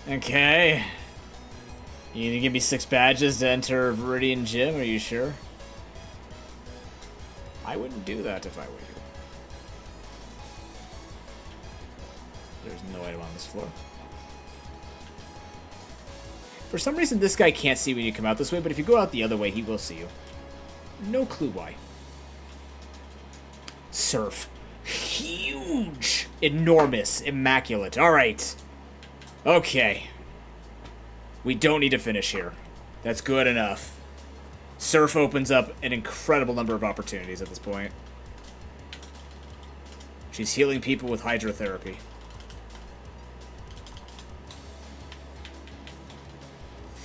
Okay. You need to give me 6 badges to enter Viridian Gym, are you sure? I wouldn't do that if I were you. There's no item on this floor. For some reason, this guy can't see when you come out this way, but if you go out the other way, he will see you. No clue why. Surf. Huge. Enormous. Immaculate. Alright. Okay. We don't need to finish here. That's good enough. Surf opens up an incredible number of opportunities at this point. She's healing people with hydrotherapy.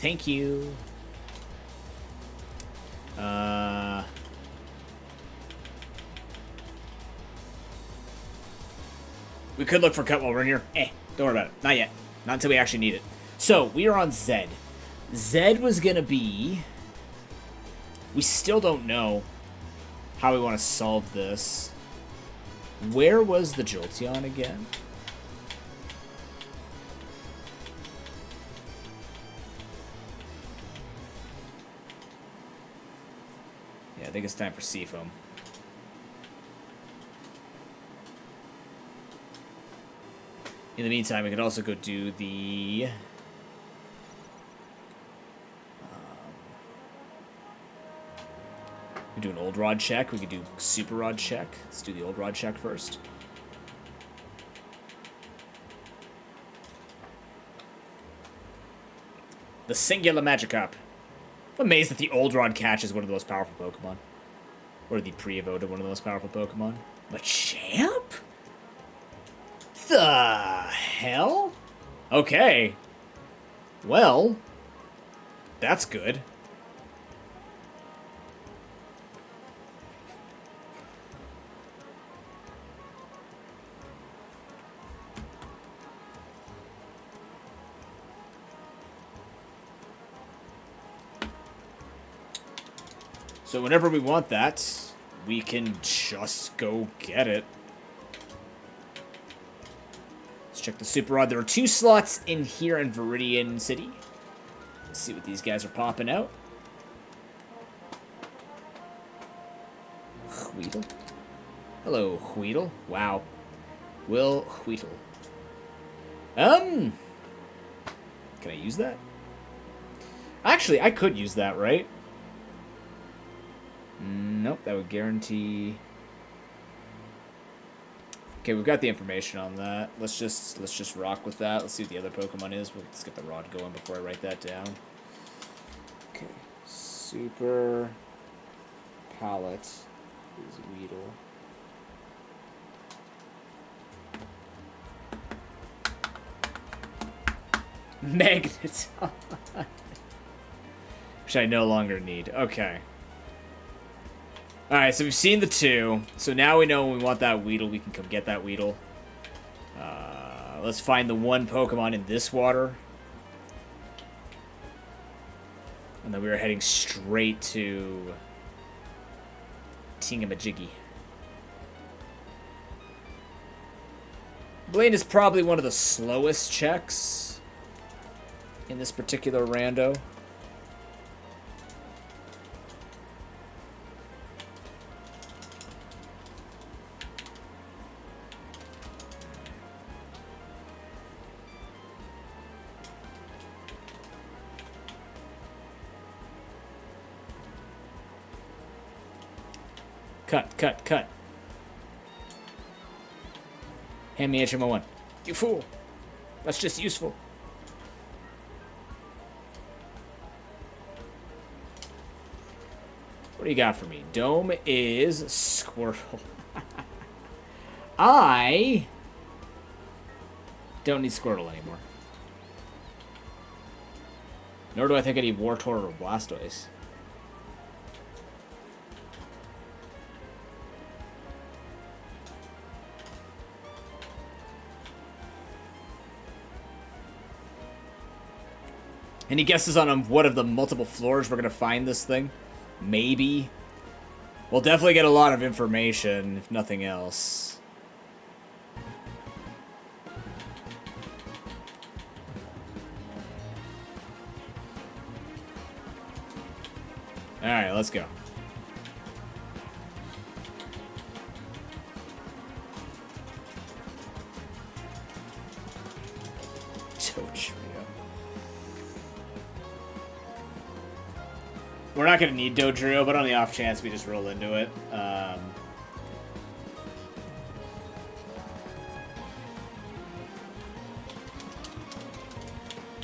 Thank you. We could look for cut while we're in here. Don't worry about it. Not yet. Not until we actually need it. So, we are on Zed. Zed was gonna be... We still don't know how we want to solve this. Where was the Jolteon again? Yeah, I think it's time for Seafoam. In the meantime, we could also go do the... we could do an old rod check. We could do super rod check. Let's do the old rod check first. The singular Magikarp. I'm amazed that the old rod catches one of the most powerful Pokemon. Or the pre-evoted one of the most powerful Pokemon. Machamp? The hell? Okay. Well, that's good. So whenever we want that, we can just go get it. Let's check the Super Rod. There are 2 slots in here in Viridian City. Let's see what these guys are popping out. Weedle. Hello, Weedle. Wow. Will Weedle. Can I use that? Actually, I could use that, right? Nope, that would guarantee... Okay, we've got the information on that. Let's just rock with that. Let's see what the other Pokemon is. Let's get the rod going before I write that down. Okay, Super Palette is Weedle. Magneton. Which I no longer need. Okay. Alright, so we've seen the 2. So now we know when we want that Weedle, we can come get that Weedle. Let's find the 1 Pokemon in this water. And then we are heading straight to Tingamajiggy. Blaine is probably one of the slowest checks in this particular rando. Cut. Hand me HMO1. You fool. That's just useful. What do you got for me? Dome is Squirtle. I don't need Squirtle anymore. Nor do I think I need Wartortle or Blastoise. Any guesses on what of the multiple floors we're going to find this thing? Maybe. We'll definitely get a lot of information, if nothing else. Alright, let's go. Dodrio. We're not going to need Dodrio, but on the off chance we just roll into it.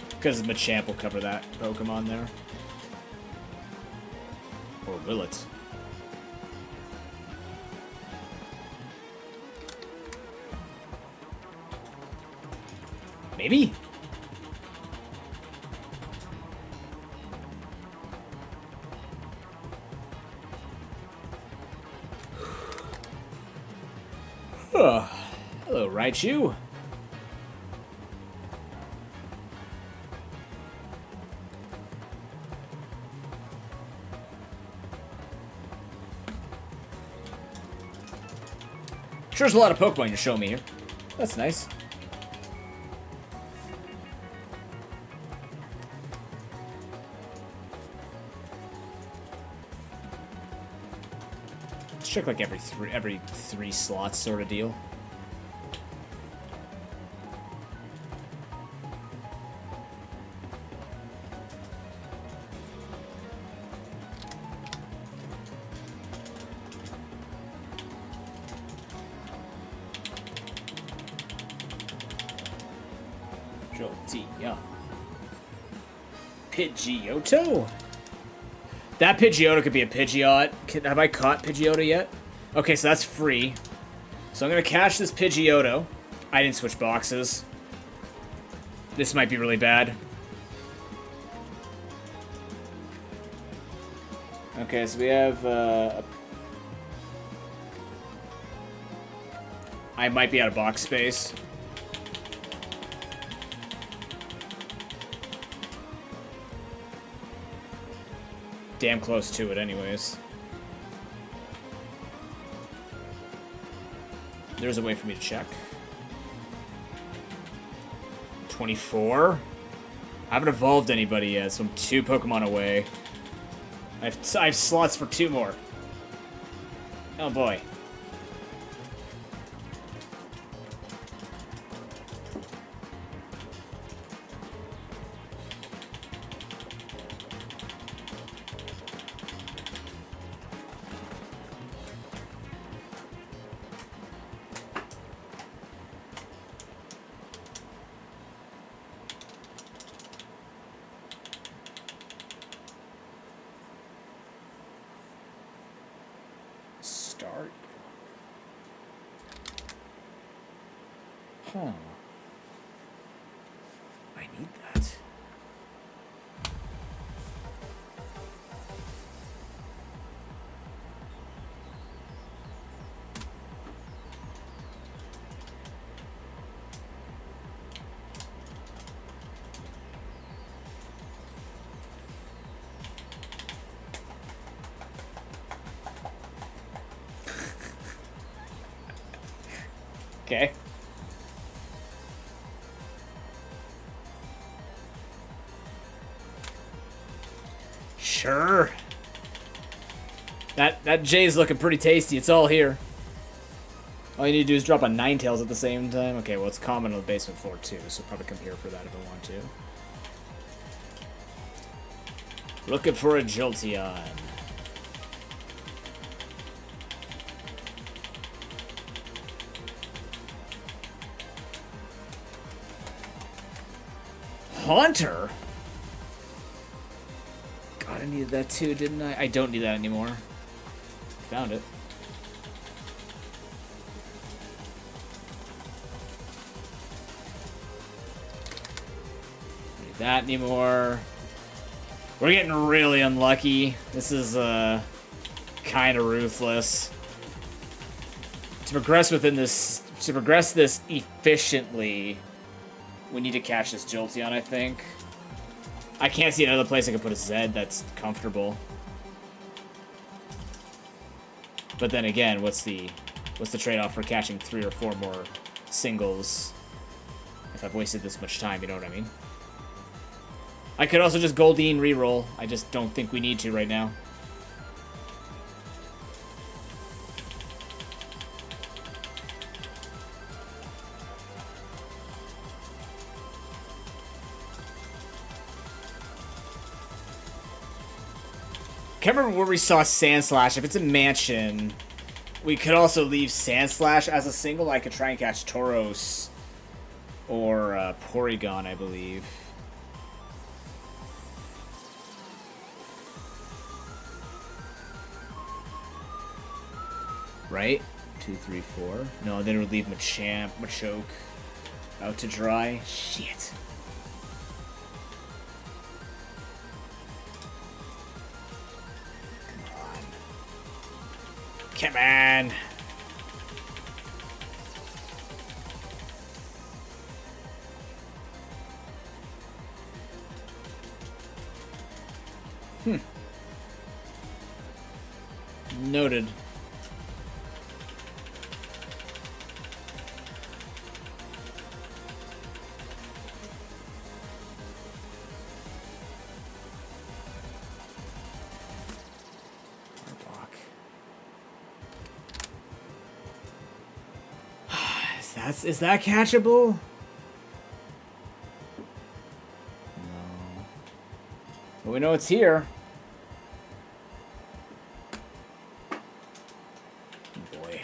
Because Machamp will cover that Pokemon there. Or will it? Maybe? Hello, Raichu. Sure, there's a lot of Pokemon you're showing me here. That's nice. Let's check like every three slots sort of deal. Yeah. Pidgeotto. That Pidgeotto could be a Pidgeot. Have I caught Pidgeotto yet? Okay, so that's free. So I'm gonna cash this Pidgeotto. I didn't switch boxes. This might be really bad. Okay, so we have I might be out of box space. Damn close to it anyways. There's a way for me to check. 24? I haven't evolved anybody yet, so I'm 2 Pokemon away. I have slots for 2 more. Oh boy. Start. Huh. I need that. Okay. Sure. That J's looking pretty tasty. It's all here. All you need to do is drop a Ninetales at the same time. Okay, well, it's common on the basement floor too, so probably come here for that if I want to. Looking for a Jolteon. Haunter? God, I needed that too, didn't I? I don't need that anymore. Found it. Don't need that anymore. We're getting really unlucky. This is kind of ruthless. To progress this efficiently, we need to catch this Jolteon, I think. I can't see another place I can put a Zed that's comfortable. But then again, what's the trade-off for catching 3 or 4 more singles if I've wasted this much time, you know what I mean? I could also just Goldeen reroll. I just don't think we need to right now. Can't remember where we saw Sandslash. If it's a mansion, we could also leave Sandslash as a single. I could try and catch Tauros or Porygon, I believe. Right? 2, 3, 4. No, then it would leave Machamp, Machoke out to dry. Shit. Come on. Noted. Is that catchable? No. But we know it's here. Boy.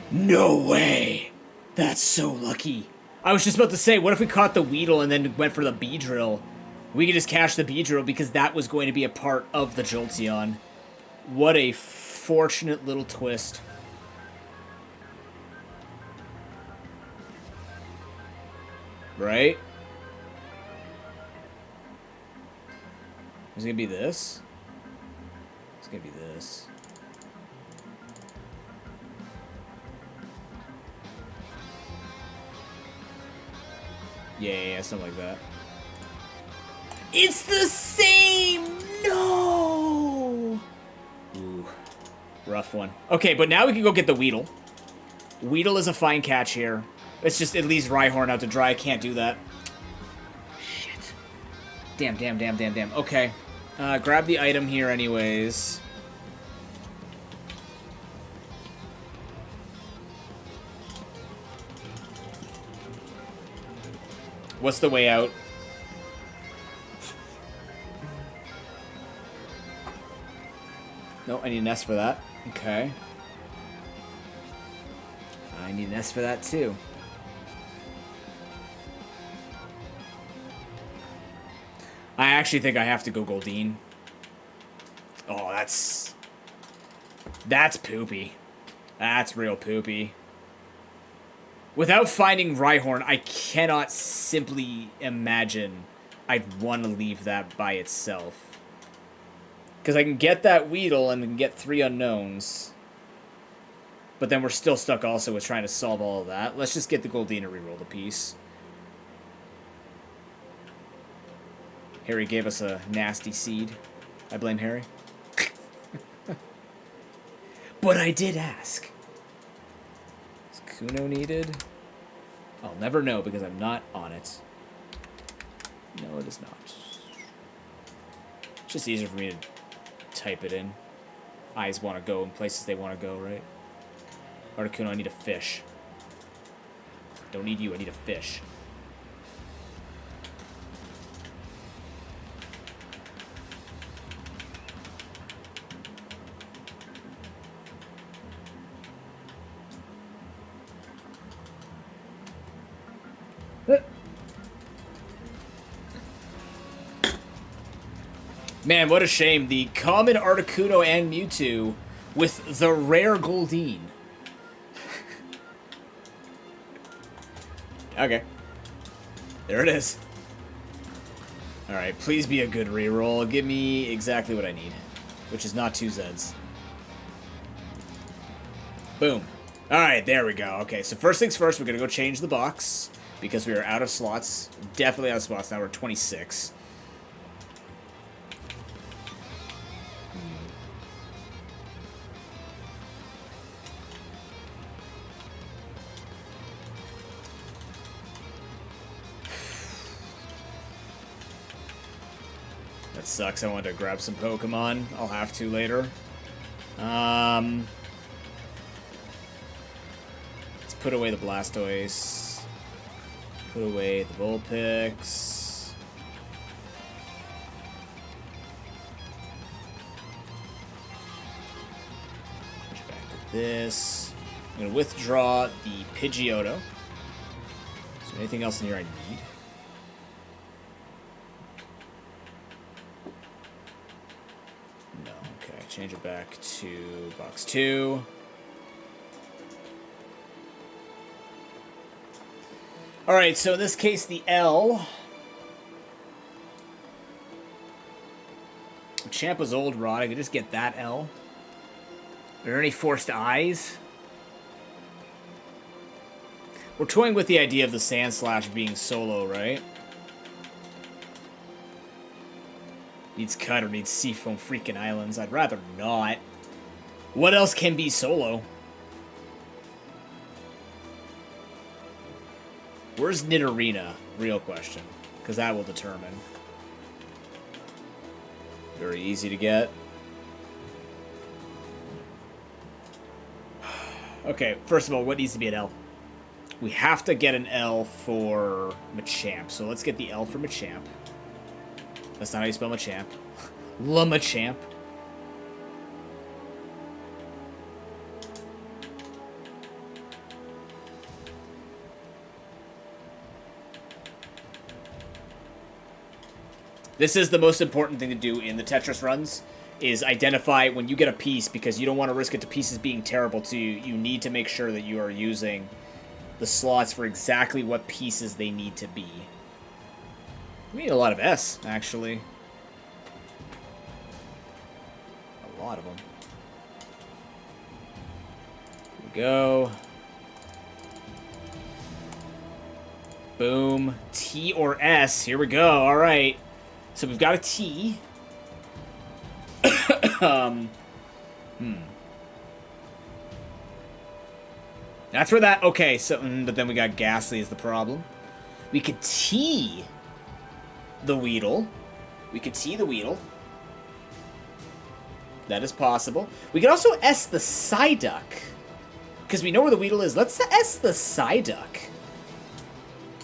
No way! That's so lucky. I was just about to say, what if we caught the Weedle and then went for the Beedrill? We could just catch the Beedrill because that was going to be a part of the Jolteon. What a fortunate little twist. Right? Is it gonna be this? It's gonna be this. Yeah, something like that. It's the same! No! Ooh. Rough one. Okay, but now we can go get the Weedle. Weedle is a fine catch here. It's just, it leaves Rhyhorn out to dry. I can't do that. Shit. Damn. Okay. Grab the item here anyways. What's the way out? No, I need an S for that. Okay. I need an S for that too. I actually think I have to go Goldeen. Oh, that's poopy. That's real poopy. Without finding Rhyhorn, I cannot simply imagine I'd want to leave that by itself. Because I can get that Weedle and can get 3 unknowns. But then we're still stuck also with trying to solve all of that. Let's just get the Goldeen and reroll the piece. Harry gave us a nasty seed. I blame Harry. But I did ask. Is Kuno needed? I'll never know because I'm not on it. No, it is not. It's just easier for me to type it in. Eyes want to go in places they want to go, right? Articuno, I need a fish. Don't need you, I need a fish. Man, what a shame. The common Articuno and Mewtwo with the rare Goldeen. Okay. There it is. Alright, please be a good reroll. Give me exactly what I need, which is not 2 Zeds. Boom. Alright, there we go. Okay, so first things first, we're going to go change the box because we are out of slots. Definitely out of slots. Now we're 26. That sucks. I wanted to grab some Pokemon. I'll have to later. Let's put away the Blastoise. Put away the Vulpix. Push back to this. I'm going to withdraw the Pidgeotto. Is there anything else in here I need? No. Okay, change it back to box 2. Alright, so in this case, the L. Champ was old rod. I could just get that L. Are there any forced eyes? We're toying with the idea of the Sand Slash being solo, right? Needs cut or needs Seafoam freaking Islands. I'd rather not. What else can be solo? Where's Nidorina? Real question. Because that will determine. Very easy to get. Okay, first of all, what needs to be an L? We have to get an L for Machamp. So let's get the L for Machamp. That's not how you spell Machamp. Machamp. This is the most important thing to do in the Tetris runs, is identify when you get a piece, because you don't want to risk it to pieces being terrible to you. You need to make sure that you are using the slots for exactly what pieces they need to be. We need a lot of S, actually. A lot of them. Here we go. Boom. T or S. Here we go. All right. So we've got a T. That's where that... Okay, so... But then we got Ghastly is the problem. We could T the Weedle. We could T the Weedle. That is possible. We could also S the Psyduck. Because we know where the Weedle is. Let's S the Psyduck.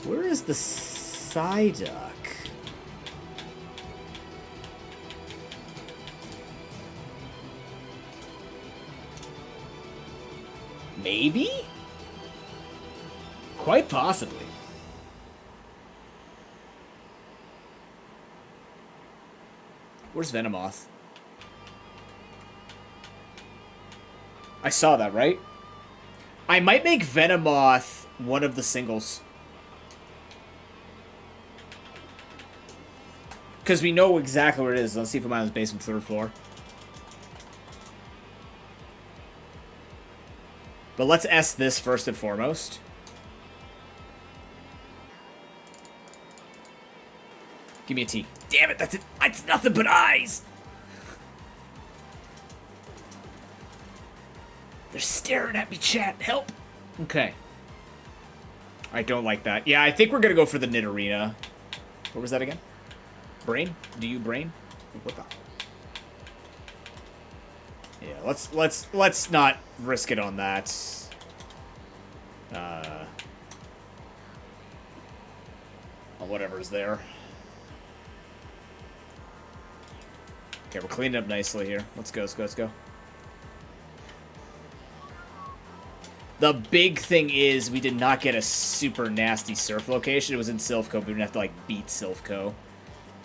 Where is the Psyduck? Maybe? Quite possibly. Where's Venomoth? I saw that, right? I might make Venomoth one of the singles. Because we know exactly where it is. Let's see if I'm on his basement 3rd floor. But let's S this first and foremost. Give me a T. Damn it, that's it. It's nothing but eyes. They're staring at me, chat. Help. Okay. I don't like that. Yeah, I think we're going to go for the Nidorina. What was that again? Brain? Do you brain? What the... Yeah, let's not risk it on that. On whatever's there. Okay, we're cleaning up nicely here. Let's go, let's go, let's go. The big thing is we did not get a super nasty surf location. It was in Silphco, but we didn't have to, like, beat Silphco.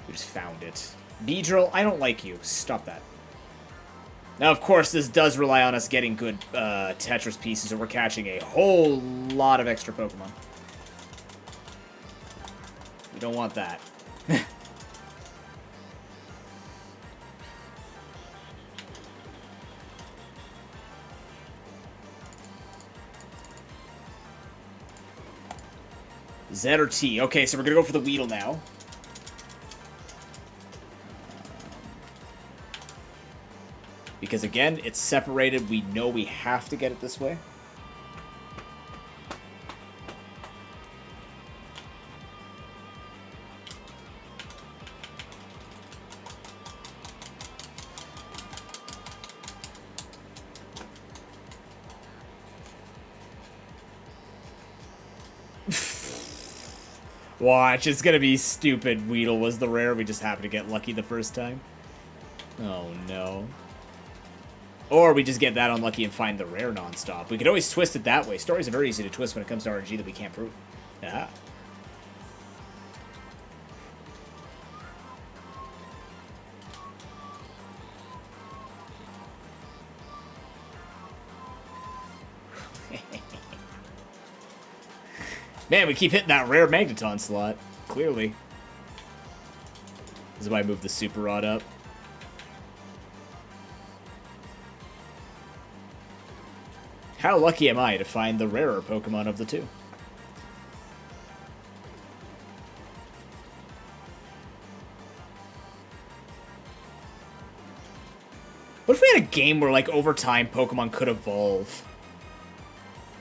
We just found it. Beedrill, I don't like you. Stop that. Now, of course, this does rely on us getting good Tetris pieces, or we're catching a whole lot of extra Pokemon. We don't want that. Z or T. Okay, so we're going to go for the Weedle now. Because, again, it's separated. We know we have to get it this way. Watch, it's gonna be stupid. Weedle was the rare. We just happened to get lucky the first time. Oh, no. Or we just get that unlucky and find the rare nonstop. We could always twist it that way. Stories are very easy to twist when it comes to RNG that we can't prove. Yeah. Man, we keep hitting that rare Magneton slot. Clearly. This is why I moved the Super Rod up. How lucky am I to find the rarer Pokemon of the two? What if we had a game where, like, over time, Pokemon could evolve?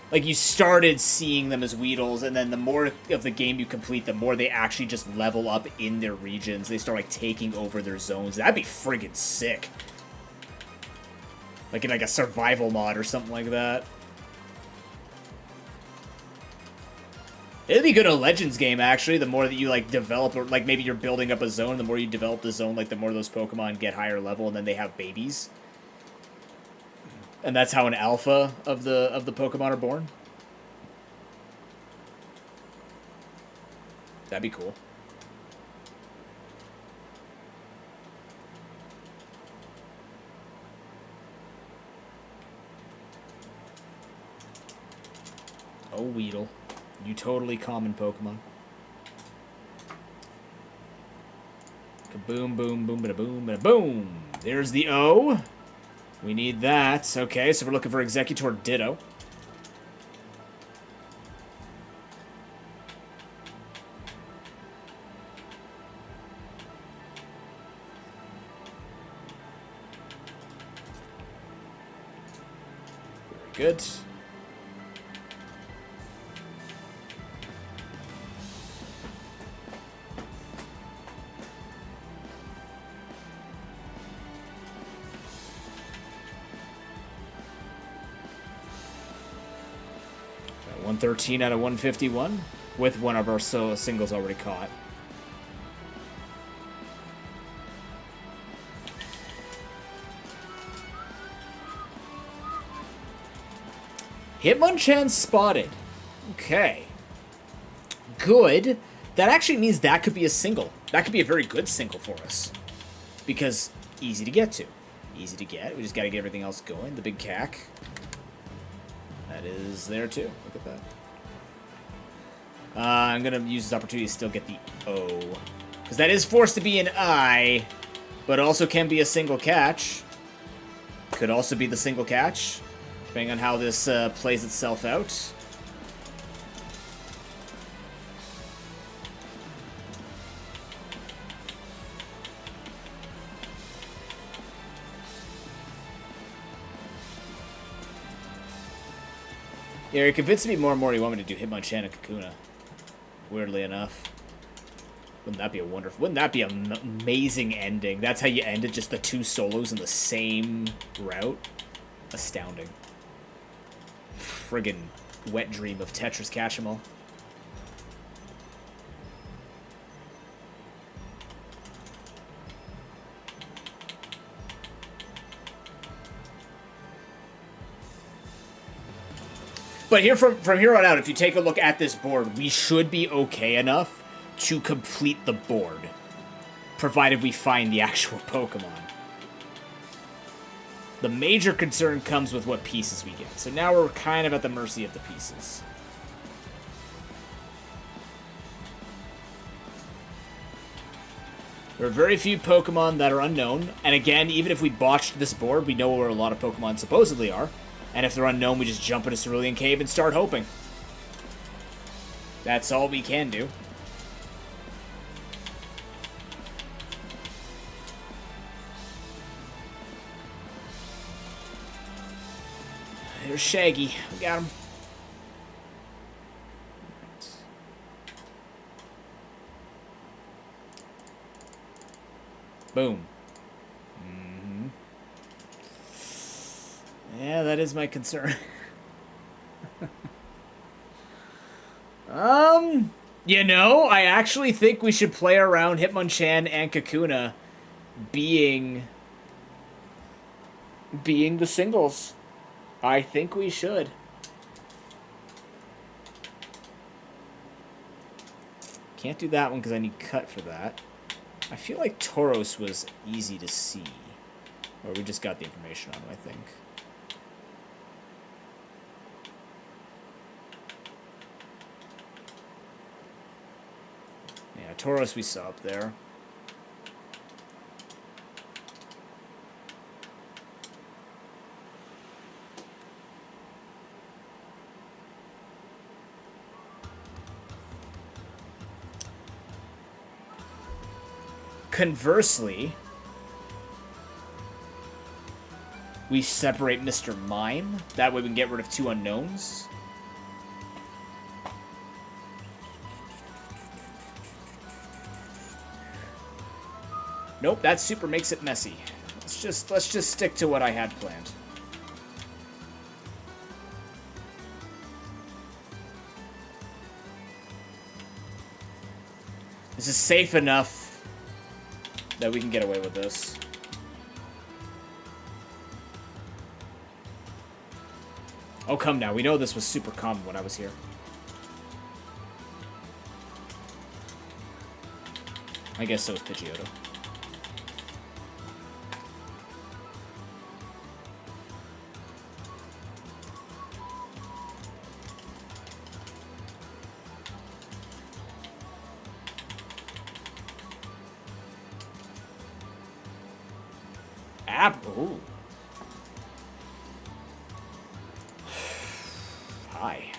Like, you started seeing them as Weedles, and then the more of the game you complete, the more they actually just level up in their regions. They start, like, taking over their zones. That'd be friggin' sick. Like in, like, a survival mod or something like that. It'd be good in a Legends game, actually. The more that you, like, develop, or, like, maybe you're building up a zone, the more you develop the zone, like, the more those Pokemon get higher level, and then they have babies. And that's how an alpha of the Pokemon are born. That'd be cool. Oh, Weedle. You totally common Pokemon. Kaboom, boom, boom, bada boom, bada boom. There's the O. We need that. Okay, so we're looking for Executor Ditto. Very good. Got 113 out of 151 with one of our singles already caught. Hitmonchan spotted. Okay. Good. That actually means that could be a single. That could be a very good single for us. Because easy to get to. Easy to get. We just got to get everything else going. The big cack. That is there too. Look at that. I'm going to use this opportunity to still get the O. Because that is forced to be an I. But also can be a single catch. Could also be the single catch. Depending on how this plays itself out. Yeah, you're convincing me more and more you want me to do Hitmonchan and Kakuna. Weirdly enough. Wouldn't that be a wonderful... Wouldn't that be an amazing ending? That's how you end it, just the two solos in the same route? Astounding. Friggin' wet dream of Tetris Catch-em-all. But here from here on out, if you take a look at this board, we should be okay enough to complete the board, provided we find the actual Pokemon. The major concern comes with what pieces we get. So now we're kind of at the mercy of the pieces. There are very few Pokemon that are unknown. And again, even if we botched this board, we know where a lot of Pokemon supposedly are. And if they're unknown, we just jump into Cerulean Cave and start hoping. That's all we can do. There's Shaggy. We got him. Boom. Mm-hmm. Yeah, that is my concern. You know, I actually think we should play around Hitmonchan and Kakuna being the singles. I think we should. Can't do that one because I need cut for that. I feel like Tauros was easy to see. Or we just got the information on him, I think. Yeah, Tauros we saw up there. Conversely, we separate Mr. Mime. That way we can get rid of 2 unknowns. Nope, that super makes it messy. Let's just stick to what I had planned. This is safe enough that we can get away with this. Oh, come now. We know this was super common when I was here. I guess so is Pidgeotto. Ooh. Hi.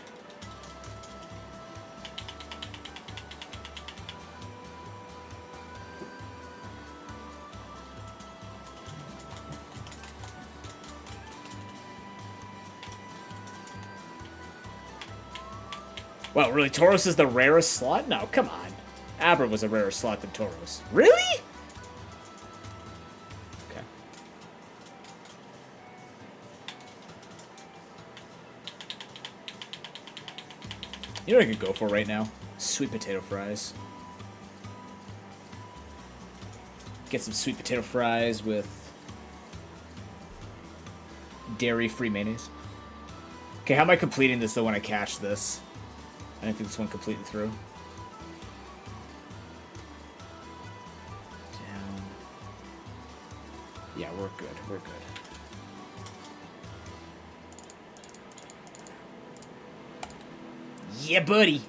Well, really, Tauros is the rarest slot? No, come on. Abra was a rarer slot than Tauros. Really? Okay. You know what I could go for right now? Sweet potato fries. Get some sweet potato fries with dairy-free mayonnaise. Okay, how am I completing this, though, when I catch this? I didn't think this one completed through. Down. Yeah, we're good. We're good. Yeah, buddy!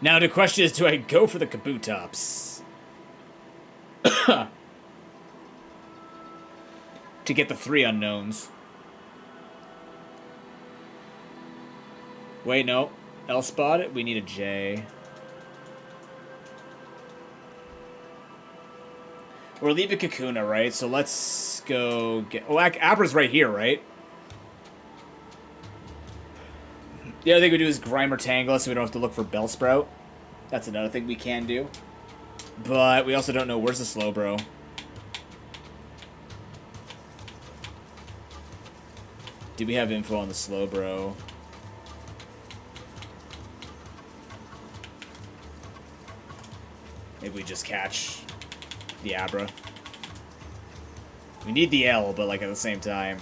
Now the question is, do I go for the Kabutops? To get the 3 unknowns. Wait, no. L spot it. We need a J. We're leaving Kakuna, right? So let's go get... Oh, Abra's right here, right? The other thing we do is Grimer Tangela, so we don't have to look for Bellsprout. That's another thing we can do. But we also don't know where's the Slowbro. Do we have info on the Slowbro? Maybe we just catch the Abra. We need the L, but like at the same time.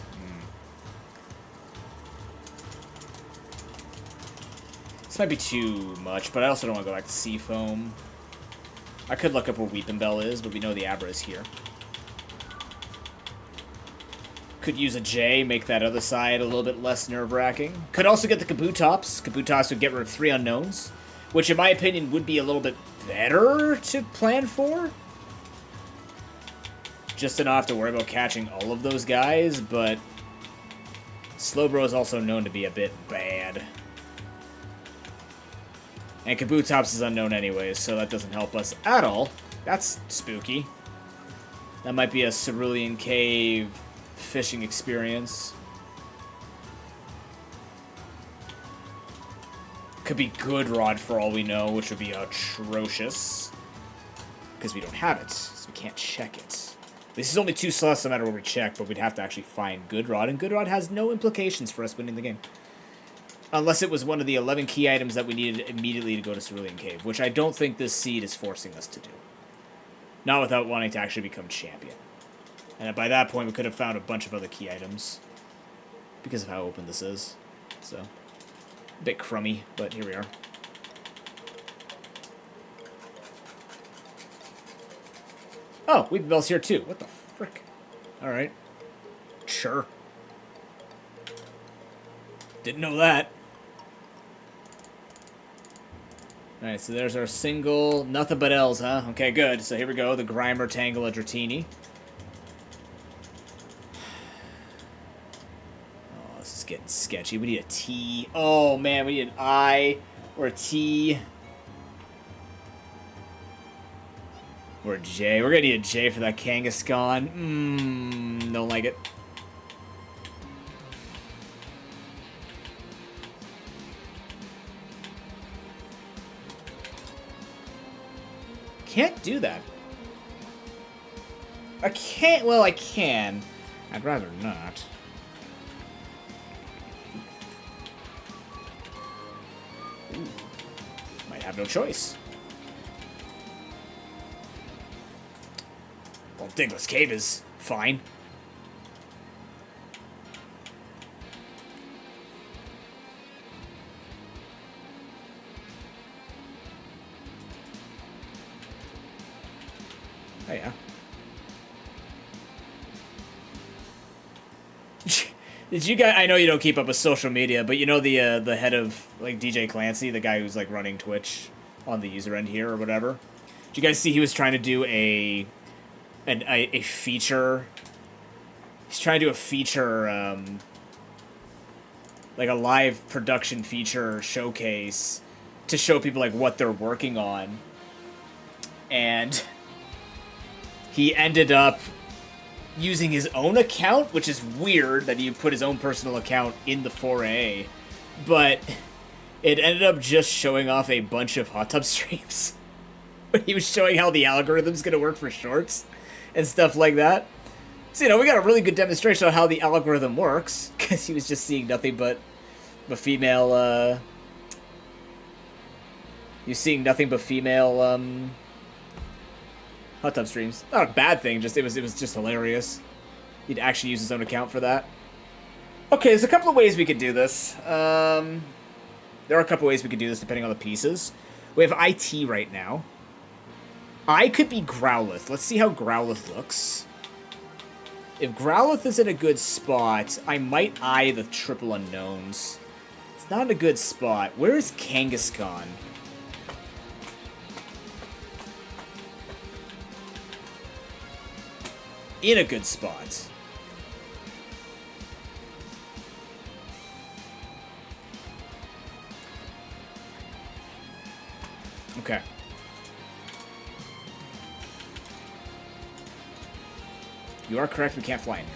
This might be too much, but I also don't want to go back to Seafoam. I could look up where Weepinbell is, but we know the Abra is here. Could use a J, make that other side a little bit less nerve-wracking. Could also get the Kabutops. Kabutops would get rid of 3 unknowns, which in my opinion would be a little bit better to plan for. Just to not have to worry about catching all of those guys, but Slowbro is also known to be a bit bad. And Kabutops is unknown anyways, so that doesn't help us at all. That's spooky. That might be a Cerulean Cave fishing experience. Could be Good Rod for all we know, which would be atrocious. Because we don't have it, so we can't check it. This is only 2 slots no matter where we check, but we'd have to actually find Good Rod, and Good Rod has no implications for us winning the game. Unless it was one of the 11 key items that we needed immediately to go to Cerulean Cave, which I don't think this seed is forcing us to do. Not without wanting to actually become champion. And by that point, we could have found a bunch of other key items. Because of how open this is. So, a bit crummy, but here we are. Oh, Weeping Bell's here too. What the frick? Alright. Sure. Didn't know that. Alright, so there's our single. Nothing but L's, huh? Okay, good. So here we go. The Grimer, Tangle, and Dratini. Oh, this is getting sketchy. We need a T. Oh, man. We need an I or a T. Or a J. We're going to need a J for that Kangaskhan. Don't like it. Can't do that. I can't. Well, I can. I'd rather not. Ooh. Might have no choice. Well, Diglett's Cave is fine. Oh, yeah. Did you guys... I know you don't keep up with social media, but you know the head of, like, DJ Clancy, the guy who's, like, running Twitch on the user end here or whatever? Did you guys see he was trying to do a feature? He's trying to do a feature, like a live production feature showcase to show people, like, what they're working on. And... he ended up using his own account, which is weird that he put his own personal account in the 4A, but it ended up just showing off a bunch of hot tub streams. But he was showing how the algorithm's going to work for shorts and stuff like that. So, you know, we got a really good demonstration on how the algorithm works, because he was just seeing nothing but female, You're seeing nothing but female, hot tub streams. Not a bad thing, just it was just hilarious. He'd actually use his own account for that. Okay, there's a couple of ways we could do this. There are a couple of ways we could do this depending on the pieces. We have IT right now. I could be Growlithe. Let's see how Growlithe looks. If Growlithe is in a good spot, I might eye the triple unknowns. It's not a good spot. Where is Kangaskhan? In a good spot. Okay. You are correct, we can't fly in here.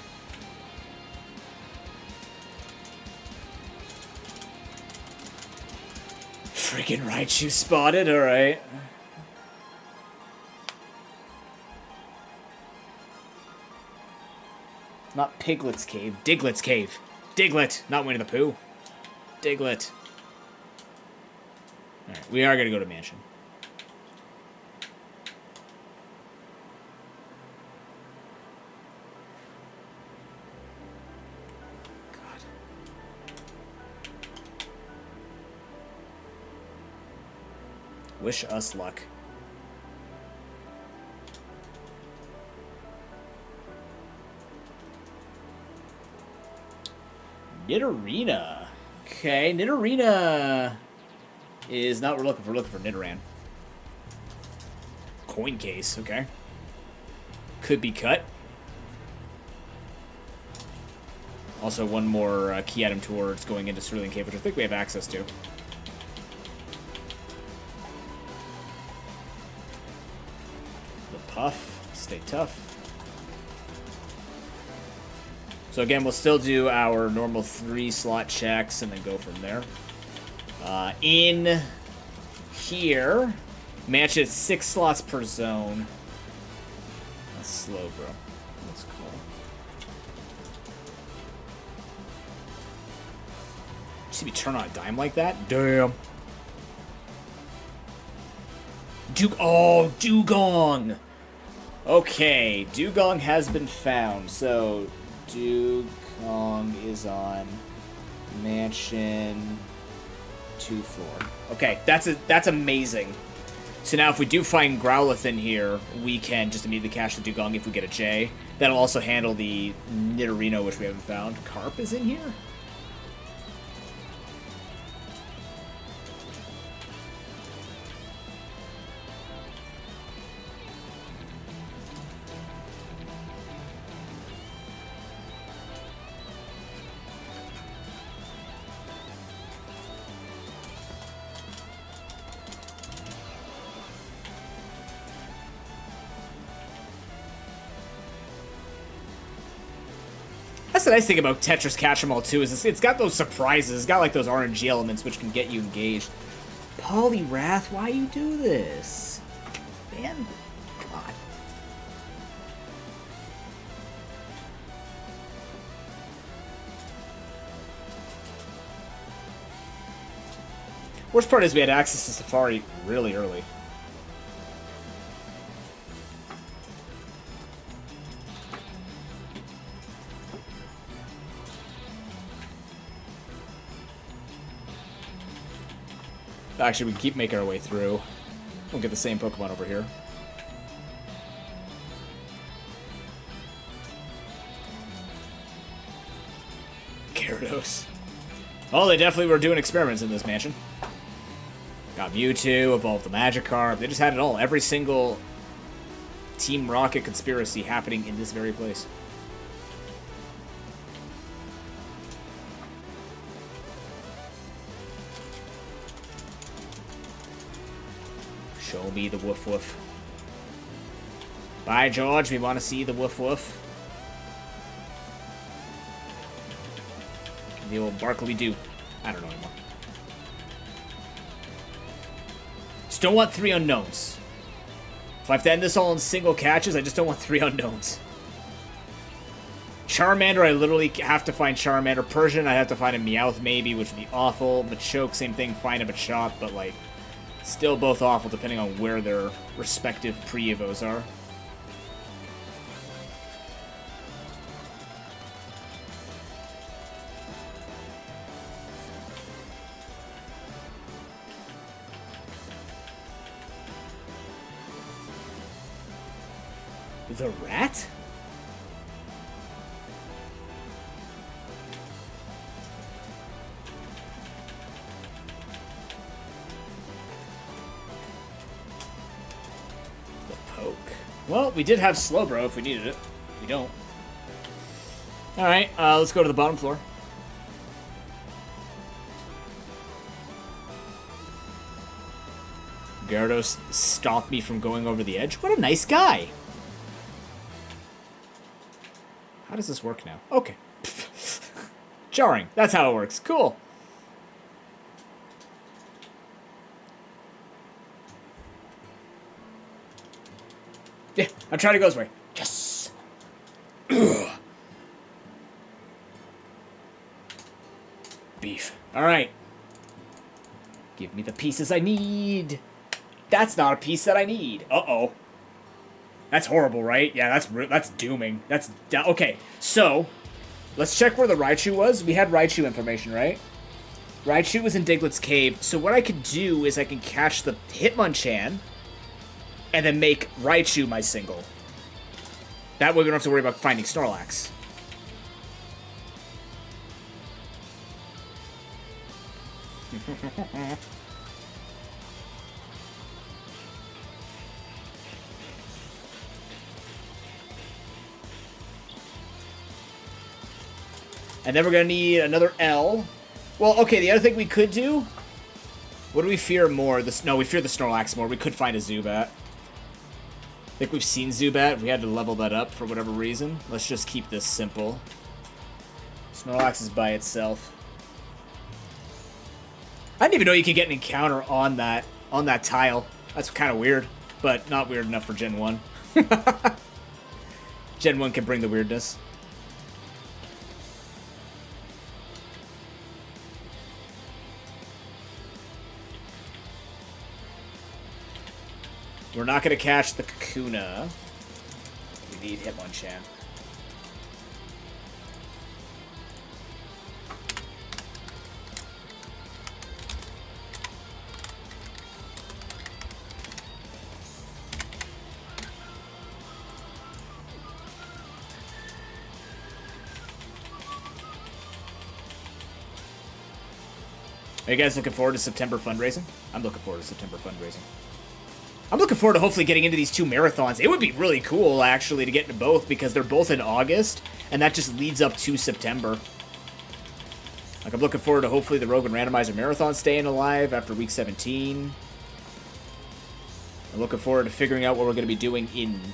Freaking Raichu spotted, alright. Not Piglet's Cave. Diglett's Cave. Diglett, not Winnie the Pooh. Diglett. Alright, we are going to go to Mansion. God. Wish us luck. Nidorina. Okay, Nidorina is not what we're looking for. We're looking for Nidoran. Coin case, okay. Could be cut. Also, one more key item towards going into Cerulean Cave, which I think we have access to. The Puff. Stay tough. So again, we'll still do our normal 3-slot checks and then go from there. In here, match it 6 slots per zone. That's slow, bro. That's cool. see me turn on a dime like that? Damn. Oh, Dugong! Okay, Dugong has been found. So, Dugong is on Mansion 2 floor. Okay, that's amazing. So now if we do find Growlithe in here, we can just immediately cache the Dugong if we get a J. That'll also handle the Nidorino, which we haven't found. Carp is in here? That's the nice thing about Tetris Catch-em-all too, is it's got those surprises. It's got like those RNG elements which can get you engaged. Poliwrath, why you do this? Man, God. Worst part is we had access to Safari really early. Actually, we can keep making our way through. We'll get the same Pokemon over here. Gyarados. Oh, they definitely were doing experiments in this mansion. Got Mewtwo, evolved the Magikarp. They just had it all. Every single Team Rocket conspiracy happening in this very place. Show me the woof woof. Bye, George. We want to see the woof woof. The old Barkley do. I don't know anymore. Just don't want 3 unknowns. If I have to end this all in single catches, I just don't want 3 unknowns. Charmander, I literally have to find Charmander. Persian, I have to find a Meowth maybe, which would be awful. Machoke, same thing, find a Machop, but like, still both awful depending on where their respective pre-evos are. The rat? Well, we did have Slowbro if we needed it. We don't. Alright, let's go to the bottom floor. Gyarados stopped me from going over the edge. What a nice guy! How does this work now? Okay. Jarring. That's how it works. Cool. Yeah, I'm trying to go his way. Yes! Beef. Alright. Give me the pieces I need. That's not a piece that I need. Uh-oh. That's horrible, right? Yeah, that's dooming. That's... Okay, so... Let's check where the Raichu was. We had Raichu information, right? Raichu was in Diglett's cave. So what I could do is I can catch the Hitmonchan... and then make Raichu my single. That way we don't have to worry about finding Snorlax. And then we're going to need another L. Well, okay, the other thing we could do... What do we fear more? No, we fear the Snorlax more. We could find a Zubat. I think we've seen Zubat. We had to level that up for whatever reason. Let's just keep this simple. Snorlax is by itself. I didn't even know you could get an encounter on that tile. That's kind of weird, but not weird enough for Gen 1. Gen 1 can bring the weirdness. We're not going to catch the Kakuna. We need Hitmonchan. Are you guys looking forward to September fundraising? I'm looking forward to September fundraising. I'm looking forward to hopefully getting into these 2 marathons. It would be really cool, actually, to get into both, because they're both in August, and that just leads up to September. Like, I'm looking forward to hopefully the Rogan Randomizer Marathon staying alive after week 17. I'm looking forward to figuring out what we're going to be doing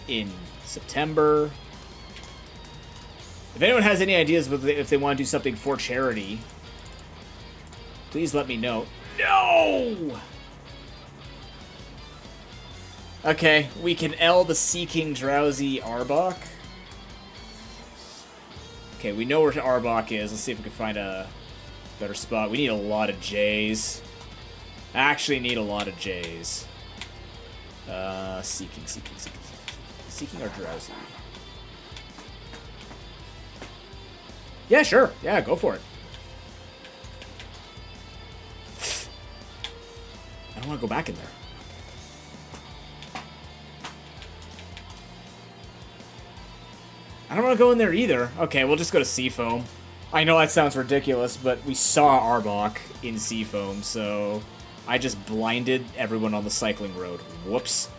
in September. If anyone has any ideas if they want to do something for charity, please let me know. No! Okay, we can L the Seeking Drowsy Arbok. Okay, we know where Arbok is. Let's see if we can find a better spot. We need a lot of J's. I actually need a lot of J's. Seeking. Seeking or Drowsy? Yeah, sure. Yeah, go for it. I don't want to go back in there. I don't want to go in there either. Okay, we'll just go to Seafoam. I know that sounds ridiculous, but we saw Arbok in Seafoam, so I just blinded everyone on the cycling road. Whoops.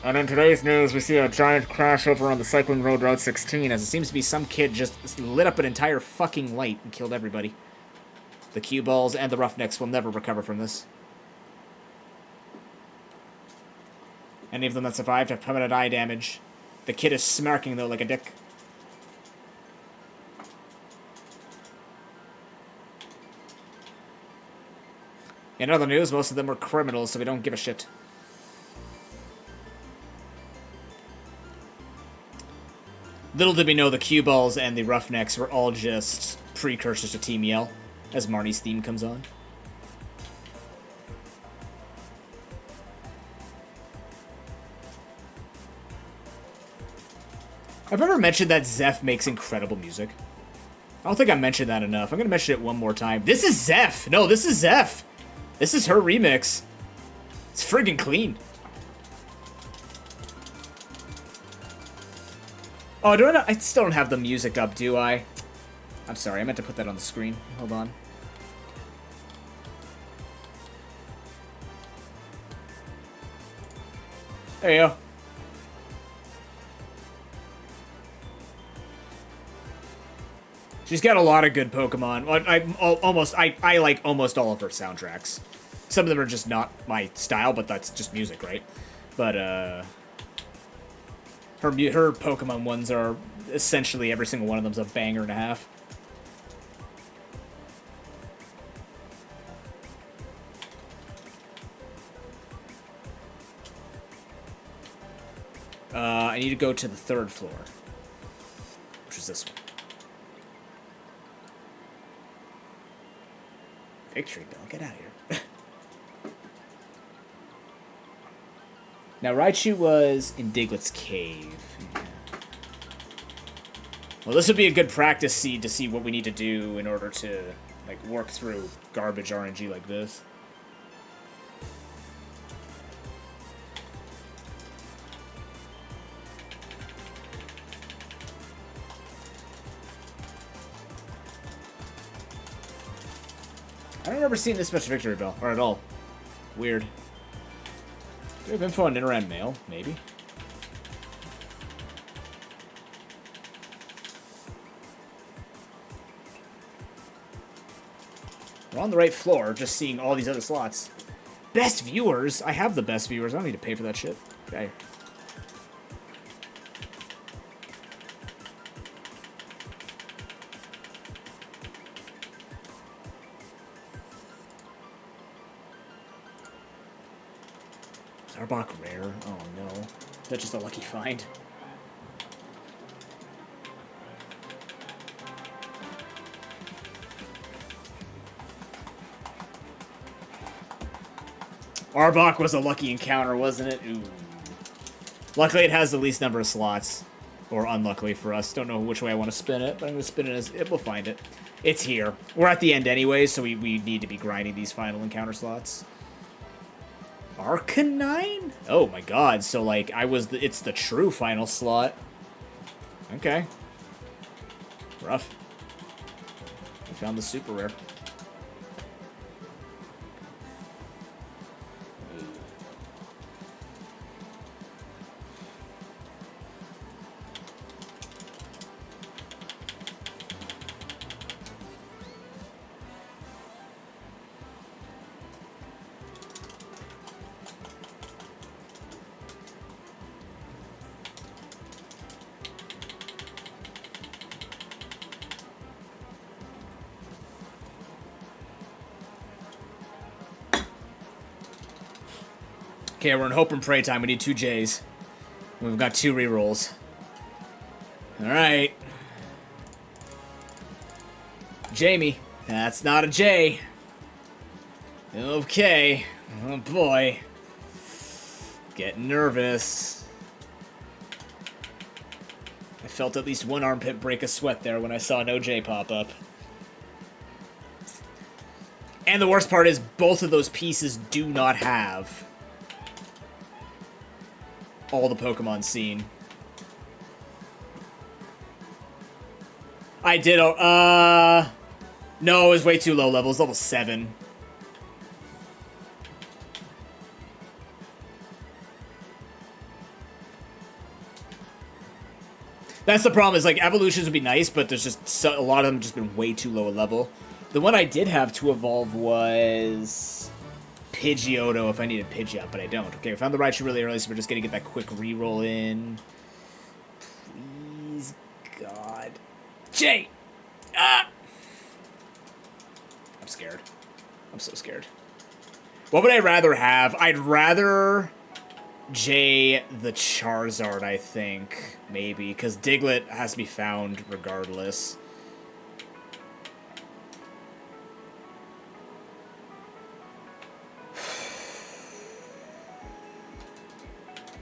And in today's news, we see a giant crash over on the cycling road, Route 16, as it seems to be some kid just lit up an entire fucking light and killed everybody. The cue balls and the roughnecks will never recover from this. Any of them that survived have permanent eye damage. The kid is smirking, though, like a dick. In other news, most of them were criminals, so we don't give a shit. Little did we know the cue balls and the roughnecks were all just precursors to Team Yell, as Marnie's theme comes on. I've never mentioned that Zeph makes incredible music. I don't think I mentioned that enough. I'm going to mention it one more time. This is Zeph! No, this is Zeph! This is her remix. It's friggin' clean. Oh, I still don't have the music up, do I? I'm sorry, I meant to put that on the screen. Hold on. There you go. She's got a lot of good Pokemon. I like almost all of her soundtracks. Some of them are just not my style, but that's just music, right? But her Pokemon ones are essentially every single one of them's a banger and a half. I need to go to the 3rd floor, which is this one. Victory Bell, get out of here. Now, Raichu was in Diglett's cave. Yeah. Well, this would be a good practice seed to see what we need to do in order to, like, work through garbage RNG like this. I don't remember seeing this much Victory Bell, or at all. Weird. Do we have info on Nidoran Mail? Maybe. We're on the right floor, just seeing all these other slots. Best viewers? I have the best viewers. I don't need to pay for that shit. Okay. Arbok rare? Oh no. That's just a lucky find. Arbok was a lucky encounter, wasn't it? Ooh. Luckily, it has the least number of slots. Or unluckily for us. Don't know which way I want to spin it, but I'm going to spin it as... We'll find it. It's here. We're at the end anyway, so we need to be grinding these final encounter slots. Arcanine? Oh my god, so like, it's the true final slot. Okay. Rough. We found the super rare. Okay, we're in hope and pray time. We need 2 J's. We've got 2 rerolls. Alright. Jamie. That's not a J. Okay. Oh boy. Getting nervous. I felt at least one armpit break a sweat there when I saw no J pop up. And the worst part is both of those pieces do not have all the Pokemon seen. I did, no, it was way too low level. It was level 7. That's the problem, is like, evolutions would be nice, but there's just a lot of them have just been way too low a level. The one I did have to evolve was Pidgeotto if I needed Pidgeot, but I don't. Okay, we found the Raichu really early, so we're just gonna get that quick reroll in. Please, God. J! Ah! I'm scared. I'm so scared. What would I rather have? I'd rather J the Charizard, I think. Maybe, because Diglett has to be found regardless.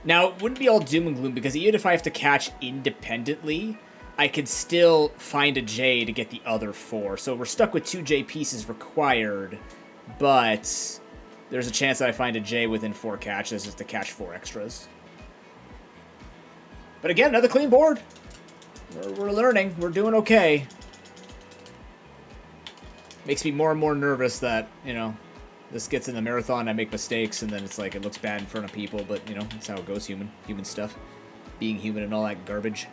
Now, it wouldn't be all doom and gloom, because even if I have to catch independently, I could still find a J to get the other 4. So we're stuck with 2 J pieces required, but there's a chance that I find a J within 4 catches just to catch 4 extras. But again, another clean board. We're learning. We're doing okay. Makes me more and more nervous that, you know, this gets in the marathon, I make mistakes, and then it's like, it looks bad in front of people, but, you know, that's how it goes, human stuff. Being human and all that garbage.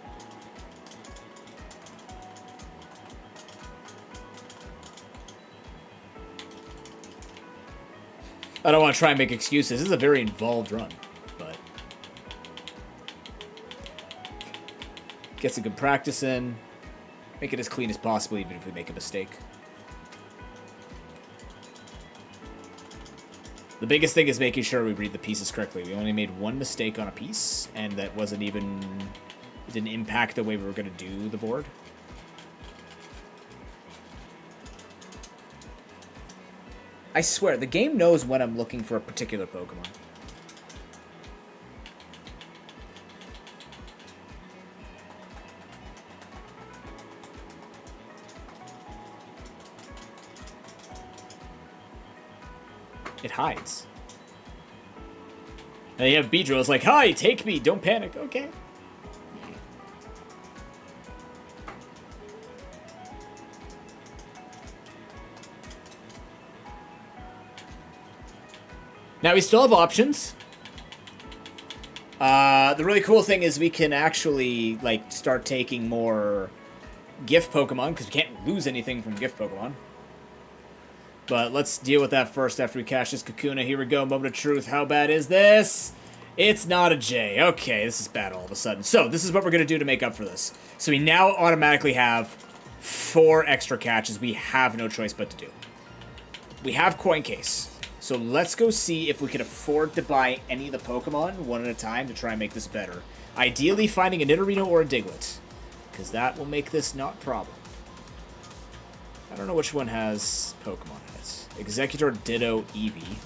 I don't want to try and make excuses. This is a very involved run, but get some good practice in. Make it as clean as possible, even if we make a mistake. The biggest thing is making sure we read the pieces correctly. We only made 1 mistake on a piece, and that wasn't even... It didn't impact the way we were going to do the board. I swear, the game knows when I'm looking for a particular Pokemon. It hides. And you have Beedrill. It's like, hi, take me, don't panic. Okay. Now we still have options. The really cool thing is we can actually like start taking more gift Pokemon because we can't lose anything from gift Pokemon. But let's deal with that first after we catch this Kakuna. Here we go, moment of truth. How bad is this? It's not a J. Okay, this is bad all of a sudden. So this is what we're going to do to make up for this. So we now automatically have 4 extra catches we have no choice but to do. We have Coin Case. So let's go see if we can afford to buy any of the Pokemon one at a time to try and make this better. Ideally finding a Nidorino or a Diglett, because that will make this not a problem. I don't know which one has Pokemon in it. Executor, Ditto, Eevee.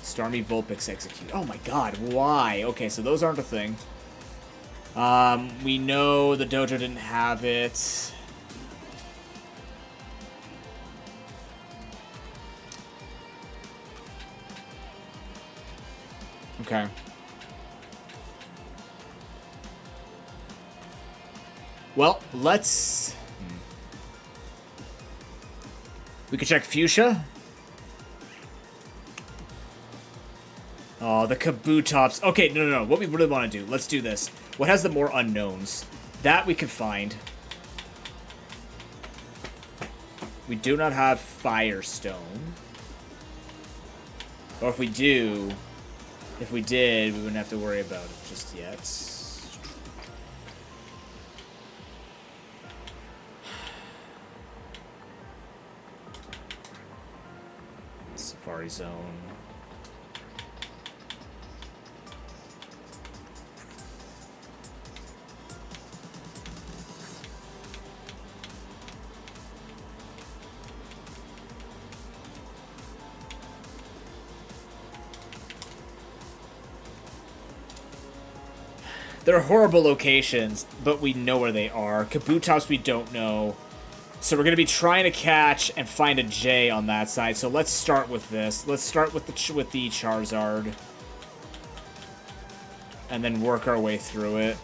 Starmie, Vulpix, Execute. Oh my god, why? Okay, so those aren't a thing. We know the dojo didn't have it. Okay. Well, let's... We could check Fuchsia. Oh, the Kabutops. Okay, no. What we really want to do, let's do this. What has the more unknowns? That we can find. We do not have Firestone. Or if we do... If we did, we wouldn't have to worry about it just yet. Safari Zone. They're horrible locations, but we know where they are. Kabutops we don't know. So we're going to be trying to catch and find a J on that side. So let's start with this. Let's start with the Charizard. And then work our way through it.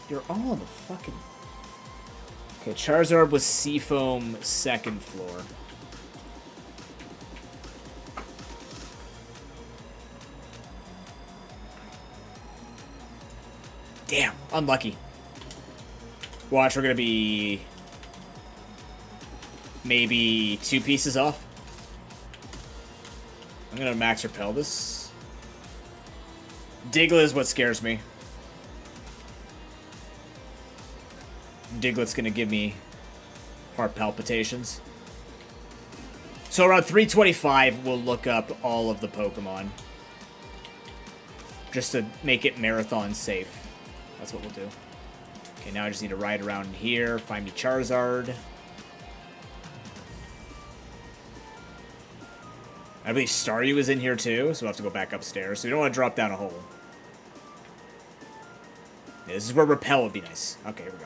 You're all on the fucking... Okay, Charizard was Seafoam second floor. Damn, unlucky. Watch, we're gonna be... maybe 2 pieces off. I'm gonna max repel this. Diglett is what scares me. Diglett's gonna give me heart palpitations. So around 325, we'll look up all of the Pokemon. Just to make it marathon safe. That's what we'll do. Okay, now I just need to ride around here, find me Charizard. I believe Staryu is in here too, so we'll have to go back upstairs. So we don't want to drop down a hole. Yeah, this is where Repel would be nice. Okay, here we go.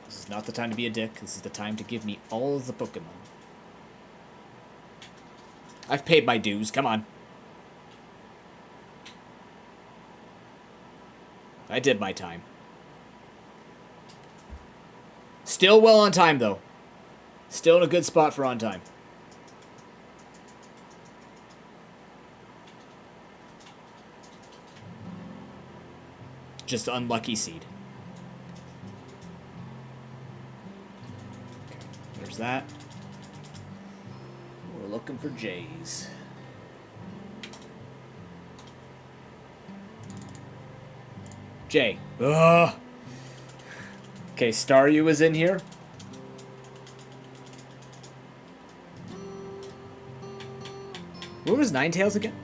This is not the time to be a dick. This is the time to give me all of the Pokemon. I've paid my dues. Come on. I did my time. Still well on time, though. Still in a good spot for on time. Just unlucky seed. Okay, there's that. We're looking for J's. J. Ugh. Okay, Staryu is in here. Where was Ninetales again?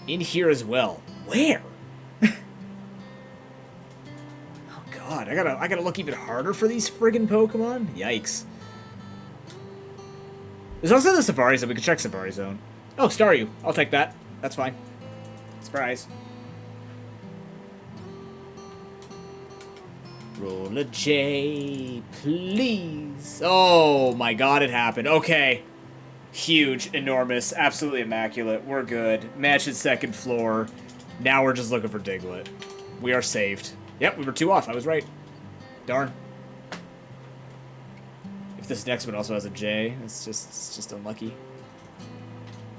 In here as well. Where? Oh god, I gotta look even harder for these friggin' Pokemon? Yikes. There's also the Safari Zone. We can check Safari Zone. Oh, Staryu. I'll take that. That's fine. Surprise. Roll a J, please. Oh my god, it happened. Okay. Huge, enormous, absolutely immaculate. We're good. Match at second floor. Now we're just looking for Diglett. We are saved. Yep, we were 2 off. I was right. Darn. If this next one also has a J, it's just unlucky.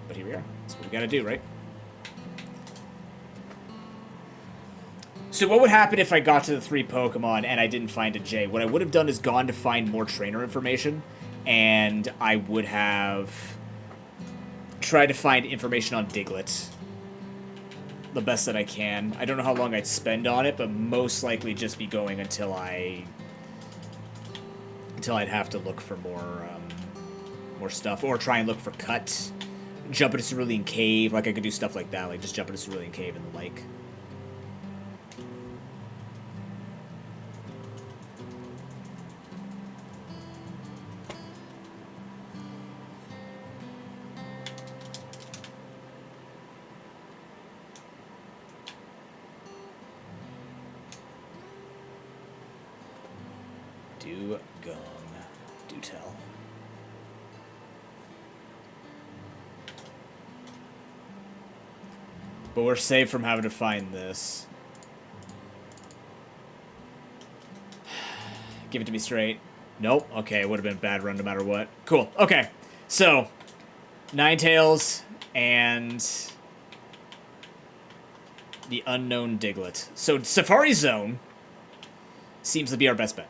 But here we are. That's what we gotta do, right? So what would happen if I got to the 3 Pokemon and I didn't find a J? What I would have done is gone to find more trainer information, and I would have tried to find information on Diglett the best that I can. I don't know how long I'd spend on it, but most likely just be going until I'd have to look for more stuff, or try and look for Cut, jump into Cerulean Cave. Like I could do stuff like that, like just jump into Cerulean Cave and the like. Do gone. Do tell. But we're safe from having to find this. Give it to me straight. Nope. Okay, it would have been a bad run no matter what. Cool. Okay. So, Ninetales and the unknown Diglett. So, Safari Zone seems to be our best bet.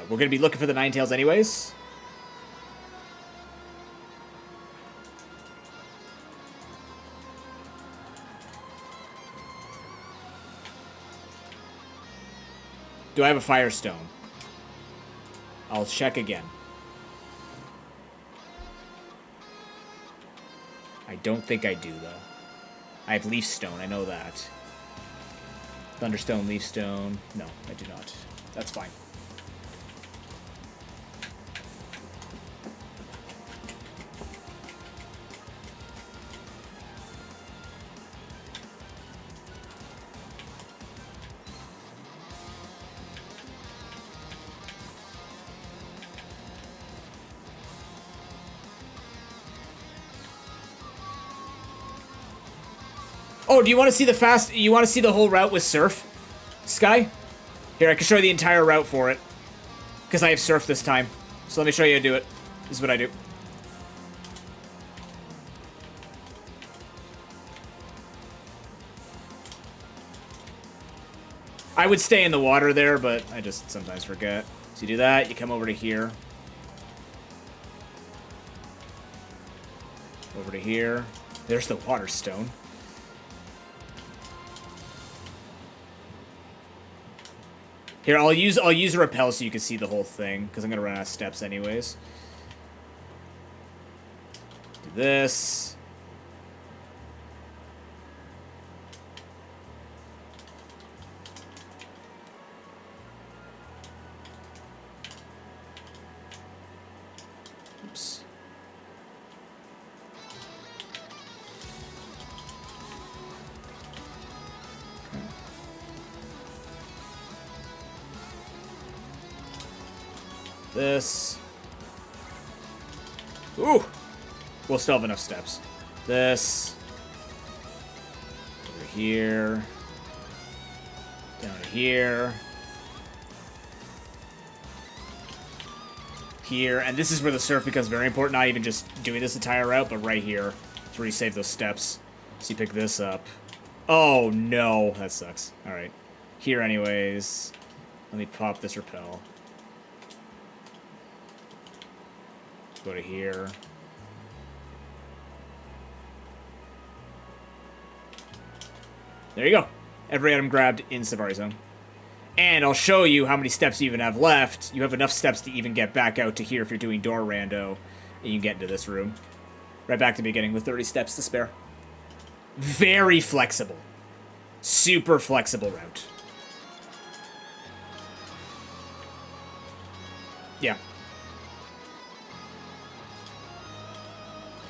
We're going to be looking for the Ninetales anyways. Do I have a Firestone? I'll check again. I don't think I do, though. I have Leaf Stone, I know that. Thunderstone, Leaf Stone. No, I do not. That's fine. Oh, do you want to see the fast... You want to see the whole route with Surf, Sky? Here, I can show you the entire route for it. Because I have Surf this time. So let me show you how to do it. This is what I do. I would stay in the water there, but I just sometimes forget. So you do that, you come over to here. Over to here. There's the water stone. Here, I'll use a repel so you can see the whole thing, because I'm gonna run out of steps anyways. Do this. Oops. This. Ooh! We'll still have enough steps. This. Over here. Down to here. Here. And this is where the surf becomes very important. Not even just doing this entire route, but right here. It's where you save those steps. So you pick this up. Oh, no. That sucks. Alright. Here anyways. Let me pop this repel. Go to here. There you go. Every item grabbed in Safari Zone. And I'll show you how many steps you even have left. You have enough steps to even get back out to here if you're doing door rando. And you can get into this room. Right back to the beginning with 30 steps to spare. Very flexible. Super flexible route. Yeah.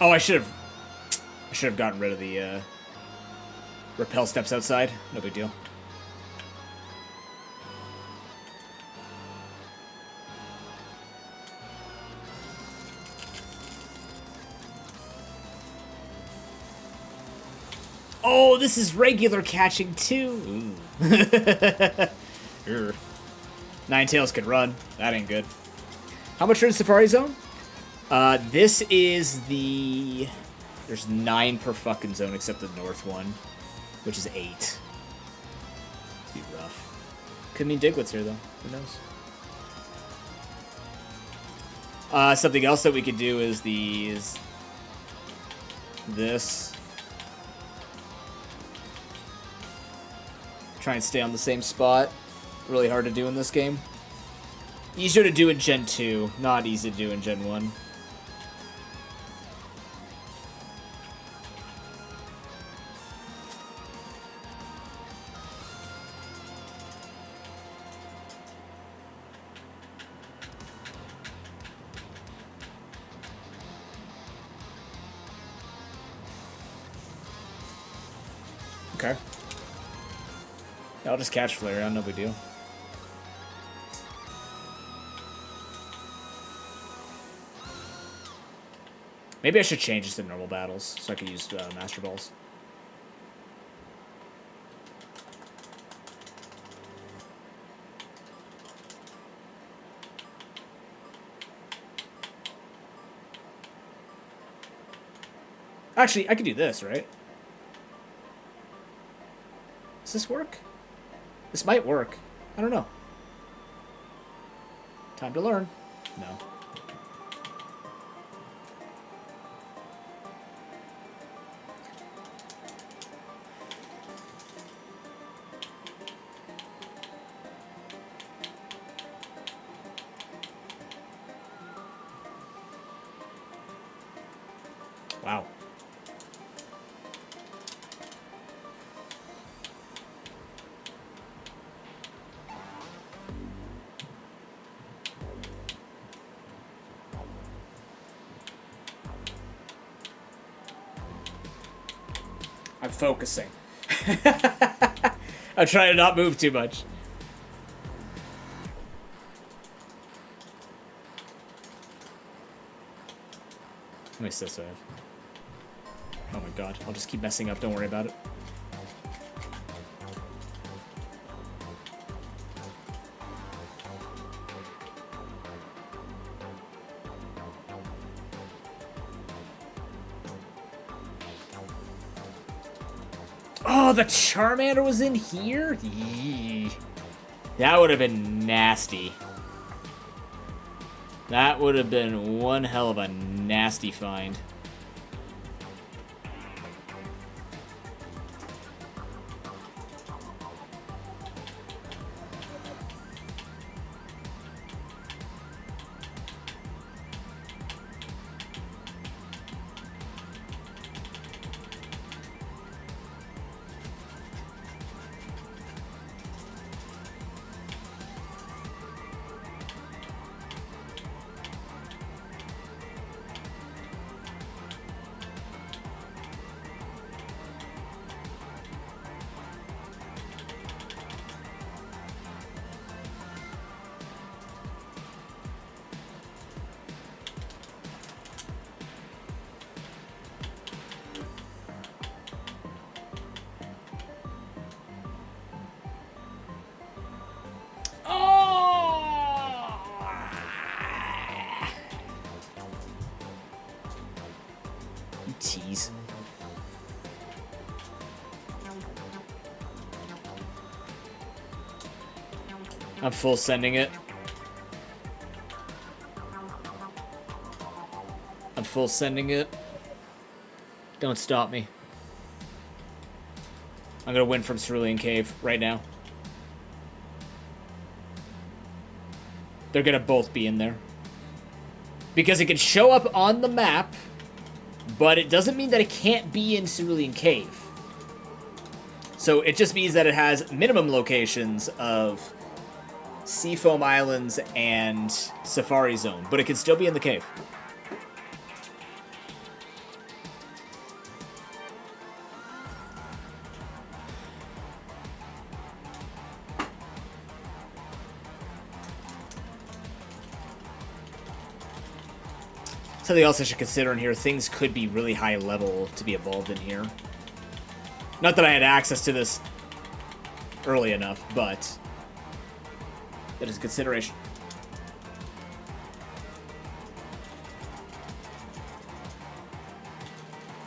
Oh, I should have gotten rid of the rappel steps outside. No big deal. Oh, this is regular catching too. Ninetales could run. That ain't good. How much are in Safari Zone? This is the... There's 9 per fucking zone except the north one, which is 8. It's be rough. Could mean Diglett's here, though. Who knows? Something else that we could do is this. Try and stay on the same spot. Really hard to do in this game. Easier to do in Gen 2, not easy to do in Gen 1. Okay. Yeah, I'll just catch Flareon, no big deal. Maybe I should change this to normal battles so I can use Master Balls. Actually, I could do this, right? Does this work? This might work. I don't know. Time to learn. No. Wow. I'm focusing. I'm trying to not move too much. How many assists do I have? Oh my god, I'll just keep messing up, don't worry about it. Oh, the Charmander was in here? Yee. That would have been nasty. That would have been one hell of a nasty find. Tease. I'm full sending it. I'm full sending it. Don't stop me. I'm gonna win from Cerulean Cave right now. They're gonna both be in there. Because it can show up on the map, but it doesn't mean that it can't be in Cerulean Cave. So it just means that it has minimum locations of Seafoam Islands and Safari Zone, but it can still be in the cave. Something else I should consider in here, things could be really high level to be evolved in here. Not that I had access to this early enough, but that is a consideration.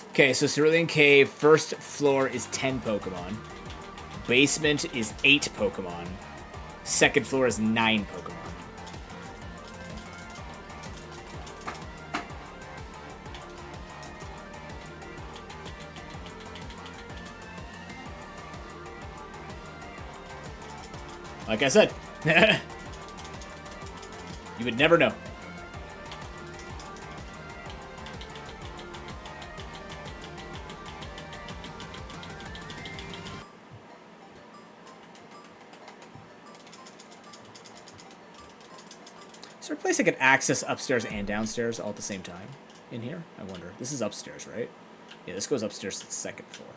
Okay, so Cerulean Cave, first floor is 10 Pokemon. Basement is 8 Pokemon. Second floor is 9 Pokemon. Like I said, you would never know. Is there a place I could access upstairs and downstairs all at the same time in here? I wonder. This is upstairs, right? Yeah, this goes upstairs to the second floor.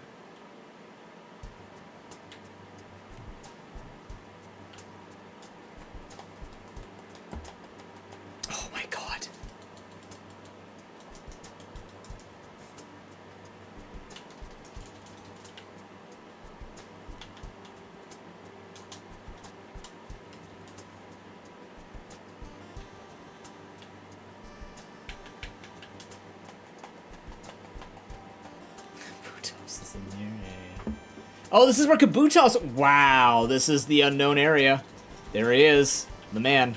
Is in there? Yeah. Oh, this is where Kabuto's. Wow, this is the unknown area. There he is, the man.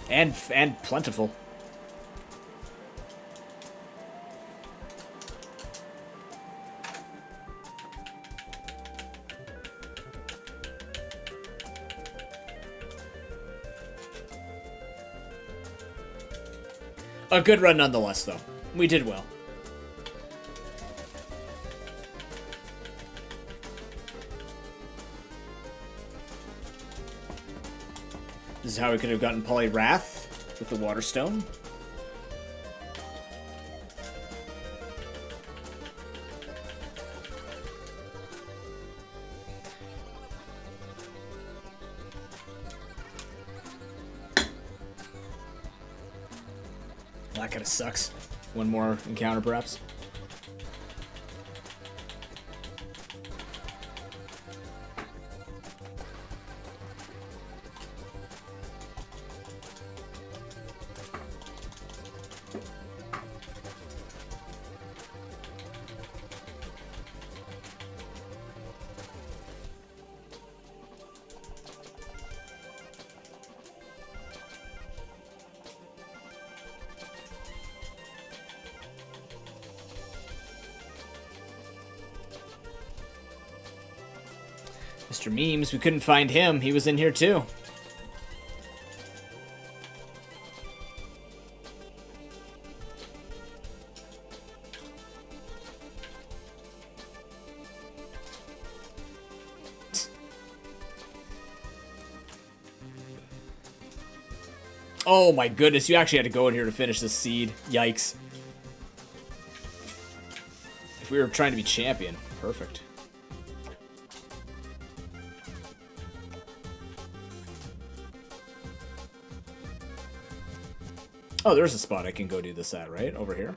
And plentiful. A good run nonetheless, though. We did well. This is how we could have gotten Poliwrath with the Water Stone. That kind of sucks. One more encounter, perhaps. Mr. Memes, we couldn't find him. He was in here too. Oh my goodness, you actually had to go in here to finish this seed. Yikes. If we were trying to be champion, perfect. Oh, there's a spot I can go do this at, right? Over here.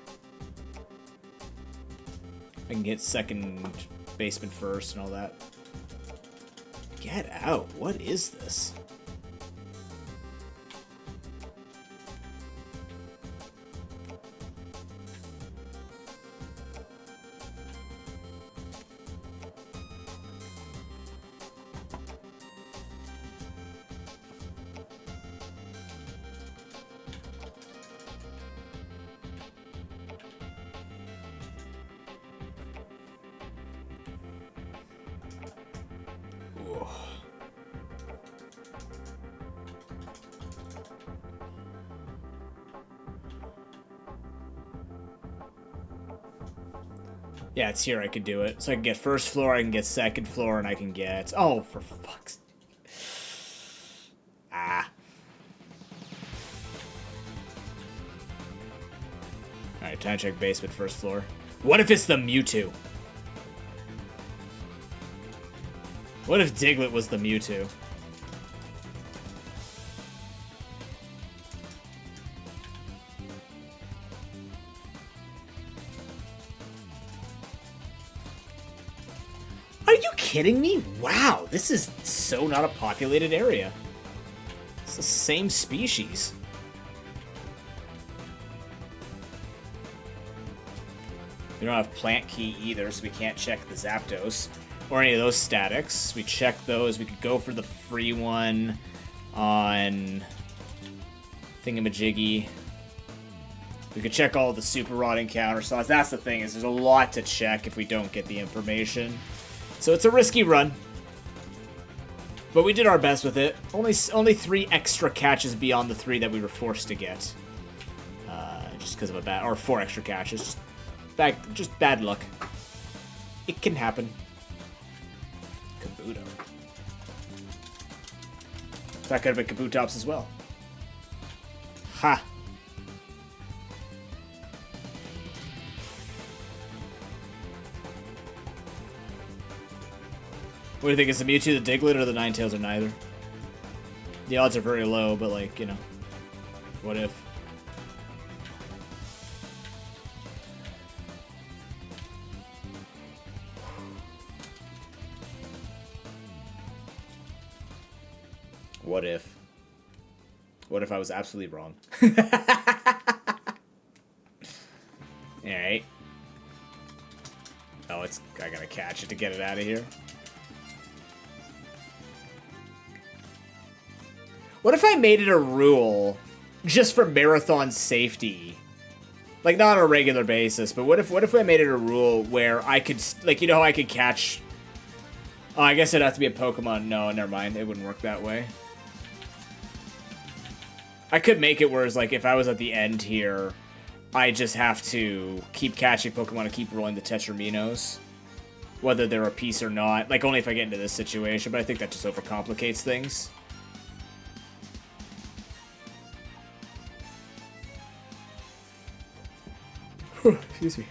I can get second baseman first and all that. Get out. What is this? Yeah, it's here I could do it. So I can get first floor, I can get second floor, and I can get... Oh, for fuck's... Ah. Alright, time to check basement, first floor. What if it's the Mewtwo? What if Diglett was the Mewtwo? Are you kidding me? Wow, this is so not a populated area. It's the same species. We don't have plant key either, so we can't check the Zapdos or any of those statics. We check those. We could go for the free one on Thingamajiggy. We could check all the Super Rod encounter slots. That's the thing, is there's a lot to check if we don't get the information. So it's a risky run. But we did our best with it. Only 3 extra catches beyond the 3 that we were forced to get. Just because of a bad... Or 4 extra catches. Just bad luck. It can happen. Kabuto. That could have been Kabutops as well. Ha! What do you think? Is the Mewtwo the Diglett or the Ninetales or neither? The odds are very low, but like, you know. What if? What if? What if I was absolutely wrong? Alright. Oh, I gotta catch it to get it out of here. What if I made it a rule just for marathon safety? Like, not on a regular basis, but what if I made it a rule where I could, like, you know how I could catch... Oh, I guess it'd have to be a Pokemon. No, never mind. It wouldn't work that way. I could make it whereas, like, if I was at the end here, I just have to keep catching Pokemon and keep rolling the Tetraminos. Whether they're a piece or not. Like, only if I get into this situation, but I think that just overcomplicates things. Excuse me.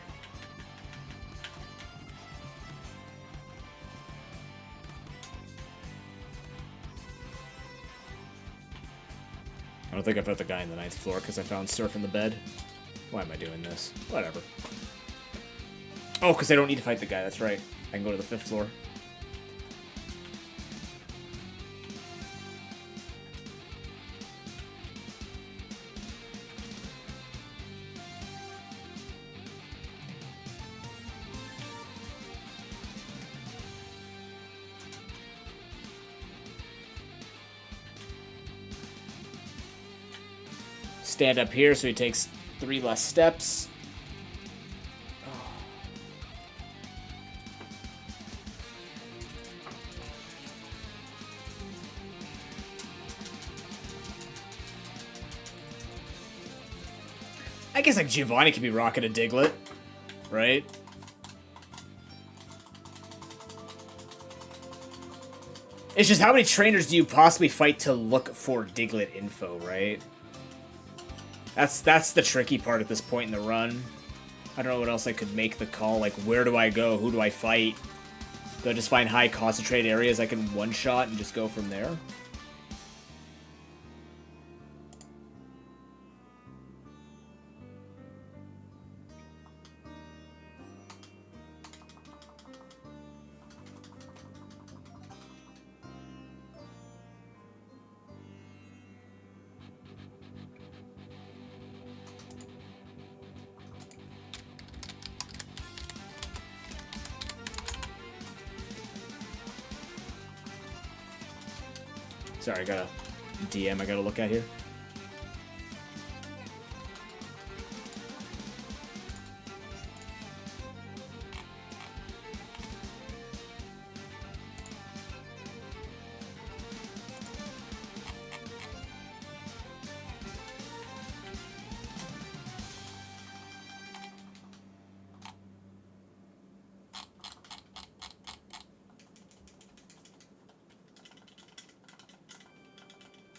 I don't think I put the guy in the 9th floor because I found Surf in the bed. Why am I doing this? Whatever. Oh, because I don't need to fight the guy. That's right. I can go to the 5th floor. Stand up here so he takes 3 less steps. I guess like Giovanni could be rocking a Diglett, right? It's just how many trainers do you possibly fight to look for Diglett info, right? That's the tricky part at this point in the run. I don't know what else I could make the call. Like, where do I go? Who do I fight? Do I just find high concentrated areas I can one-shot and just go from there? Sorry, I got a DM I gotta look at here.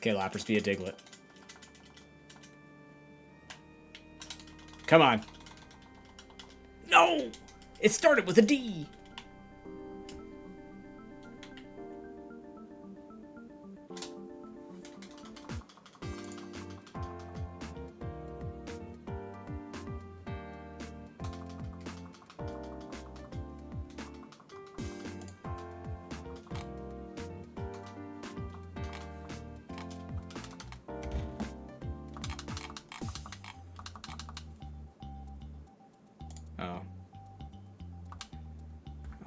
Okay, Lapras, be a Diglett. Come on. No! It started with a D! Oh.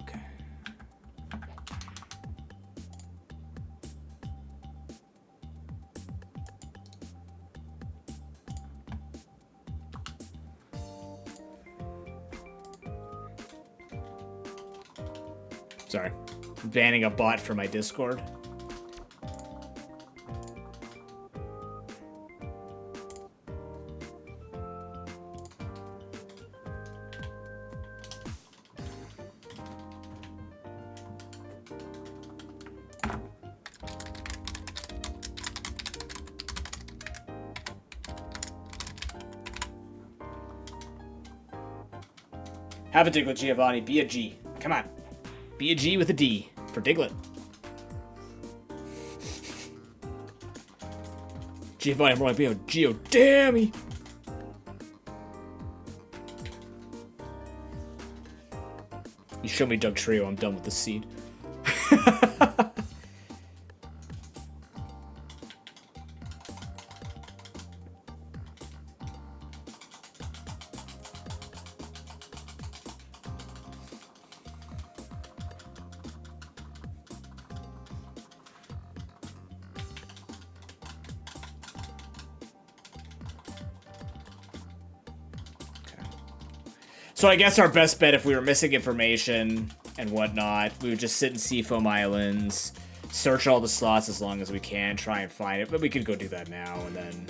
Okay. Sorry. Banning a bot for my Discord. Have a Diglett, Giovanni. Be a G. Come on. Be a G with a D for Diglett. Giovanni, I'm rolling. Be a G. Oh, damn he. You show me Doug Trio, I'm done with the seed. So I guess our best bet, if we were missing information and whatnot, we would just sit in Seafoam Islands, search all the slots as long as we can, try and find it. But we could go do that now, and then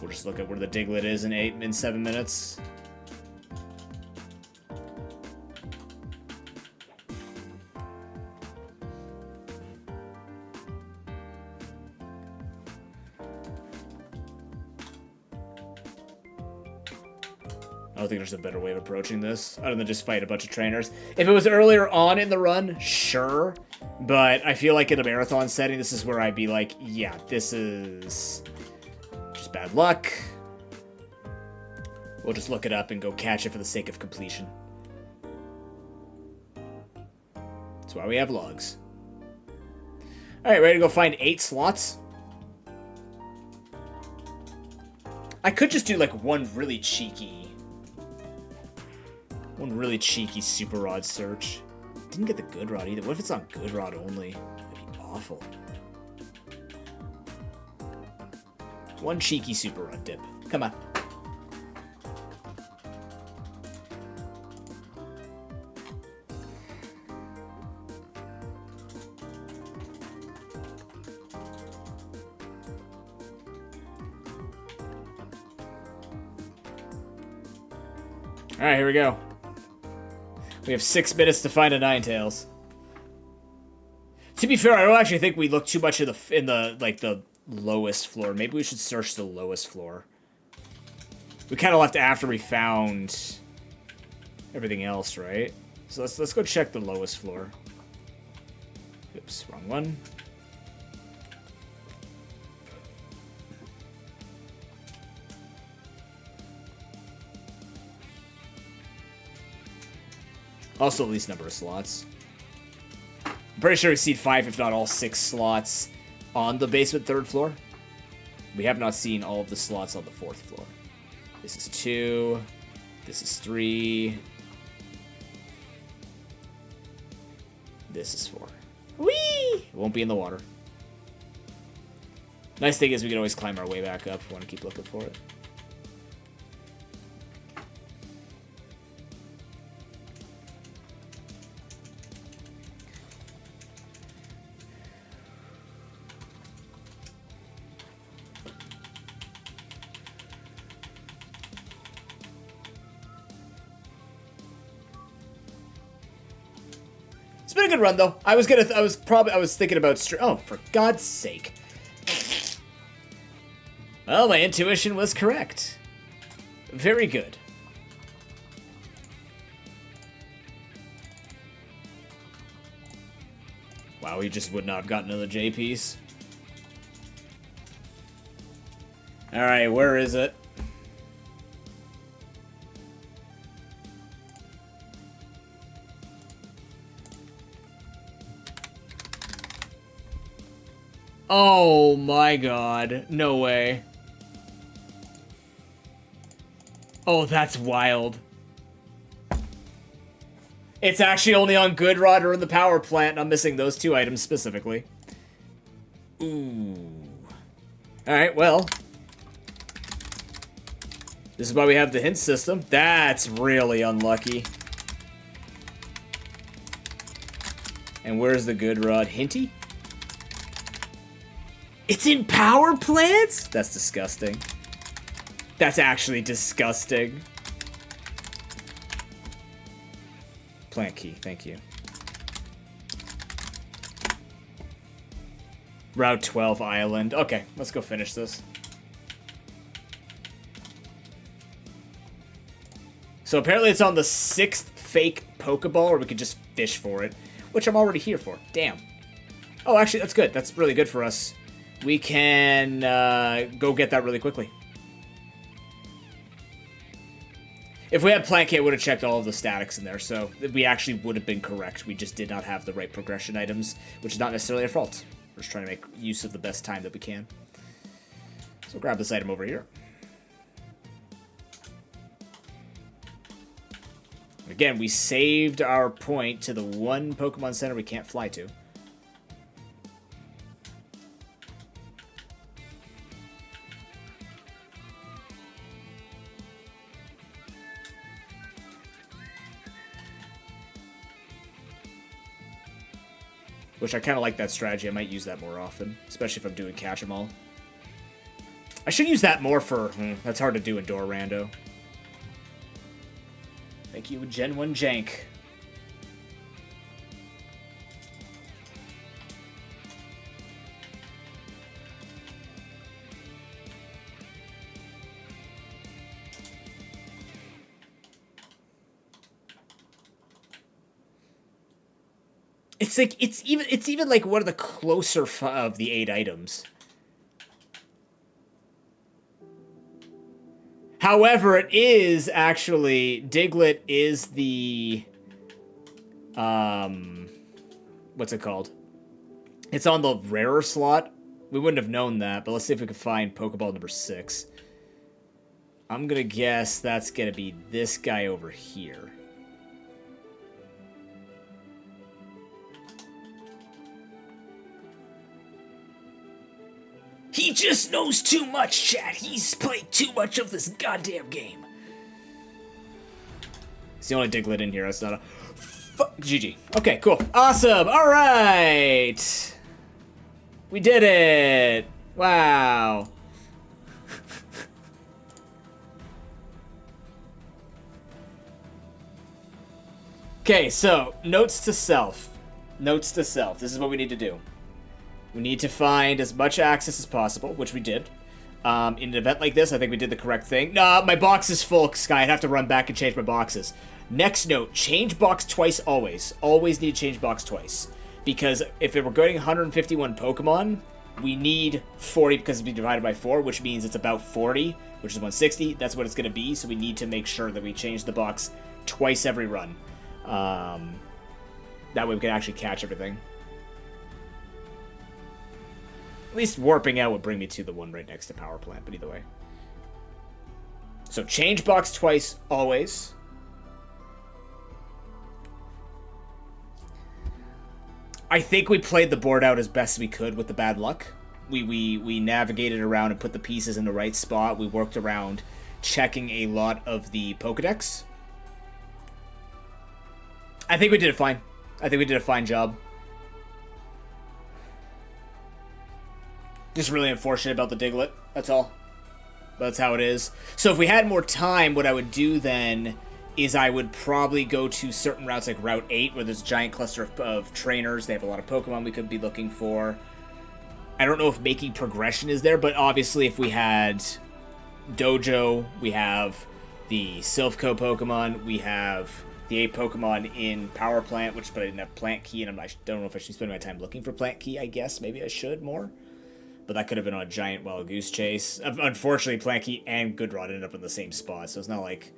we'll just look at where the Diglett is in 7 minutes. I don't think there's a better way of approaching this, other than just fight a bunch of trainers. If it was earlier on in the run, sure. But I feel like in a marathon setting, this is where I'd be like, yeah, this is just bad luck. We'll just look it up and go catch it for the sake of completion. That's why we have logs. Alright, ready to go find 8 slots? I could just do like one really cheeky super rod search. Didn't get the good rod either. What if it's on good rod only? That'd be awful. One cheeky super rod dip. Come on. Alright, here we go. We have 6 minutes to find a Ninetales. To be fair, I don't actually think we look too much in the lowest floor. Maybe we should search the lowest floor. We kind of left after we found everything else, right? So let's go check the lowest floor. Oops, wrong one. Also, least number of slots. I'm pretty sure we've seen 5, if not all 6 slots on the basement 3rd floor. We have not seen all of the slots on the 4th floor. This is 2. This is 3. This is 4. Whee! It won't be in the water. Nice thing is we can always climb our way back up if we want to keep looking for it. It's been a good run though. I was thinking about oh, for God's sake. Well, my intuition was correct. Very good. Wow, he just would not have gotten another J piece. Alright, where is it? Oh my god. No way. Oh, that's wild. It's actually only on Good Rod or in the power plant, and I'm missing those 2 items specifically. Ooh. Alright, well. This is why we have the hint system. That's really unlucky. And where's the Good Rod? Hinty? It's in power plants? That's disgusting. That's actually disgusting. Plant key, thank you. Route 12 Island. Okay, let's go finish this. So apparently it's on the 6th fake Pokeball, or we could just fish for it, which I'm already here for. Damn. Oh, actually, that's good. That's really good for us. We can go get that really quickly. If we had Plant Key, I would have checked all of the statics in there, so we actually would have been correct. We just did not have the right progression items, which is not necessarily our fault. We're just trying to make use of the best time that we can. So grab this item over here. Again, we saved our point to the one Pokemon Center we can't fly to. which I kind of like that strategy. I might use that more often, especially if I'm doing catch 'em all. I should use that more for... that's hard to do in Door Rando. Thank you, Gen 1 Jank. It's like it's even like one of the closer of the 8 items. However, it is actually Diglett is the what's it called? It's on the rarer slot. We wouldn't have known that, but let's see if we can find Pokeball number 6. I'm gonna guess that's gonna be this guy over here. He just knows too much, chat. He's played too much of this goddamn game. It's the only Diglett in here. That's not a... GG. Okay, cool. Awesome. All right. We did it. Wow. Okay, so notes to self. Notes to self. This is what we need to do. We need to find as much access as possible, which we did. In an event like this, I think we did the correct thing. Nah, my box is full, Sky. I'd have to run back and change my boxes. Next note, change box twice always. Always need to change box twice. Because if we're getting 151 Pokemon, we need 40 because it's being divided by 4, which means it's about 40, which is 160. That's what it's going to be, so we need to make sure that we change the box twice every run. That way we can actually catch everything. At least warping out would bring me to the one right next to Power Plant, but either way. So change box twice, always. I think we played the board out as best we could with the bad luck. We navigated around and put the pieces in the right spot. We worked around checking a lot of the Pokedex. I think we did it fine. I think we did a fine job. Just really unfortunate about the Diglett, that's all. But that's how it is. So if we had more time, what I would do then is I would probably go to certain routes like Route 8, where there's a giant cluster of trainers. They have a lot of Pokemon we could be looking for. I don't know if making progression is there, but obviously if we had Dojo, we have the Silphco Pokemon, we have the 8 Pokemon in Power Plant, which but I didn't have Plant Key, and I don't know if I should spend my time looking for Plant Key, I guess. Maybe I should more. But that could have been on a giant wild goose chase. Unfortunately, Planky and Goodrod ended up in the same spot, so it's not like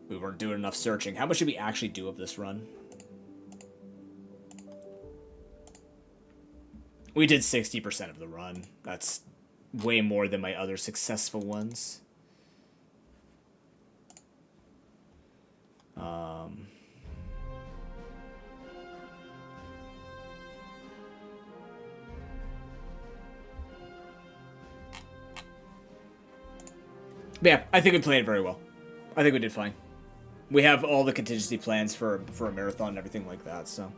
we weren't doing enough searching. How much did we actually do of this run? We did 60% of the run. That's way more than my other successful ones. Yeah, I think we played it very well. I think we did fine. We have all the contingency plans for a marathon and everything like that, so.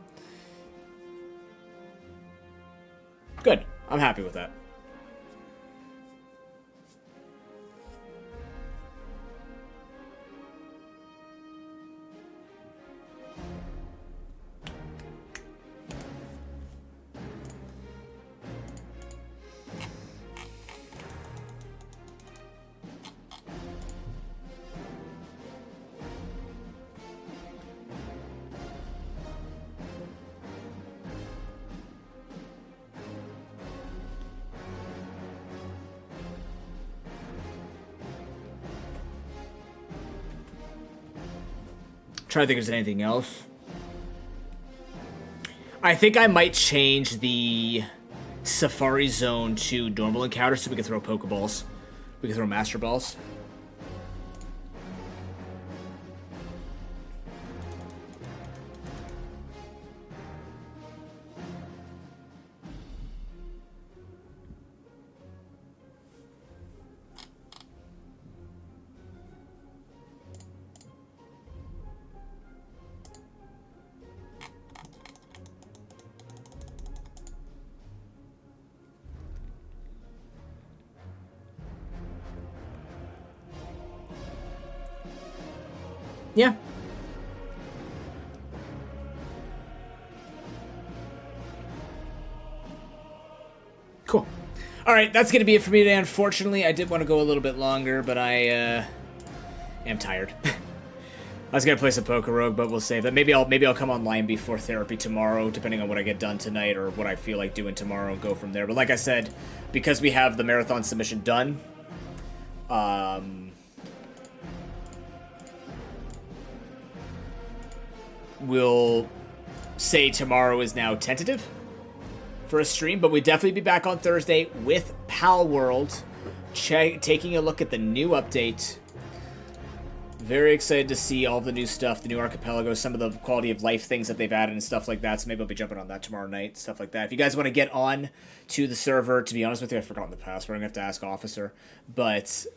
Good. I'm happy with that. Trying to think if there's anything else. I think I might change the Safari Zone to normal encounter so we can throw Pokeballs. We can throw Master Balls. Yeah. Cool. All right, that's going to be it for me today. Unfortunately, I did want to go a little bit longer, but I am tired. I was going to play some Poker Rogue, but we'll save that. Maybe I'll come online before therapy tomorrow, depending on what I get done tonight or what I feel like doing tomorrow, and go from there. But like I said, because we have the marathon submission done, we'll say tomorrow is now tentative for a stream, but we'll definitely be back on Thursday with Pal World, taking a look at the new update. Very excited to see all the new stuff, the new archipelagos, some of the quality of life things that they've added and stuff like that. So maybe I'll be jumping on that tomorrow night, stuff like that. If you guys want to get on to the server, to be honest with you, I've forgotten the password. I'm going to have to ask Officer. But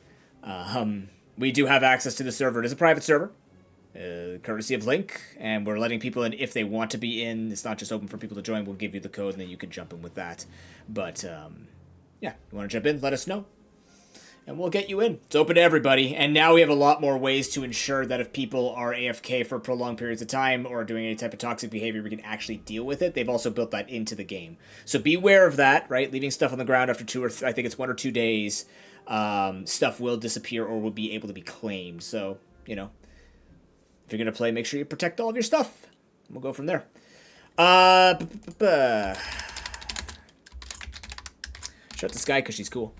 we do have access to the server. It is a private server, courtesy of Link, and we're letting people in if they want to be in. It's not just open for people to join. We'll give you the code, and then you can jump in with that. But, yeah, you want to jump in, let us know. And we'll get you in. It's open to everybody. And now we have a lot more ways to ensure that if people are AFK for prolonged periods of time or doing any type of toxic behavior, we can actually deal with it. They've also built that into the game. So beware of that, right? Leaving stuff on the ground after I think it's 1 or 2 days, stuff will disappear or will be able to be claimed. So, you know, if you're going to play, make sure you protect all of your stuff. We'll go from there. Shut this guy because she's cool.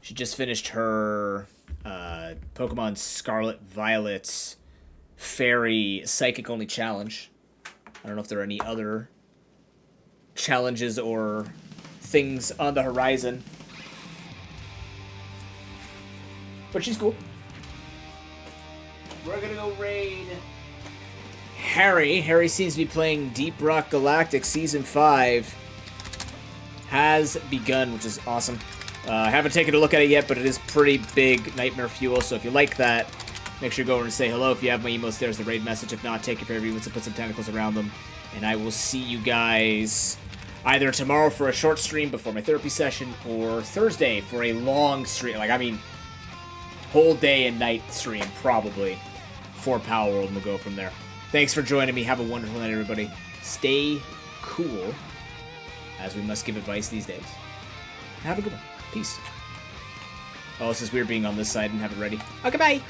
She just finished her Pokemon Scarlet Violet Fairy Psychic Only Challenge. I don't know if there are any other challenges or things on the horizon. But she's cool. We're gonna go raid Harry. Harry seems to be playing Deep Rock Galactic Season 5. Has begun, which is awesome. I haven't taken a look at it yet, but it is pretty big Nightmare Fuel, so if you like that, make sure you go over and say hello. If you have my emotes, there's the raid message. If not, take your favorite emotes and put some tentacles around them. And I will see you guys either tomorrow for a short stream before my therapy session, or Thursday for a long stream. Like, I mean, whole day and night stream, probably, for Power World, and we'll go from there. Thanks for joining me. Have a wonderful night, everybody. Stay cool, as we must give advice these days. Have a good one. Peace. Oh, this is weird being on this side and have it ready. Okay, bye!